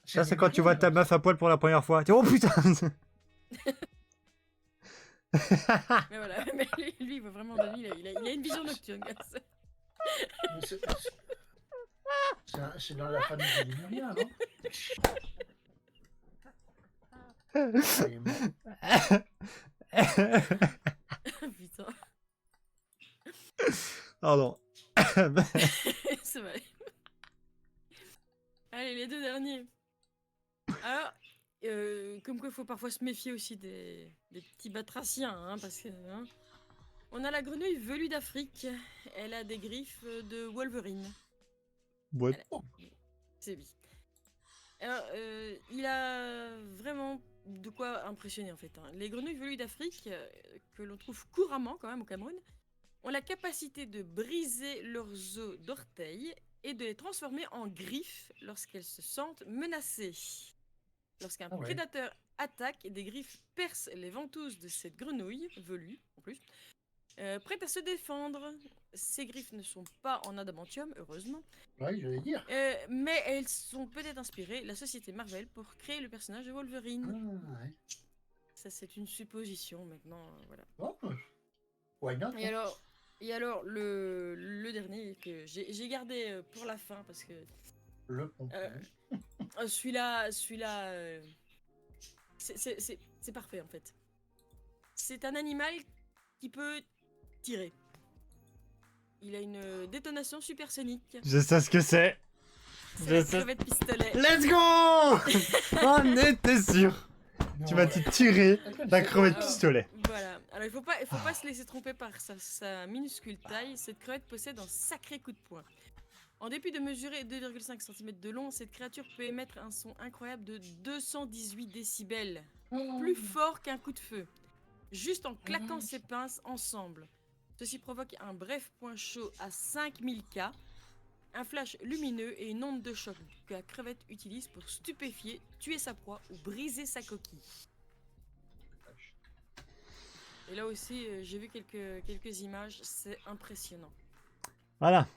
Ça, c'est quand tu vois ta meuf à poil pour la première fois. Oh putain. Mais voilà, mais lui, il voit vraiment de nuit, il a une vision nocturne. C'est dans la famille de Lemuria, non? Putain. Pardon. C'est vrai. Allez, les deux derniers. Alors, comme quoi il faut parfois se méfier aussi des petits batraciens, hein, parce que... Hein, on a la grenouille velue d'Afrique. Elle a des griffes de Wolverine. Ouais. C'est lui. Alors, il a vraiment de quoi impressionner en fait. Hein. Les grenouilles velues d'Afrique, que l'on trouve couramment quand même au Cameroun, ont la capacité de briser leurs os d'orteils et de les transformer en griffes lorsqu'elles se sentent menacées. Lorsqu'un prédateur attaque, des griffes percent les ventouses de cette grenouille velue, en plus, prête à se défendre. Ces griffes ne sont pas en adamantium, heureusement. Oui, je vais dire. Mais elles sont peut-être inspirées la société Marvel pour créer le personnage de Wolverine. Ah, ouais. Ça, c'est une supposition maintenant. Voilà. Oh, why not, Et alors le dernier que j'ai gardé pour la fin parce que. Le pompon. Celui-là, c'est parfait en fait. C'est un animal qui peut tirer. Il a une détonation supersonique. Je sais ce que c'est. C'est la crevette pistolet. Let's go. On était sûr. Tu m'as dit tirer la crevette pistolet. Voilà. Alors il faut pas se laisser tromper par sa minuscule taille. Cette crevette possède un sacré coup de poing. En dépit de mesurer 2,5 cm de long, cette créature peut émettre un son incroyable de 218 décibels. Plus fort qu'un coup de feu. Juste en claquant ses pinces ensemble. Ceci provoque un bref point chaud à 5000 K, un flash lumineux et une onde de choc que la crevette utilise pour stupéfier, tuer sa proie ou briser sa coquille. Et là aussi, j'ai vu quelques images, c'est impressionnant. Voilà.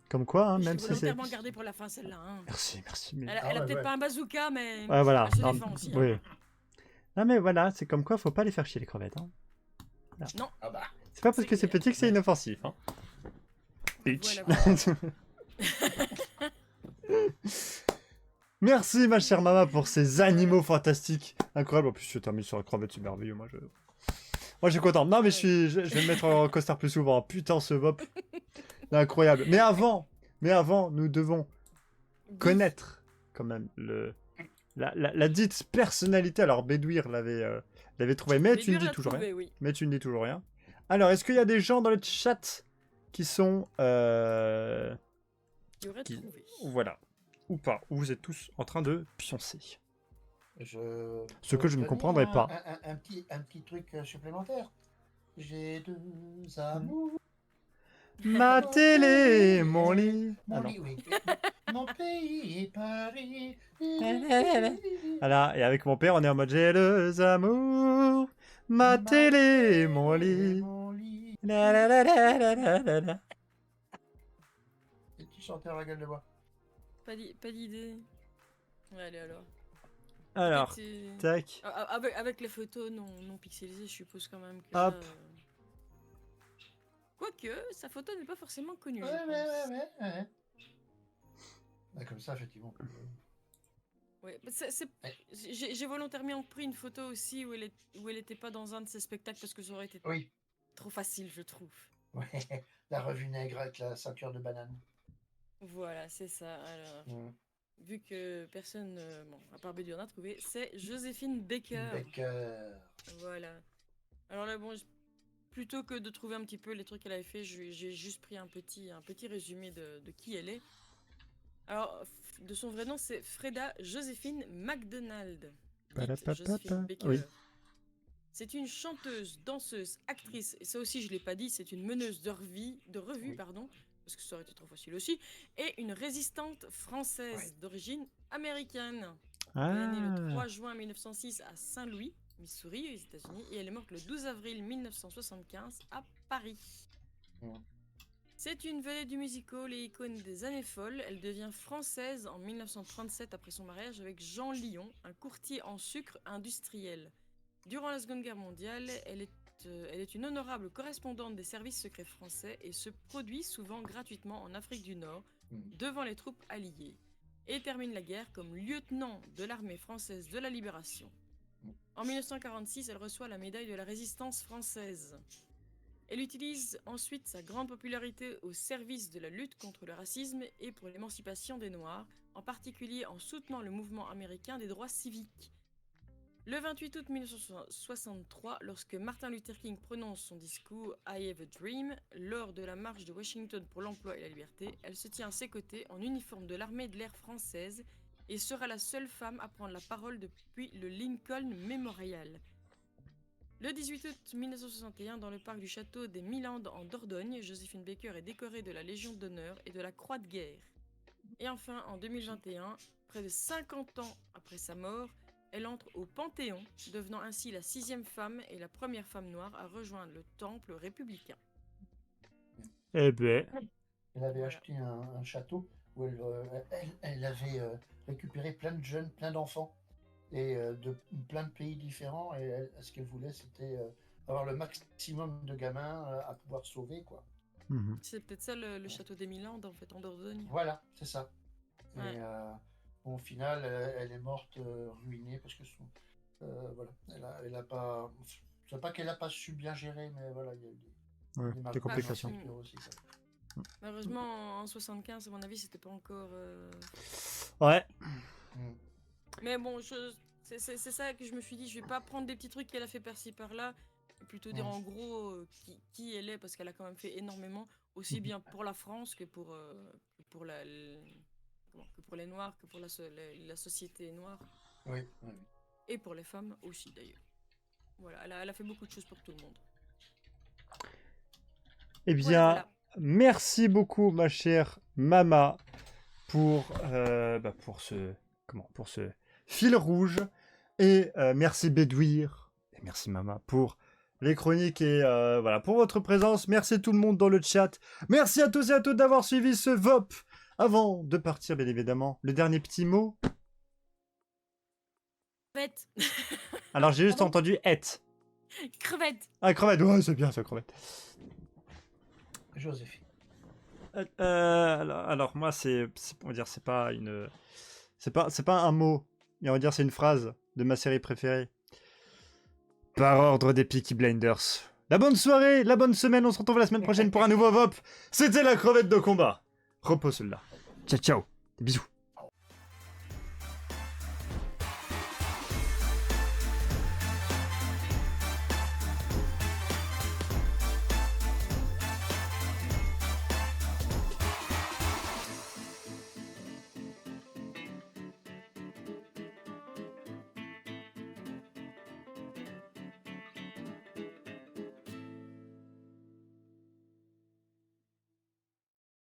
Comme quoi, hein, même je si l'ai c'est... volontairement gardé pour la fin, celle-là. Hein. Merci. Mais... Elle a peut-être pas un bazooka, mais ouais, voilà. elle se défend aussi. Oui. Hein. Non mais voilà, c'est comme quoi, faut pas les faire chier les crevettes. Hein. Non. Ah bah. C'est pas parce que c'est petit que c'est inoffensif. Hein. Bitch. Voilà. Merci ma chère maman pour ces animaux fantastiques. Incroyable. En plus, je termine sur la crevette, c'est merveilleux. Moi, je suis content. Non mais je vais me mettre en costard plus souvent. Putain, ce bop. Incroyable. Mais avant, nous devons connaître quand même la dite personnalité. Alors Bédouir l'avait trouvé, mais tu ne dis toujours rien. Oui. Mais tu ne dis toujours rien. Alors, est-ce qu'il y a des gens dans le chat qui sont voilà, ou pas, ou vous êtes tous en train de pioncer? Ce que je ne comprendrais pas. Un petit truc supplémentaire. J'ai deux amours. Ma télé, mon lit. Mon lit, oui. Mon pays est Paris. Voilà, et avec mon père, on est en mode j'ai deux amours. Ma télé, mon lit. La la la la la la la. Et tu chantais à la gueule de bois. Pas d'idée. Ouais, allez alors. Alors, tac. Avec les photos non pixelisées, je suppose quand même que. Hop. Quoique, sa photo n'est pas forcément connue. Ouais. Bah, comme ça, effectivement. Ouais, j'ai volontairement pris une photo aussi où elle était pas dans un de ses spectacles parce que ça aurait été trop facile, je trouve. Ouais, la revue nègre avec la ceinture de banane. Voilà, c'est ça. Alors, vu que personne, à part Bédouin n'a trouvé, c'est Joséphine Baker. Voilà. Alors là, bon, plutôt que de trouver un petit peu les trucs qu'elle avait fait, j'ai juste pris un petit résumé de qui elle est. Alors, de son vrai nom, c'est Freda Joséphine McDonald. Joséphine Baker. Oui. C'est une chanteuse, danseuse, actrice, et ça aussi je l'ai pas dit, c'est une meneuse de revue, pardon, parce que ça aurait été trop facile aussi, et une résistante française d'origine américaine. Elle est née le 3 juin 1906 à Saint-Louis, Missouri, aux États-Unis, et elle est morte le 12 avril 1975 à Paris. C'est une vedette du musical et icône des années folles. Elle devient française en 1937 après son mariage avec Jean Lyon, un courtier en sucre industriel. Durant la Seconde Guerre mondiale, elle est une honorable correspondante des services secrets français et se produit souvent gratuitement en Afrique du Nord devant les troupes alliées et termine la guerre comme lieutenant de l'armée française de la Libération. En 1946, elle reçoit la médaille de la Résistance française. Elle utilise ensuite sa grande popularité au service de la lutte contre le racisme et pour l'émancipation des Noirs, en particulier en soutenant le mouvement américain des droits civiques. Le 28 août 1963, lorsque Martin Luther King prononce son discours « I have a dream » lors de la marche de Washington pour l'emploi et la liberté, elle se tient à ses côtés en uniforme de l'armée de l'air française et sera la seule femme à prendre la parole depuis le Lincoln Memorial. Le 18 août 1961, dans le parc du château des Milandes en Dordogne, Joséphine Baker est décorée de la Légion d'honneur et de la Croix de guerre. Et enfin, en 2021, près de 50 ans après sa mort, elle entre au Panthéon, devenant ainsi la 6e femme et la première femme noire à rejoindre le temple républicain. Eh ben. Elle avait acheté un château où elle avait récupéré plein de jeunes, plein d'enfants, et de plein de pays différents. Et ce qu'elle voulait, c'était avoir le maximum de gamins à pouvoir sauver, quoi. C'est peut-être ça le château des Milandes, en fait, en Dordogne. Voilà, c'est ça. Ouais. Et bon, au final, elle est morte ruinée parce que voilà, elle a pas. C'est pas qu'elle a pas su bien gérer, mais voilà, il y a eu des complications. Aussi, quoi. Malheureusement, en 75, à mon avis, c'était pas encore. Ouais. Mais bon, c'est ça que je me suis dit, je vais pas prendre des petits trucs qu'elle a fait par-ci par-là, plutôt dire en gros qui elle est, parce qu'elle a quand même fait énormément, aussi bien pour la France que pour les Noirs, que pour la société noire. Oui. Et pour les femmes aussi d'ailleurs. Voilà, elle a fait beaucoup de choses pour tout le monde. Eh bien, voilà. Merci beaucoup, ma chère Mama, pour ce fil rouge. Et merci Bédouir, et merci Mama pour les chroniques et voilà, pour votre présence. Merci tout le monde dans le chat. Merci à tous et à toutes d'avoir suivi ce VOP. Avant de partir, bien évidemment, le dernier petit mot. Crevette. Alors, j'ai juste entendu « et ». Crevette. Ah, crevette, ouais, c'est bien ça, crevette. Joséphine. Alors moi, on va dire, c'est pas un mot, mais on va dire c'est une phrase de ma série préférée. Par ordre des Peaky Blinders. La bonne soirée, la bonne semaine, on se retrouve la semaine prochaine pour un nouveau VOP. C'était la crevette de combat. Repose là. Ciao, ciao. Des bisous.